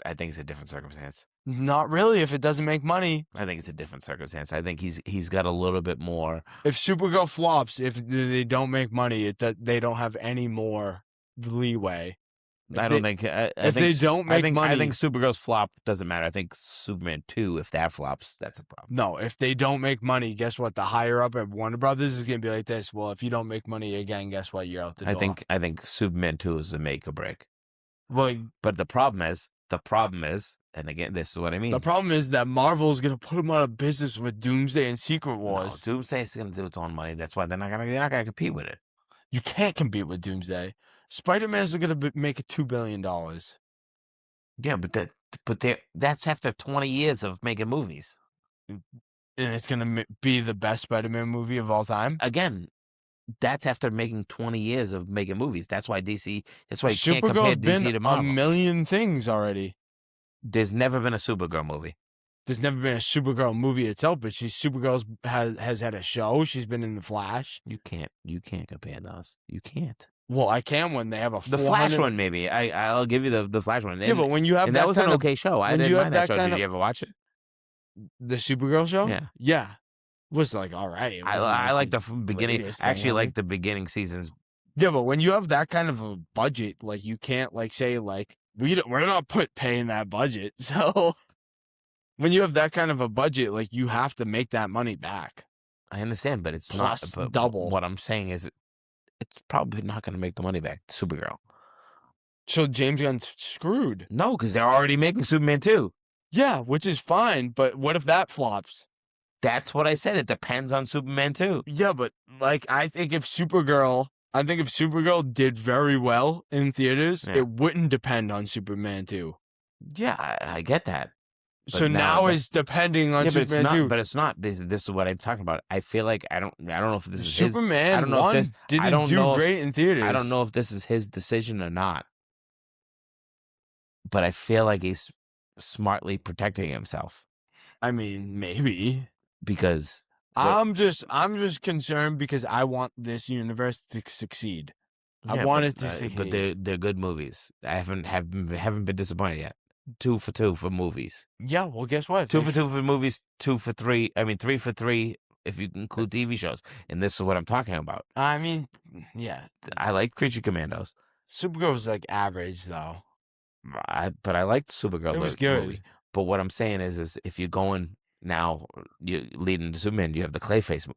Speaker 1: I think it's a different circumstance.
Speaker 2: Not really. If it doesn't make money,
Speaker 1: I think it's a different circumstance. I think he's got a little bit more.
Speaker 2: If Supergirl flops, if they don't make money, they don't have any more leeway.
Speaker 1: I don't think
Speaker 2: if they don't make money,
Speaker 1: I think Supergirl's flop doesn't matter. I think Superman 2, if that flops, that's a problem.
Speaker 2: No, if they don't make money, guess what? The higher up at Warner Brothers is gonna be like this. Well, if you don't make money again, guess what? You're out the door.
Speaker 1: I think Superman 2 is a make or break.
Speaker 2: Well,
Speaker 1: but the problem is And again, this is what I mean.
Speaker 2: The problem is that Marvel is gonna put them out of business with Doomsday and Secret Wars.
Speaker 1: No, Doomsday is going to do its own money. That's why they're not going to compete with it.
Speaker 2: You can't compete with Doomsday. Spider-Man's gonna make it $2 billion.
Speaker 1: Yeah, but that's after 20 years of making movies.
Speaker 2: And it's gonna be the best Spider-Man movie of all time.
Speaker 1: Again, that's after making 20 years of making movies. That's why DC. That's why you can't compare
Speaker 2: Supergirl's
Speaker 1: DC
Speaker 2: been
Speaker 1: to
Speaker 2: a
Speaker 1: Marvel.
Speaker 2: million things already.
Speaker 1: There's never been a Supergirl movie.
Speaker 2: There's never been a Supergirl movie itself, but Supergirl has had a show. She's been in the Flash.
Speaker 1: You can't compare those. You can't.
Speaker 2: Well, I can when they have a
Speaker 1: The Flash one, maybe. I'll give you the Flash one.
Speaker 2: Yeah, but when you have
Speaker 1: and that was an okay show. I didn't mind that show. Did you ever watch it?
Speaker 2: The Supergirl show?
Speaker 1: Yeah.
Speaker 2: It was like all right.
Speaker 1: I like the beginning. I actually like the beginning seasons.
Speaker 2: Yeah, but when you have that kind of a budget, like you can't like say like we're not paying that budget. So when you have that kind of a budget, like you have to make that money back.
Speaker 1: I understand, but it's
Speaker 2: Plus
Speaker 1: not
Speaker 2: double.
Speaker 1: What I'm saying is, it's probably not going to make the money back. Supergirl.
Speaker 2: So James Gunn's screwed.
Speaker 1: No, because they're already making Superman 2.
Speaker 2: Yeah, which is fine, but what if that flops?
Speaker 1: That's what I said. It depends on Superman 2.
Speaker 2: Yeah, but like I think if Supergirl did very well in theaters, it wouldn't depend on Superman 2.
Speaker 1: Yeah, I get that.
Speaker 2: So now it's depending on Superman 2.
Speaker 1: But it's not. This is what I'm talking about. I feel like I don't know if this is
Speaker 2: Superman
Speaker 1: I don't know
Speaker 2: 1
Speaker 1: if this
Speaker 2: didn't do great in theaters.
Speaker 1: I don't know if this is his decision or not. But I feel like he's smartly protecting himself.
Speaker 2: I mean, maybe.
Speaker 1: Because
Speaker 2: I'm just concerned because I want this universe to succeed. I want it to succeed.
Speaker 1: But they're good movies. I haven't been disappointed yet. 2 for 2 for movies.
Speaker 2: Yeah, well, guess what?
Speaker 1: 2 for 2 for movies. 2 for 3. I mean, 3 for 3 if you include TV shows. And this is what I'm talking about.
Speaker 2: I mean, yeah.
Speaker 1: I like Creature Commandos.
Speaker 2: Supergirl was like average though.
Speaker 1: But I liked Supergirl.
Speaker 2: It was good.
Speaker 1: Movie. But what I'm saying is if you're going now, you leading to Superman, you have the Clayface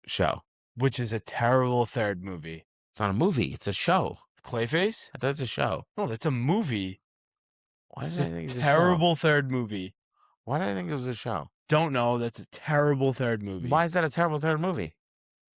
Speaker 1: show,
Speaker 2: which is a terrible third movie.
Speaker 1: It's not a movie. It's a show.
Speaker 2: Clayface?
Speaker 1: I thought it's a show.
Speaker 2: No, that's a movie.
Speaker 1: Why did I think it's a
Speaker 2: terrible third movie?
Speaker 1: Why did I think it was a show?
Speaker 2: Don't know. That's a terrible third movie.
Speaker 1: Why is that a terrible third movie?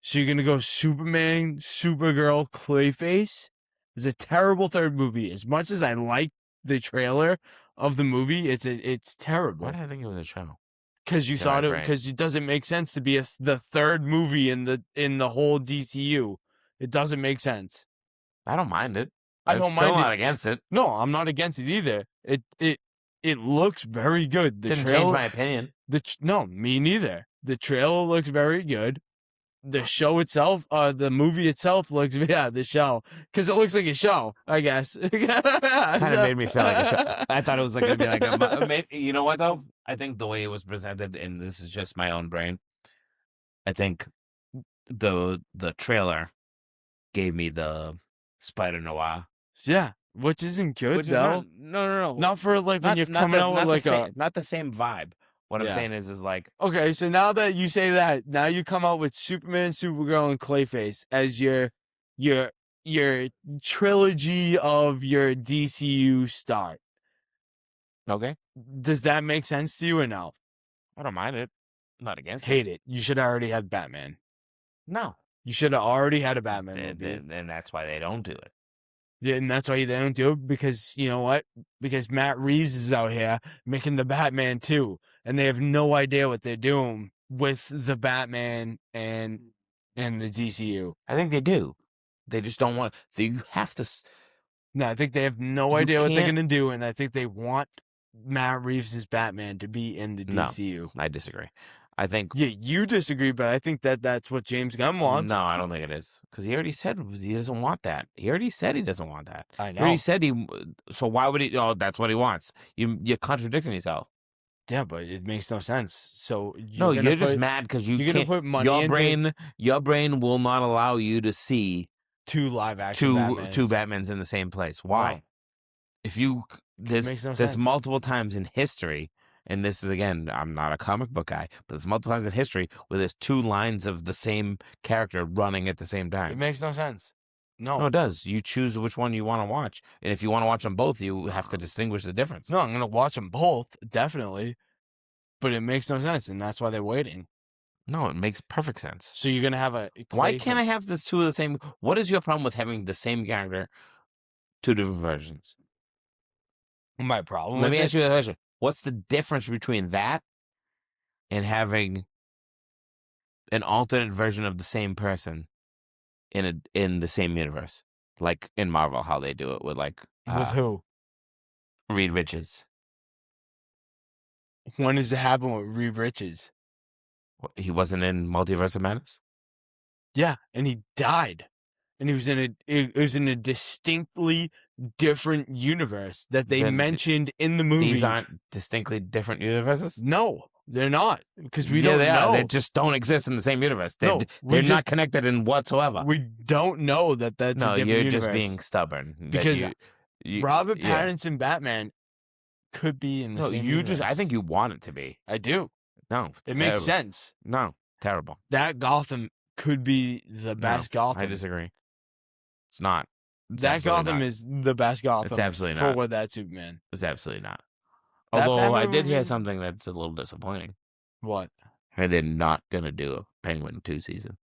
Speaker 2: So you're gonna go Superman, Supergirl, Clayface? It's a terrible third movie. As much as I like the trailer of the movie, it's terrible.
Speaker 1: Why did I think it was a show?
Speaker 2: Because you thought because it doesn't make sense to be the third movie in the whole DCU. It doesn't make sense.
Speaker 1: I don't mind it.
Speaker 2: I'm still
Speaker 1: not against it.
Speaker 2: No, I'm not against it either. It looks very good. The
Speaker 1: Didn't change my opinion.
Speaker 2: No, me neither. The trailer looks very good. The show itself, the movie itself looks, the show, because it looks like a show, I guess. Kind
Speaker 1: of made me feel like a show. I thought it was going to be like maybe, you know what though? I think the way it was presented, and this is just my own brain, I think the trailer gave me the Spider Noir.
Speaker 2: Yeah, which isn't good though.
Speaker 1: No.
Speaker 2: Not for like when you're coming out with like
Speaker 1: not the same vibe. What I'm saying is like,
Speaker 2: okay, so now that you say that, now you come out with Superman, Supergirl, and Clayface as your trilogy of your DCU start.
Speaker 1: Okay.
Speaker 2: Does that make sense to you or no?
Speaker 1: I don't mind it. I'm not against it.
Speaker 2: Hate it. You should have already had Batman.
Speaker 1: No.
Speaker 2: You should have already had a Batman movie.
Speaker 1: And that's why they don't do it.
Speaker 2: Yeah, and that's why they don't do it, because you know what? Because Matt Reeves is out here making the Batman too, and they have no idea what they're doing with the Batman and the DCU.
Speaker 1: I think they do. They just don't want. You have to.
Speaker 2: No, I think they have no idea what they're gonna do, and I think they want Matt Reeves' Batman to be in the DCU.
Speaker 1: No, I disagree. I think.
Speaker 2: Yeah, you disagree, but I think that's what James Gunn wants.
Speaker 1: No, I don't think it is, because he already said he doesn't want that. He already said he doesn't want that.
Speaker 2: I know.
Speaker 1: He already said he. So why would he? Oh, that's what he wants. You're contradicting yourself.
Speaker 2: Yeah, but it makes no sense. So
Speaker 1: you're just mad because you're
Speaker 2: gonna put money
Speaker 1: your brain will not allow you to see
Speaker 2: two live action
Speaker 1: two Batmans in the same place. Why?
Speaker 2: No.
Speaker 1: If you there's
Speaker 2: sense.
Speaker 1: multiple times in history. And this is, again, I'm not a comic book guy, but there's multiple times in history where there's two lines of the same character running at the same time.
Speaker 2: It makes no sense. No.
Speaker 1: No, it does. You choose which one you want to watch. And if you want to watch them both, you have to distinguish the difference.
Speaker 2: No, I'm going to watch them both, definitely. But it makes no sense, and that's why they're waiting.
Speaker 1: No, it makes perfect sense.
Speaker 2: So you're going to have a...
Speaker 1: Why can't I have this two of the same? What is your problem with having the same character, two different versions?
Speaker 2: My problem
Speaker 1: Let
Speaker 2: with
Speaker 1: me
Speaker 2: it?
Speaker 1: ask you a question. What's the difference between that and having an alternate version of the same person in the same universe? Like in Marvel, how they do it with like
Speaker 2: With who?
Speaker 1: Reed Richards.
Speaker 2: When does it happen with Reed Richards?
Speaker 1: He wasn't in Multiverse of Madness?
Speaker 2: Yeah, and he died. And he was in a distinctly different universe that they
Speaker 1: Then
Speaker 2: mentioned in the movie.
Speaker 1: These aren't distinctly different universes?
Speaker 2: No, they're not. Because we
Speaker 1: Yeah,
Speaker 2: don't
Speaker 1: they
Speaker 2: know.
Speaker 1: are. They just don't exist in the same universe.
Speaker 2: No,
Speaker 1: They're not connected in whatsoever.
Speaker 2: We don't know that that's a
Speaker 1: No,
Speaker 2: different
Speaker 1: you're
Speaker 2: universe.
Speaker 1: just being stubborn.
Speaker 2: Because Robert
Speaker 1: yeah.
Speaker 2: Pattinson Batman could be in the same universe.
Speaker 1: I think you want it to be.
Speaker 2: I do.
Speaker 1: No.
Speaker 2: It makes sense.
Speaker 1: No, terrible.
Speaker 2: That Gotham could be the best Gotham.
Speaker 1: I disagree. It's not.
Speaker 2: That Gotham is the best Gotham.
Speaker 1: It's absolutely not.
Speaker 2: For that Superman.
Speaker 1: It's absolutely not.
Speaker 2: That
Speaker 1: Although I
Speaker 2: Batman
Speaker 1: did hear
Speaker 2: movie-
Speaker 1: something that's a little disappointing.
Speaker 2: What?
Speaker 1: I heard they're not going to do a Penguin 2 season.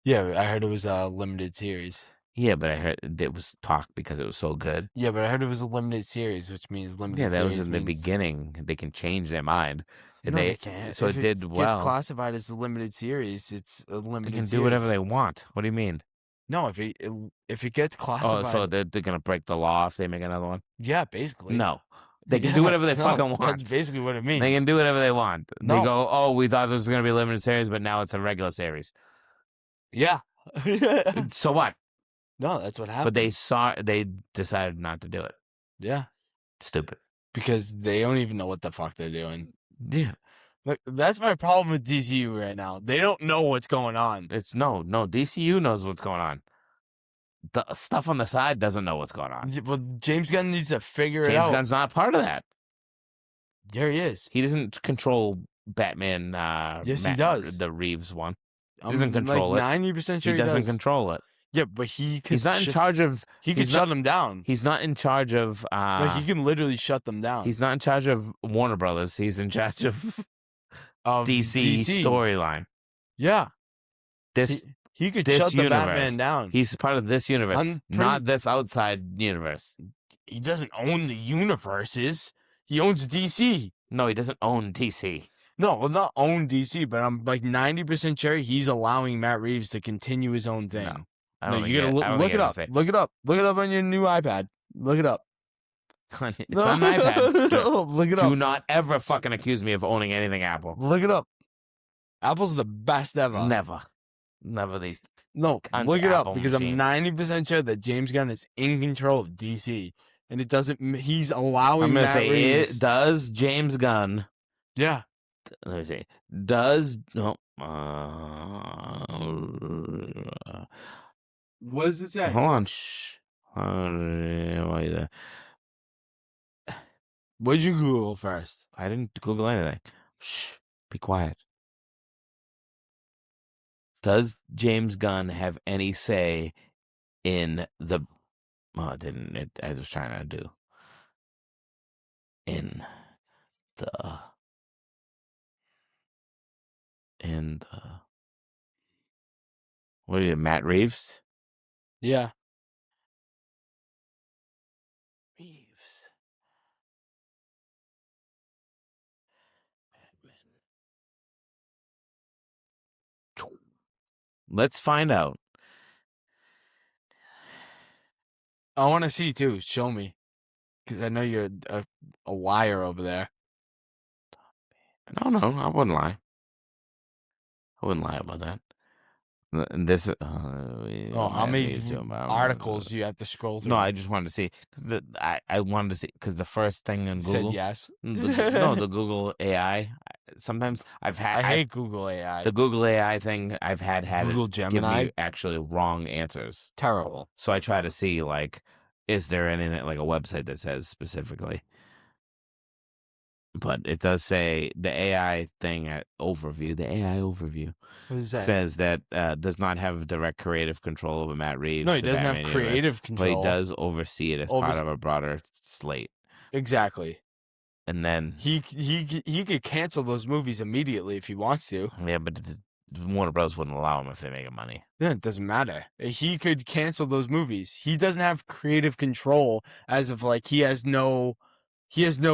Speaker 2: Yeah, I heard it was a limited series.
Speaker 1: Yeah, but I heard it was talk because it was so good.
Speaker 2: Yeah, but I heard it was a limited series, which means limited
Speaker 1: Yeah, that
Speaker 2: series
Speaker 1: was in the
Speaker 2: means...
Speaker 1: beginning. They can change their mind.
Speaker 2: No, they can't.
Speaker 1: So
Speaker 2: if
Speaker 1: it did well.
Speaker 2: Gets classified as a limited series, it's a limited
Speaker 1: They can
Speaker 2: series.
Speaker 1: do whatever they want. What do you mean?
Speaker 2: No, if it gets classified...
Speaker 1: Oh, so they're going to break the law if they make another one?
Speaker 2: Yeah, basically.
Speaker 1: No. They can do whatever they fucking want.
Speaker 2: That's basically what it means.
Speaker 1: They can do whatever they want.
Speaker 2: No.
Speaker 1: They go, oh, we thought this was going to be a limited series, but now it's a regular series.
Speaker 2: Yeah.
Speaker 1: So what?
Speaker 2: No, that's what happened.
Speaker 1: But they decided not to do it.
Speaker 2: Yeah.
Speaker 1: Stupid.
Speaker 2: Because they don't even know what the fuck they're doing.
Speaker 1: Yeah.
Speaker 2: Look, that's my problem with DCU right now. They don't know what's going on.
Speaker 1: It's no, DCU knows what's going on. The stuff on the side doesn't know what's going on.
Speaker 2: Well, James Gunn needs to figure it out.
Speaker 1: James Gunn's not part of that.
Speaker 2: There he is.
Speaker 1: He doesn't control Batman.
Speaker 2: Yes, he does.
Speaker 1: The Reeves one.
Speaker 2: I'm
Speaker 1: doesn't control it.
Speaker 2: 90% sure
Speaker 1: He doesn't
Speaker 2: does.
Speaker 1: control it.
Speaker 2: Yeah, but he could...
Speaker 1: He's not in charge of...
Speaker 2: He could shut them down.
Speaker 1: He's not in charge of...
Speaker 2: Like, he can literally shut them down.
Speaker 1: He's not in charge of Warner Brothers. He's in charge of DC storyline.
Speaker 2: Yeah. He could shut the Batman down.
Speaker 1: He's part of this universe, not this outside universe.
Speaker 2: He doesn't own the universes. He owns DC.
Speaker 1: No, he doesn't own DC.
Speaker 2: No, well, not own DC, but I'm like 90% sure he's allowing Matt Reeves to continue his own thing.
Speaker 1: No, I don't think
Speaker 2: you gotta look it up. Look it up. Look it up on your new iPad. Look it up.
Speaker 1: It's on my iPad.
Speaker 2: Look it up.
Speaker 1: Do not ever fucking accuse me of owning anything Apple.
Speaker 2: Look it up. Apple's the best ever.
Speaker 1: Never these.
Speaker 2: No, look it up
Speaker 1: Apple
Speaker 2: because
Speaker 1: machines.
Speaker 2: I'm 90% sure that James Gunn is in control of DC, and it doesn't. He's allowing.
Speaker 1: I'm gonna
Speaker 2: Matt
Speaker 1: say
Speaker 2: Reeves.
Speaker 1: it does. James Gunn.
Speaker 2: Yeah.
Speaker 1: Let me see. Does no.
Speaker 2: What does it say?
Speaker 1: Hold on. Shh.
Speaker 2: What did you Google first?
Speaker 1: I didn't Google anything. Shh. Be quiet. Does James Gunn have any say in the... Well, it didn't. I was trying to do. In the... What are you, Matt Reeves?
Speaker 2: Yeah.
Speaker 1: Reeves. Batman. Let's find out.
Speaker 2: I want to see too. Show me, because I know you're a liar over there.
Speaker 1: No, I wouldn't lie. I wouldn't lie about that. And this.
Speaker 2: How many articles do you have to scroll through?
Speaker 1: No, I just wanted to see because I wanted to see because the first thing in Google
Speaker 2: said yes.
Speaker 1: the Google AI. Sometimes I
Speaker 2: hate Google AI.
Speaker 1: The Google AI thing I've had
Speaker 2: Google
Speaker 1: it give
Speaker 2: Gemini?
Speaker 1: me actually wrong answers.
Speaker 2: Terrible.
Speaker 1: So I try to see like, is there anything like a website that says specifically? but it does say the AI thing at overview. The AI overview
Speaker 2: What is that?
Speaker 1: says that does not have direct creative control over Matt Reeves.
Speaker 2: No, he
Speaker 1: the
Speaker 2: doesn't have
Speaker 1: Batman universe,
Speaker 2: creative
Speaker 1: but he
Speaker 2: control.
Speaker 1: does oversee it as part of a broader slate.
Speaker 2: Exactly.
Speaker 1: And then
Speaker 2: He could cancel those movies immediately if he wants to.
Speaker 1: yeah, but Warner Bros. Wouldn't allow him if they make money.
Speaker 2: Yeah, it doesn't matter. He could cancel those movies. He doesn't have creative control as of like he has no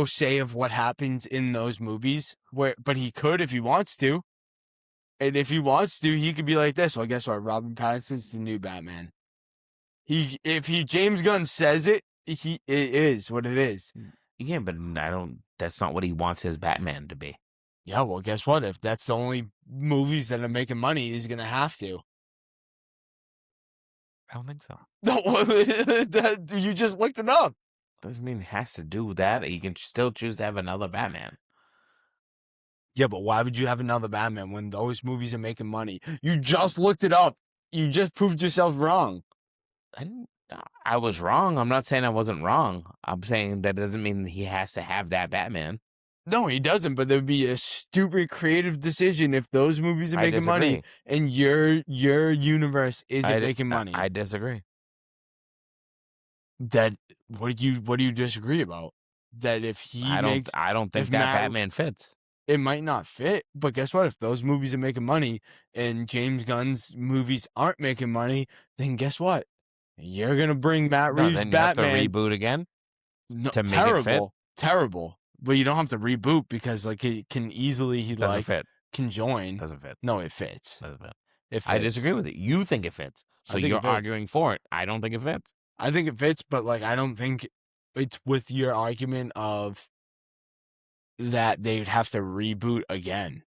Speaker 2: say of what happens in those movies. But he could if he wants to. And if he wants to, he could be like this. Well, guess what? Robert Pattinson's the new Batman. James Gunn says it is what it is.
Speaker 1: Yeah, but that's not what he wants his Batman to be.
Speaker 2: Yeah, well, guess what? If that's the only movies that are making money, he's gonna have to.
Speaker 1: I don't think so.
Speaker 2: No, you just looked it up.
Speaker 1: Doesn't mean it has to do with that. He can still choose to have another Batman.
Speaker 2: Yeah, but why would you have another Batman when those movies are making money? You just looked it up. You just proved yourself wrong.
Speaker 1: I was wrong. I'm not saying I wasn't wrong. I'm saying that doesn't mean he has to have that Batman.
Speaker 2: No, he doesn't, but there'd be a stupid creative decision if those movies are making money and your universe isn't making money.
Speaker 1: I disagree.
Speaker 2: What do you disagree about? That if he
Speaker 1: I don't think that Batman fits.
Speaker 2: It might not fit, but guess what? If those movies are making money and James Gunn's movies aren't making money, then guess what? You're gonna bring Matt Reeves'
Speaker 1: then you
Speaker 2: Batman.
Speaker 1: have to reboot again to make it fit.
Speaker 2: Terrible. But you don't have to reboot because like it can easily
Speaker 1: fit.
Speaker 2: Can join.
Speaker 1: Doesn't fit.
Speaker 2: No, it fits.
Speaker 1: Doesn't fit.
Speaker 2: It fits.
Speaker 1: I disagree with it. You think it fits, so you're arguing for it. I don't think it fits.
Speaker 2: I think it fits, but like I don't think it's with your argument of that they'd have to reboot again.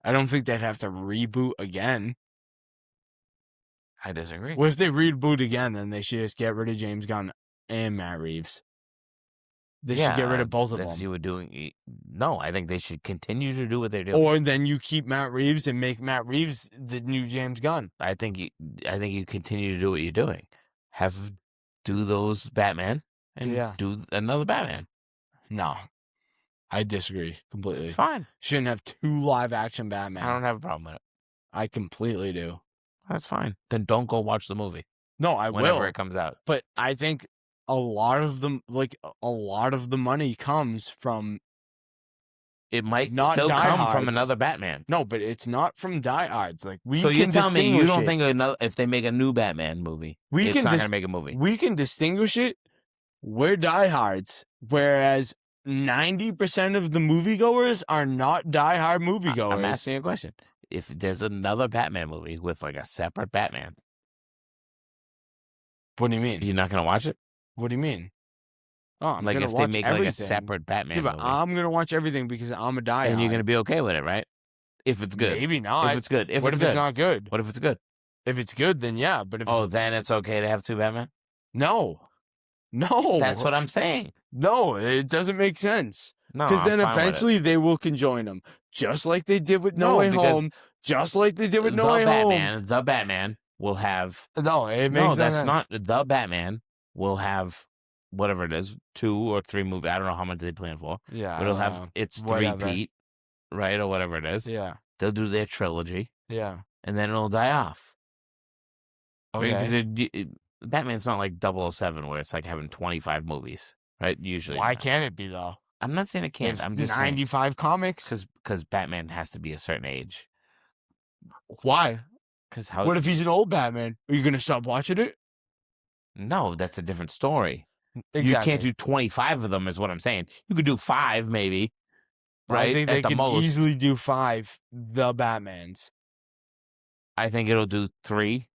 Speaker 2: I don't think they'd have to reboot again.
Speaker 1: I disagree.
Speaker 2: Well, if they reboot again, then they should just get rid of James Gunn and Matt Reeves. They should get rid of both of them.
Speaker 1: You were doing. No, I think they should continue to do what they're doing.
Speaker 2: Or then you keep Matt Reeves and make Matt Reeves the new James Gunn.
Speaker 1: I think you continue to do what you're doing. Do those Batman and do another Batman.
Speaker 2: No, I disagree completely.
Speaker 1: It's fine.
Speaker 2: Shouldn't have 2 live action Batman.
Speaker 1: I don't have a problem with it.
Speaker 2: I completely do.
Speaker 1: That's fine. Then don't go watch the movie.
Speaker 2: No, I will.
Speaker 1: Whenever it comes out.
Speaker 2: But I think a lot of the money comes from.
Speaker 1: It might still come from another Batman.
Speaker 2: No, but it's not from diehards. Like
Speaker 1: so you tell me you don't think if they make a new Batman movie, it's not going to make a movie.
Speaker 2: We can distinguish it. We're diehards, whereas 90% of the moviegoers are not diehard moviegoers.
Speaker 1: I'm asking you a question. If there's another Batman movie with like a separate Batman,
Speaker 2: what do you mean?
Speaker 1: You're not going to watch it?
Speaker 2: What do you mean? Oh, I'm
Speaker 1: like if they make
Speaker 2: everything.
Speaker 1: like a separate Batman movie.
Speaker 2: I'm gonna watch everything because I'm a diehard.
Speaker 1: And you're gonna be okay with it, right? If it's good.
Speaker 2: Maybe not.
Speaker 1: If it's good.
Speaker 2: What if it's not good?
Speaker 1: What if it's good?
Speaker 2: If it's good, then yeah. But if
Speaker 1: then it's okay to have 2 Batman?
Speaker 2: No.
Speaker 1: That's what I'm saying.
Speaker 2: No, it doesn't make sense.
Speaker 1: No,
Speaker 2: because then eventually they will conjoin them, just like they did with No Way Home. Just like they did with No Way Home.
Speaker 1: The Batman will have.
Speaker 2: No, it makes
Speaker 1: that's
Speaker 2: sense.
Speaker 1: not the Batman will have. Whatever it is, 2 or 3 movies. I don't know how much they plan for.
Speaker 2: Yeah.
Speaker 1: But it'll have its 3-peat, right? Or whatever it is.
Speaker 2: Yeah.
Speaker 1: They'll do their trilogy.
Speaker 2: Yeah.
Speaker 1: And then it'll die off.
Speaker 2: Okay.
Speaker 1: Because Batman's not like 007 where it's like having 25 movies, right? Usually.
Speaker 2: Why can't it be, though?
Speaker 1: I'm not saying it can't. I'm just
Speaker 2: 95
Speaker 1: saying,
Speaker 2: comics?
Speaker 1: Because Batman has to be a certain age.
Speaker 2: Why?
Speaker 1: Because
Speaker 2: What if he's an old Batman? Are you going to stop watching it?
Speaker 1: No, that's a different story.
Speaker 2: Exactly.
Speaker 1: You can't do 25 of them is what I'm saying. You could do 5 maybe, right?
Speaker 2: I think they can easily do 5 the Batmans.
Speaker 1: I think it'll do 3.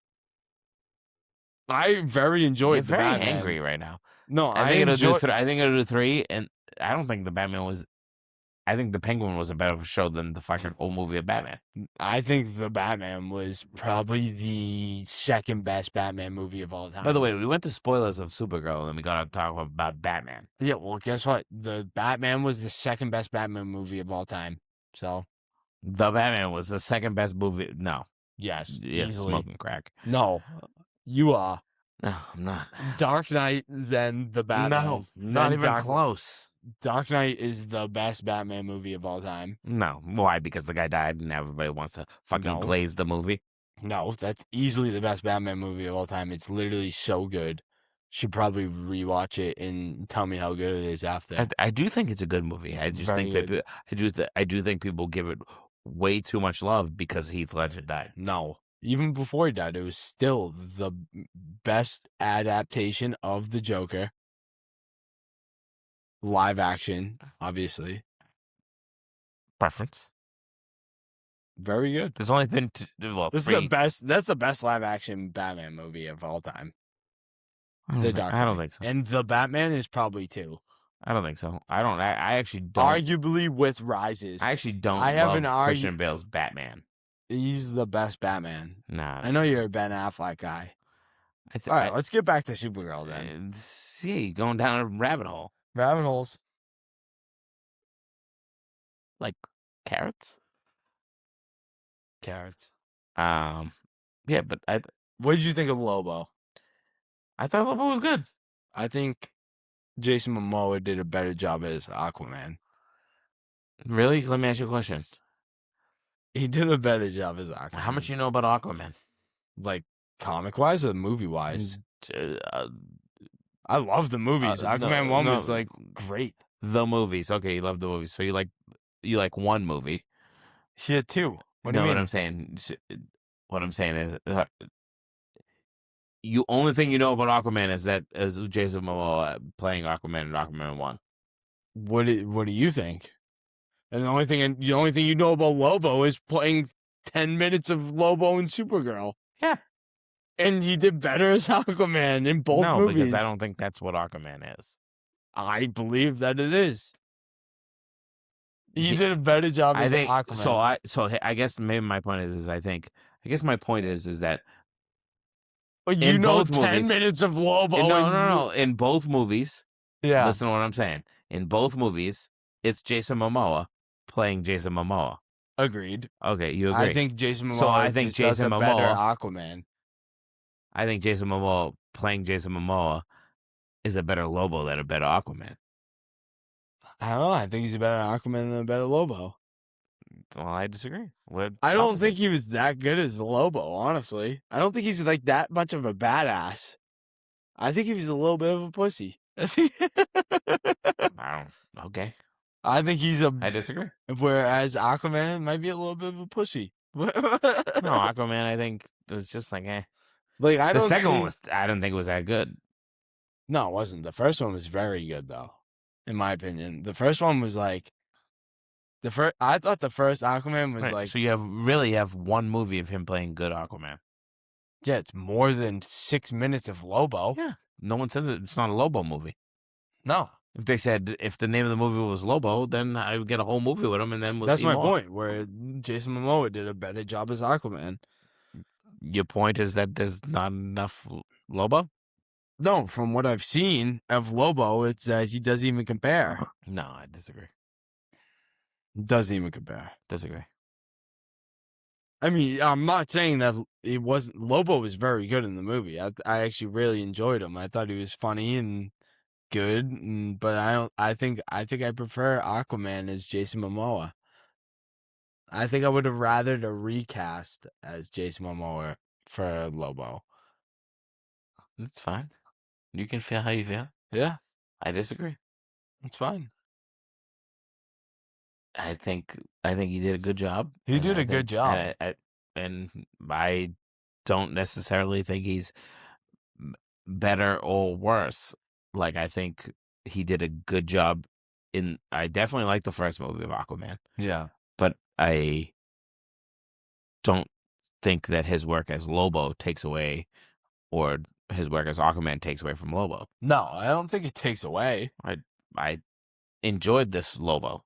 Speaker 2: I very enjoyed
Speaker 1: the Batman. You're very angry right now.
Speaker 2: No,
Speaker 1: I think it'll do 3, and I don't think the Batman was. I think the Penguin was a better show than the fucking old movie of Batman.
Speaker 2: I think the Batman was probably the second best Batman movie of all time.
Speaker 1: By the way, we went to spoilers of Supergirl, and we got to talk about Batman.
Speaker 2: Yeah, well, guess what? The Batman was the second best Batman movie of all time. So,
Speaker 1: the Batman was the second best movie. No.
Speaker 2: Yes.
Speaker 1: Yeah, smoking crack.
Speaker 2: No, you are.
Speaker 1: No, I'm not.
Speaker 2: Dark Knight, then the Batman.
Speaker 1: No, not even close.
Speaker 2: Dark Knight is the best Batman movie of all time.
Speaker 1: No, why? Because the guy died, and everybody wants to fucking
Speaker 2: No.
Speaker 1: glaze the movie.
Speaker 2: No, that's easily the best Batman movie of all time. It's literally so good. Should probably rewatch it and tell me how good it is after.
Speaker 1: I do think it's a good movie. I just
Speaker 2: Very
Speaker 1: think
Speaker 2: good.
Speaker 1: I do think people give it way too much love because Heath Ledger died.
Speaker 2: No, even before he died, it was still the best adaptation of the Joker. Live action, obviously.
Speaker 1: Preference.
Speaker 2: Very good.
Speaker 1: There's only been
Speaker 2: This is the best. That's the best live action Batman movie of all time. The Dark Knight.
Speaker 1: I don't think so.
Speaker 2: And the Batman is probably 2.
Speaker 1: I don't think so. I don't. I actually don't.
Speaker 2: Arguably with Rises.
Speaker 1: I actually don't
Speaker 2: I have
Speaker 1: love Christian Bale's Batman.
Speaker 2: He's the best Batman.
Speaker 1: Nah.
Speaker 2: I know you're a Ben Affleck guy. All right, let's get back to Supergirl then.
Speaker 1: See, going down a rabbit hole.
Speaker 2: Rabbit holes.
Speaker 1: Like carrots?
Speaker 2: Carrots.
Speaker 1: Yeah, but
Speaker 2: What did you think of Lobo?
Speaker 1: I thought Lobo was good.
Speaker 2: I think Jason Momoa did a better job as Aquaman.
Speaker 1: Really? Let me ask you a question.
Speaker 2: He did a better job as Aquaman.
Speaker 1: How much you know about Aquaman?
Speaker 2: Like comic-wise or movie-wise? I love the movies. Aquaman 1 was like great.
Speaker 1: The movies. Okay, you love the movies. So you like one movie.
Speaker 2: Yeah, 2. What do you mean?
Speaker 1: What I'm saying is you only thing you know about Aquaman is Jason Momoa playing Aquaman in Aquaman 1.
Speaker 2: What do you think? And the only thing you know about Lobo is playing 10 minutes of Lobo in Supergirl.
Speaker 1: Yeah.
Speaker 2: And he did better as Aquaman in both movies.
Speaker 1: No, because I don't think that's what Aquaman is.
Speaker 2: I believe that it is. He did a better job as Aquaman.
Speaker 1: So I guess maybe my point is my point is that
Speaker 2: you know 10 minutes of Lobo.
Speaker 1: No. In both movies,
Speaker 2: yeah.
Speaker 1: Listen to what I'm saying. In both movies, it's Jason Momoa playing Jason Momoa.
Speaker 2: Agreed.
Speaker 1: Okay, you agree.
Speaker 2: I think Jason Momoa does a better Aquaman.
Speaker 1: I think Jason Momoa playing Jason Momoa is a better Lobo than a better Aquaman.
Speaker 2: I don't know. I think he's a better Aquaman than a better Lobo.
Speaker 1: Well, I disagree.
Speaker 2: I don't think he was that good as the Lobo, honestly. I don't think he's like that much of a badass. I think he was a little bit of a pussy.
Speaker 1: Okay.
Speaker 2: I think
Speaker 1: I disagree.
Speaker 2: Whereas Aquaman might be a little bit of a pussy.
Speaker 1: No, Aquaman, I think it was just like, eh.
Speaker 2: Like
Speaker 1: the second one I don't think it was that good.
Speaker 2: No, it wasn't. The first one was very good, though, in my opinion. The first one was like I thought the first Aquaman was like.
Speaker 1: So you have one movie of him playing good Aquaman.
Speaker 2: Yeah, it's more than 6 minutes of Lobo.
Speaker 1: Yeah, no one said that it's not a Lobo movie.
Speaker 2: No.
Speaker 1: If they said if the name of the movie was Lobo, then I would get a whole movie with him, and then
Speaker 2: That's
Speaker 1: see
Speaker 2: my
Speaker 1: more.
Speaker 2: point. Where Jason Momoa did a better job as Aquaman.
Speaker 1: Your point is that there's not enough Lobo?
Speaker 2: No, from what I've seen of Lobo, it's that he doesn't even compare.
Speaker 1: No, I disagree.
Speaker 2: Doesn't even compare.
Speaker 1: Disagree.
Speaker 2: I mean, I'm not saying that it wasn't. Lobo was very good in the movie. I actually really enjoyed him. I thought he was funny and good, but I think I prefer Aquaman as Jason Momoa. I think I would have rathered a recast as Jason Momoa for Lobo.
Speaker 1: That's fine. You can feel how you feel.
Speaker 2: Yeah.
Speaker 1: I disagree.
Speaker 2: It's fine.
Speaker 1: I think he did a good job.
Speaker 2: He did a good job.
Speaker 1: And I don't necessarily think he's better or worse. Like, I think he did a good job I definitely like the first movie of Aquaman.
Speaker 2: Yeah.
Speaker 1: But I don't think that his work as Lobo takes away, or his work as Aquaman takes away from Lobo.
Speaker 2: No, I don't think it takes away.
Speaker 1: I enjoyed this Lobo.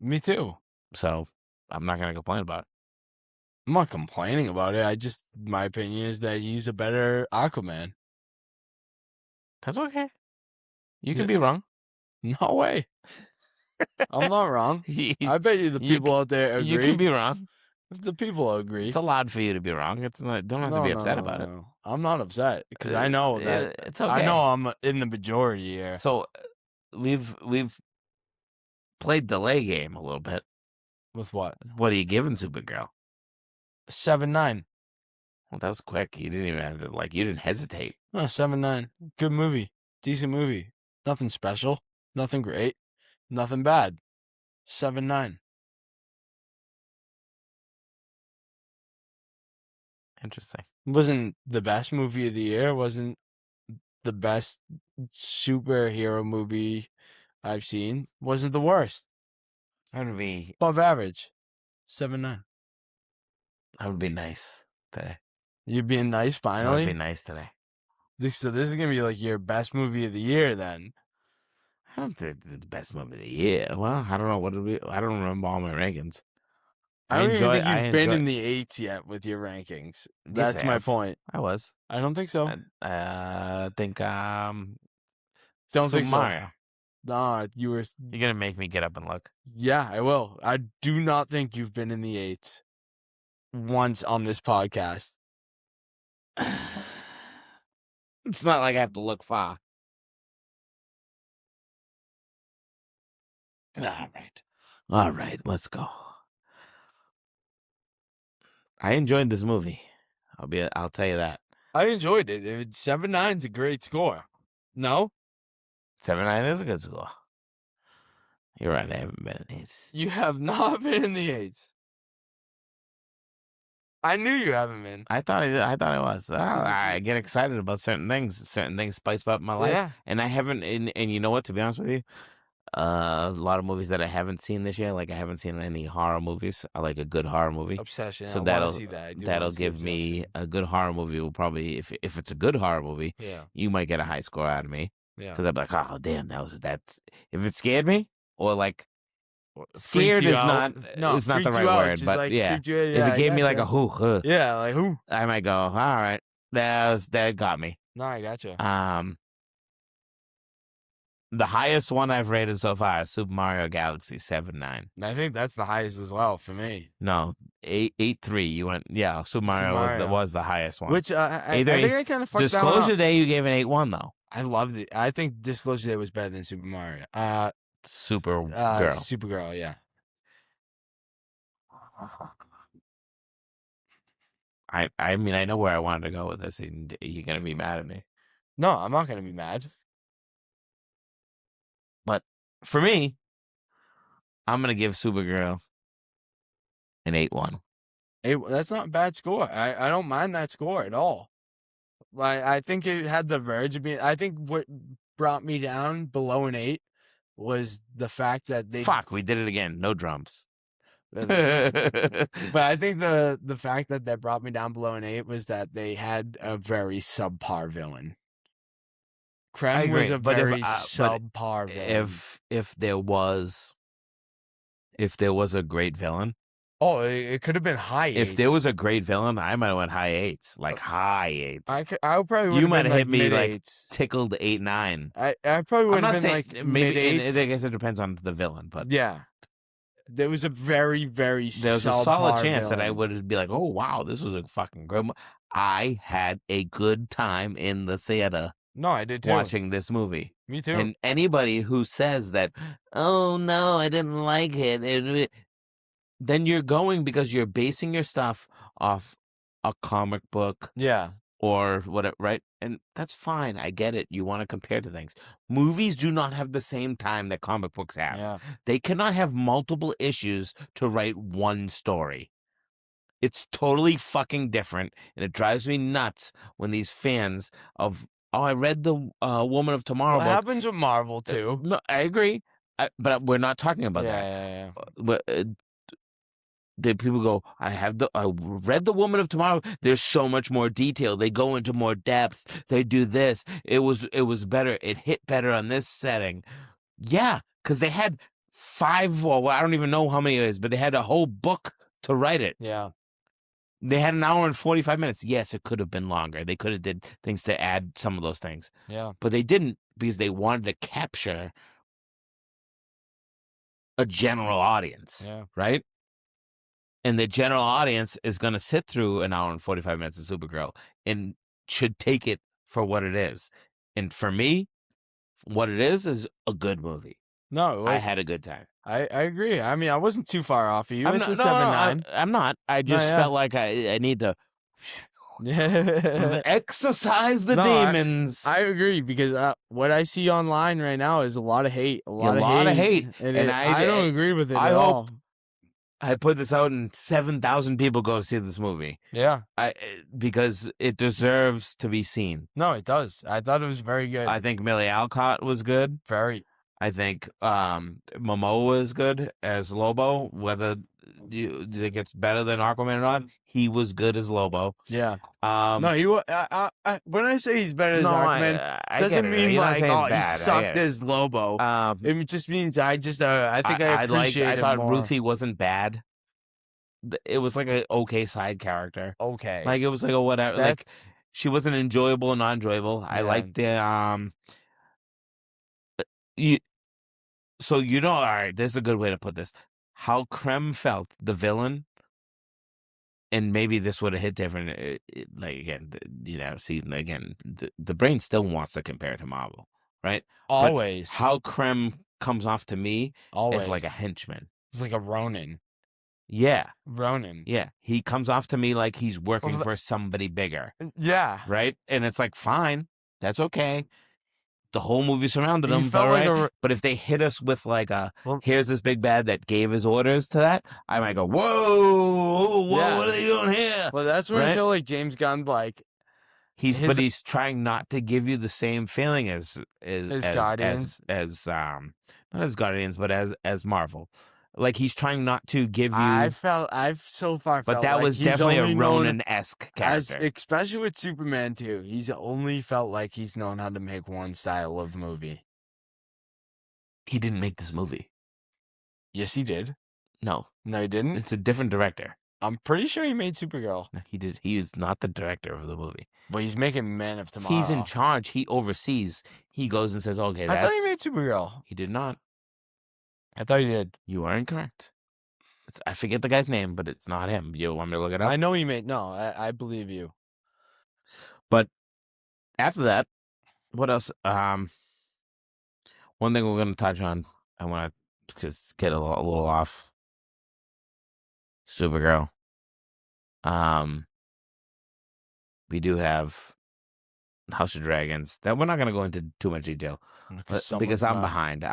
Speaker 2: Me too.
Speaker 1: So I'm not going to complain about it.
Speaker 2: I'm not complaining about it. My opinion is that he's a better Aquaman.
Speaker 1: That's okay. You can be wrong.
Speaker 2: No way. I'm not wrong. I bet you the people out there agree.
Speaker 1: You can be wrong.
Speaker 2: If the people agree.
Speaker 1: It's allowed for you to be wrong. It's not. Don't have to be upset about it.
Speaker 2: I'm not upset because I know that
Speaker 1: it's okay.
Speaker 2: I know I'm in the majority here.
Speaker 1: So we've played delay game a little bit.
Speaker 2: With what?
Speaker 1: What are you giving Supergirl?
Speaker 2: 7.9.
Speaker 1: Well, that was quick. You didn't even have to you didn't hesitate.
Speaker 2: No, 7.9. Good movie. Decent movie. Nothing special. Nothing great. Nothing bad. 7.9.
Speaker 1: Interesting.
Speaker 2: Wasn't the best movie of the year. Wasn't the best superhero movie I've seen. Wasn't the worst.
Speaker 1: That would be
Speaker 2: Above average. 7.9.
Speaker 1: That would be nice today.
Speaker 2: You being nice
Speaker 1: That would
Speaker 2: finally?
Speaker 1: be nice today.
Speaker 2: So this is gonna be like your best movie of the year then.
Speaker 1: I don't think it's the best movie of the year. Well, I don't know what it'll be. I don't remember all my rankings.
Speaker 2: I don't even think you've been in the 8s yet with your rankings. That's my point.
Speaker 1: I was.
Speaker 2: I don't think so.
Speaker 1: I think
Speaker 2: Don't
Speaker 1: Super
Speaker 2: think so.
Speaker 1: Mario.
Speaker 2: Nah, you were.
Speaker 1: You're gonna make me get up and look.
Speaker 2: Yeah, I will. I do not think you've been in the 8s once on this podcast.
Speaker 1: It's not like I have to look far. All right, let's go. I enjoyed this movie. I'll tell you that.
Speaker 2: I enjoyed it. 7.9 is a great score. No?
Speaker 1: 7.9 is a good score. You're right. I haven't been in these.
Speaker 2: You have not been in the 8s. I knew you haven't been.
Speaker 1: I thought I was. I get excited about certain things. Certain things spice up my life.
Speaker 2: Yeah.
Speaker 1: And I haven't. And you know what? To be honest with you, a lot of movies that I haven't seen this year. Like I haven't seen any horror movies. I like a good horror movie.
Speaker 2: Obsession.
Speaker 1: So
Speaker 2: I
Speaker 1: that'll
Speaker 2: wanna see that.
Speaker 1: that'll give me a good horror movie. Will probably if it's a good horror movie,
Speaker 2: Yeah.
Speaker 1: you might get a high score out of me.
Speaker 2: Yeah.
Speaker 1: Because I'd be like, oh damn, that. If it scared me or like.
Speaker 2: Freaked
Speaker 1: Scared
Speaker 2: you
Speaker 1: is
Speaker 2: out.
Speaker 1: not is not the
Speaker 2: freaked
Speaker 1: right
Speaker 2: you out,
Speaker 1: word,
Speaker 2: just
Speaker 1: but
Speaker 2: like
Speaker 1: yeah.
Speaker 2: freaked you-
Speaker 1: If it
Speaker 2: I
Speaker 1: gave me like a
Speaker 2: gotcha. Yeah, like who?
Speaker 1: I might go, all right, that got me.
Speaker 2: No, I gotcha.
Speaker 1: The highest one I've rated so far is Super Mario Galaxy 7.9.
Speaker 2: I think that's the highest as well for me.
Speaker 1: No, 8.3. You went, yeah. Super Mario was the highest one.
Speaker 2: Which I think I kind of fucked
Speaker 1: Disclosure
Speaker 2: that
Speaker 1: Day, you gave an 8.1 though.
Speaker 2: I loved it. I think Disclosure Day was better than Super Mario.
Speaker 1: Supergirl.
Speaker 2: Supergirl, yeah.
Speaker 1: I mean, I know where I wanted to go with this, and you're gonna be mad at me.
Speaker 2: No, I'm not gonna be mad.
Speaker 1: But for me, I'm gonna give Supergirl an 8.1.
Speaker 2: That's not a bad score. I don't mind that score at all. Like I think it had the verge of being. I think what brought me down below an 8 was the fact that
Speaker 1: we did it again. No drums.
Speaker 2: But I think the fact that brought me down below an 8 was that they had a very subpar villain. Krem was a very subpar villain.
Speaker 1: If there was a great villain,
Speaker 2: it could have been high 8s.
Speaker 1: If there was a great villain, I might have went high 8s, like high 8s.
Speaker 2: I probably would.
Speaker 1: You might have hit me
Speaker 2: mid
Speaker 1: like
Speaker 2: 8s.
Speaker 1: Tickled 8-9.
Speaker 2: I probably would have been like mid 8s.
Speaker 1: I guess it depends on the villain, but
Speaker 2: yeah. There was a very, very
Speaker 1: there's a solid chance
Speaker 2: villain.
Speaker 1: that I would be like, oh wow, this was a fucking great. I had a good time in the theater.
Speaker 2: No, I did too.
Speaker 1: Watching this movie.
Speaker 2: Me too.
Speaker 1: And anybody who says that, oh no, I didn't like it, then you're going because you're basing your stuff off a comic book.
Speaker 2: Yeah.
Speaker 1: Or whatever, right? And that's fine. I get it. You want to compare to things. Movies do not have the same time that comic books have.
Speaker 2: Yeah.
Speaker 1: They cannot have multiple issues to write one story. It's totally fucking different. And it drives me nuts when these fans of, I read the Woman of Tomorrow book.
Speaker 2: What happens with Marvel, too?
Speaker 1: No, I agree. But we're not talking about that.
Speaker 2: Yeah.
Speaker 1: But, the people go, I read the Woman of Tomorrow. There's so much more detail. They go into more depth. They do this. It was better. It hit better on this setting. Yeah, because they had 5. Well, I don't even know how many it is, but they had a whole book to write it.
Speaker 2: Yeah.
Speaker 1: They had an hour and 45 minutes. Yes, it could have been longer. They could have did things to add some of those things.
Speaker 2: Yeah.
Speaker 1: But they didn't because they wanted to capture a general audience.
Speaker 2: Yeah.
Speaker 1: Right? And the general audience is going to sit through an hour and 45 minutes of Supergirl and should take it for what it is. And for me, what it is a good movie.
Speaker 2: No,
Speaker 1: I had a good time.
Speaker 2: I agree. I mean, I wasn't too far off of you.
Speaker 1: I'm
Speaker 2: It's
Speaker 1: not.
Speaker 2: a
Speaker 1: No, no,
Speaker 2: 7.9.
Speaker 1: I'm not. I
Speaker 2: No,
Speaker 1: just
Speaker 2: yeah.
Speaker 1: felt like I need to
Speaker 2: Yeah.
Speaker 1: exercise the
Speaker 2: No,
Speaker 1: demons.
Speaker 2: I agree because what I see online right now is a lot of hate,
Speaker 1: A lot of hate,
Speaker 2: and
Speaker 1: and
Speaker 2: I don't agree with it
Speaker 1: I
Speaker 2: at
Speaker 1: hope
Speaker 2: all.
Speaker 1: I put this out and 7,000 people go see this movie.
Speaker 2: Yeah,
Speaker 1: Because it deserves to be seen.
Speaker 2: no, it does. I thought it was very good.
Speaker 1: I think Millie Alcott was good.
Speaker 2: Very.
Speaker 1: I think Momoa was good as Lobo. Whether you think it's better than Aquaman or not, he was good as Lobo.
Speaker 2: Yeah. No, he was. When I say he's better as Aquaman,
Speaker 1: I
Speaker 2: doesn't
Speaker 1: get it.
Speaker 2: mean
Speaker 1: You're not
Speaker 2: like
Speaker 1: saying it's
Speaker 2: he
Speaker 1: bad. I
Speaker 2: sucked
Speaker 1: get it.
Speaker 2: as Lobo. It just means I think I appreciate
Speaker 1: I
Speaker 2: it
Speaker 1: thought
Speaker 2: more.
Speaker 1: Ruthie wasn't bad. It was like an okay side character.
Speaker 2: Okay.
Speaker 1: Like it was like a whatever. Like she wasn't enjoyable and non enjoyable. I liked the you. So you know, all right. This is a good way to put this. How Krem felt, the villain, and maybe this would have hit different. Like again, see again, the brain still wants to compare to Marvel, right?
Speaker 2: Always.
Speaker 1: But how Krem comes off to me
Speaker 2: Always
Speaker 1: is like a henchman.
Speaker 2: It's like a Ronin.
Speaker 1: Yeah.
Speaker 2: Ronin.
Speaker 1: Yeah. He comes off to me like he's working for somebody bigger.
Speaker 2: Yeah.
Speaker 1: Right? And it's like, fine. That's okay. The whole movie surrounded
Speaker 2: He
Speaker 1: him.
Speaker 2: felt like
Speaker 1: right? But if they hit us with like here's this big bad that gave his orders to that, I might go, whoa,
Speaker 2: Yeah.
Speaker 1: what are they doing here?
Speaker 2: Well, that's when I feel like James Gunn, like,
Speaker 1: but he's trying not to give you the same feeling as
Speaker 2: Guardians.
Speaker 1: not as Guardians, but as Marvel. Like he's trying not to give you.
Speaker 2: I've so far felt
Speaker 1: but that
Speaker 2: like
Speaker 1: was
Speaker 2: he's
Speaker 1: definitely a
Speaker 2: only
Speaker 1: Ronin-esque character.
Speaker 2: Especially with Superman 2. He's only felt like he's known how to make one style of movie.
Speaker 1: He didn't make this movie.
Speaker 2: Yes, he did.
Speaker 1: No,
Speaker 2: he didn't.
Speaker 1: It's a different director.
Speaker 2: I'm pretty sure he made Supergirl.
Speaker 1: No, he did. He is not the director of the movie.
Speaker 2: But he's making Man of Tomorrow.
Speaker 1: He's in charge. He oversees. He goes and says, "Okay,
Speaker 2: I thought he made Supergirl.
Speaker 1: He did not.
Speaker 2: I thought he did.
Speaker 1: You are incorrect. I forget the guy's name, but it's not him. You want me to look it up?
Speaker 2: I know he made. No, I believe you.
Speaker 1: But after that, what else? One thing we're going to touch on. I want to just get a little off. Supergirl. We do have House of Dragons. That we're not going to go into too much detail, because I'm behind.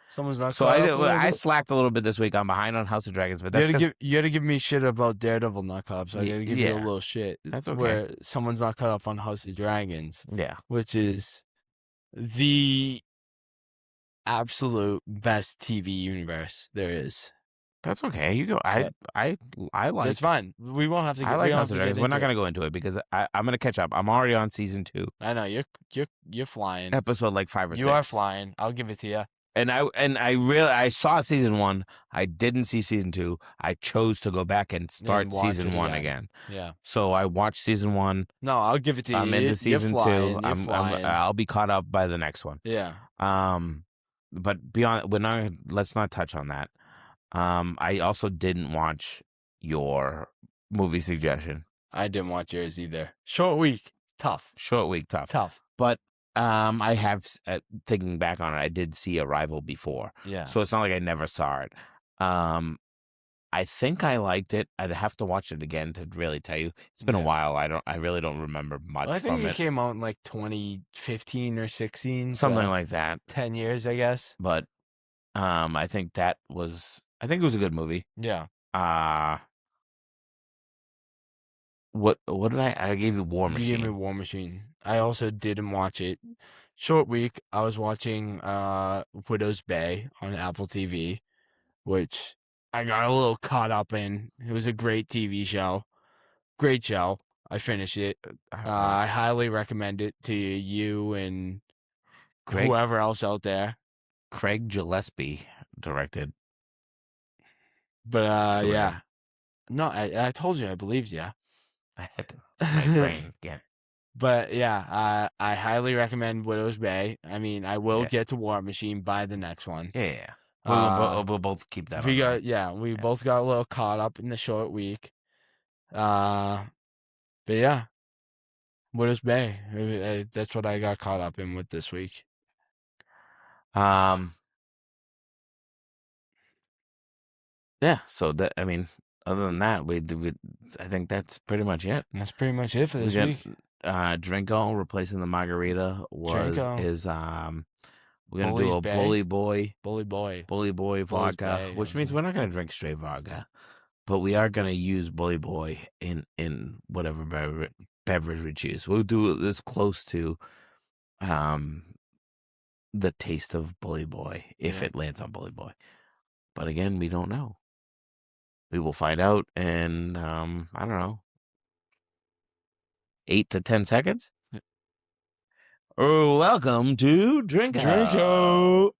Speaker 2: Someone's not.
Speaker 1: So I slacked a little bit this week. I'm behind on House of Dragons, but that's
Speaker 2: you had to give me shit about Daredevil not caught up. So I got to give you a little shit.
Speaker 1: That's okay.
Speaker 2: Where someone's not caught up on House of Dragons.
Speaker 1: Yeah,
Speaker 2: which is the absolute best TV universe there is.
Speaker 1: That's okay. You go. I like.
Speaker 2: It's fine. We won't have to.
Speaker 1: I like House of Dragons. We're not going to go into it because I'm going to catch up. I'm already on season 2.
Speaker 2: I know you're flying.
Speaker 1: Episode like 5 or 6.
Speaker 2: You are flying. I'll give it to you.
Speaker 1: And I saw season 1. I didn't see season 2. I chose to go back and start season 1 again.
Speaker 2: Yeah.
Speaker 1: So I watched season 1.
Speaker 2: No, I'll give it to you.
Speaker 1: I'm into season 2. I'll be caught up by the next one.
Speaker 2: Yeah.
Speaker 1: But beyond, let's not touch on that. I also didn't watch your movie suggestion.
Speaker 2: I didn't watch yours either. Short week, tough. But
Speaker 1: I have, thinking back on it, I did see Arrival before.
Speaker 2: Yeah.
Speaker 1: So it's not like I never saw it. I think I liked it. I'd have to watch it again to really tell you. It's been a while. I really don't remember much.
Speaker 2: I think
Speaker 1: from
Speaker 2: it came out in like 2015 or 16.
Speaker 1: Something like that.
Speaker 2: 10 years, I guess.
Speaker 1: But I think it was a good movie.
Speaker 2: Yeah.
Speaker 1: What did I gave you War Machine.
Speaker 2: You gave me War Machine. I also didn't watch it. Short week, I was watching Widow's Bay on Apple TV, which I got a little caught up in. It was a great TV show. Great show. I finished it. I highly recommend it to you and whoever else out there.
Speaker 1: Craig Gillespie directed.
Speaker 2: But yeah. No, I told you I believed you.
Speaker 1: I had to my brain again.
Speaker 2: But yeah, I highly recommend Widow's Bay. I mean, I will get to War Machine by the next one.
Speaker 1: Yeah. We'll both keep that.
Speaker 2: We both got a little caught up in the short week. But yeah, Widow's Bay. That's what I got caught up in with this week.
Speaker 1: Yeah. So that other than that, I think that's pretty much it.
Speaker 2: That's pretty much it for
Speaker 1: We
Speaker 2: this
Speaker 1: got
Speaker 2: week.
Speaker 1: Drinko replacing the Margarita
Speaker 2: Drinko.
Speaker 1: is we're gonna do a
Speaker 2: Bully
Speaker 1: Bully Boy
Speaker 2: Bully's
Speaker 1: vodka,
Speaker 2: Bay.
Speaker 1: which means we're not gonna drink straight vodka, but we are gonna use Bully Boy in whatever beverage we choose. We'll do it as close to the taste of Bully Boy if
Speaker 2: Yeah.
Speaker 1: it lands on Bully Boy. But again, we don't know. We will find out in I don't know, 8 to 10 seconds. Oh, welcome to Drinko.
Speaker 2: Drinko.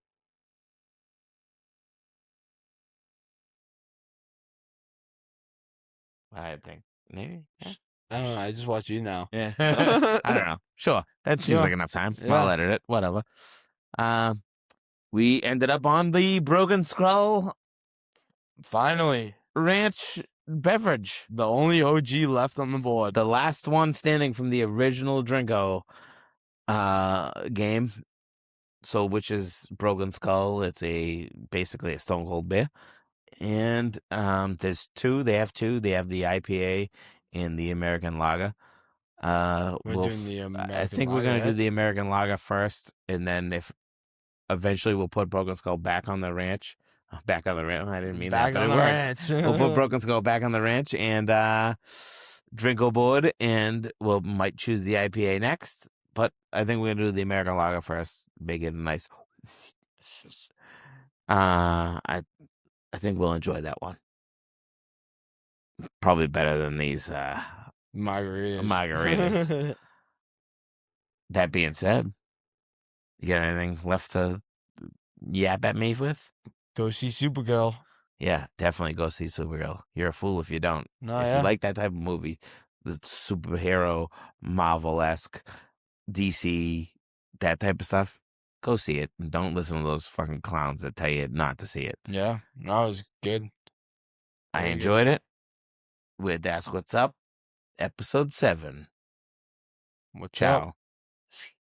Speaker 1: I think maybe. Yeah.
Speaker 2: I don't know. I just watch you now.
Speaker 1: Yeah. I don't know. Sure. That seems
Speaker 2: Yeah.
Speaker 1: like enough time.
Speaker 2: Yeah.
Speaker 1: I'll edit it. Whatever. We ended up on the Broken Skull
Speaker 2: Finally,
Speaker 1: Ranch beverage.
Speaker 2: the only OG left on the board.
Speaker 1: The last one standing from the original Drinko game. So, which is Broken Skull. It's basically a Stone Cold beer. And there's two. They have two. They have the IPA and the American Lager.
Speaker 2: We're doing the American
Speaker 1: I think
Speaker 2: Lager,
Speaker 1: we're gonna do
Speaker 2: right?
Speaker 1: the American Lager first, and then if eventually we'll put Broken Skull back on the ranch. Back on the ranch. I didn't mean
Speaker 2: Back
Speaker 1: that, but
Speaker 2: on
Speaker 1: it
Speaker 2: the
Speaker 1: works.
Speaker 2: ranch.
Speaker 1: We'll put Broken Skull back on the ranch and drink aboard, and we'll might choose the IPA next. But I think we're gonna do the American Lager first. Make it nice. I think we'll enjoy that one. Probably better than these margaritas. That being said, you got anything left to yap at me with?
Speaker 2: Go see Supergirl.
Speaker 1: Yeah, definitely go see Supergirl. You're a fool if you don't.
Speaker 2: No,
Speaker 1: If
Speaker 2: yeah.
Speaker 1: you like that type of movie, the superhero, Marvel-esque, DC, that type of stuff, go see it. And don't listen to those fucking clowns that tell you not to see it.
Speaker 2: Yeah, no, it was good.
Speaker 1: I
Speaker 2: Very
Speaker 1: enjoyed it. With That's What's Up, episode 7.
Speaker 2: What's
Speaker 1: Ciao.
Speaker 2: up?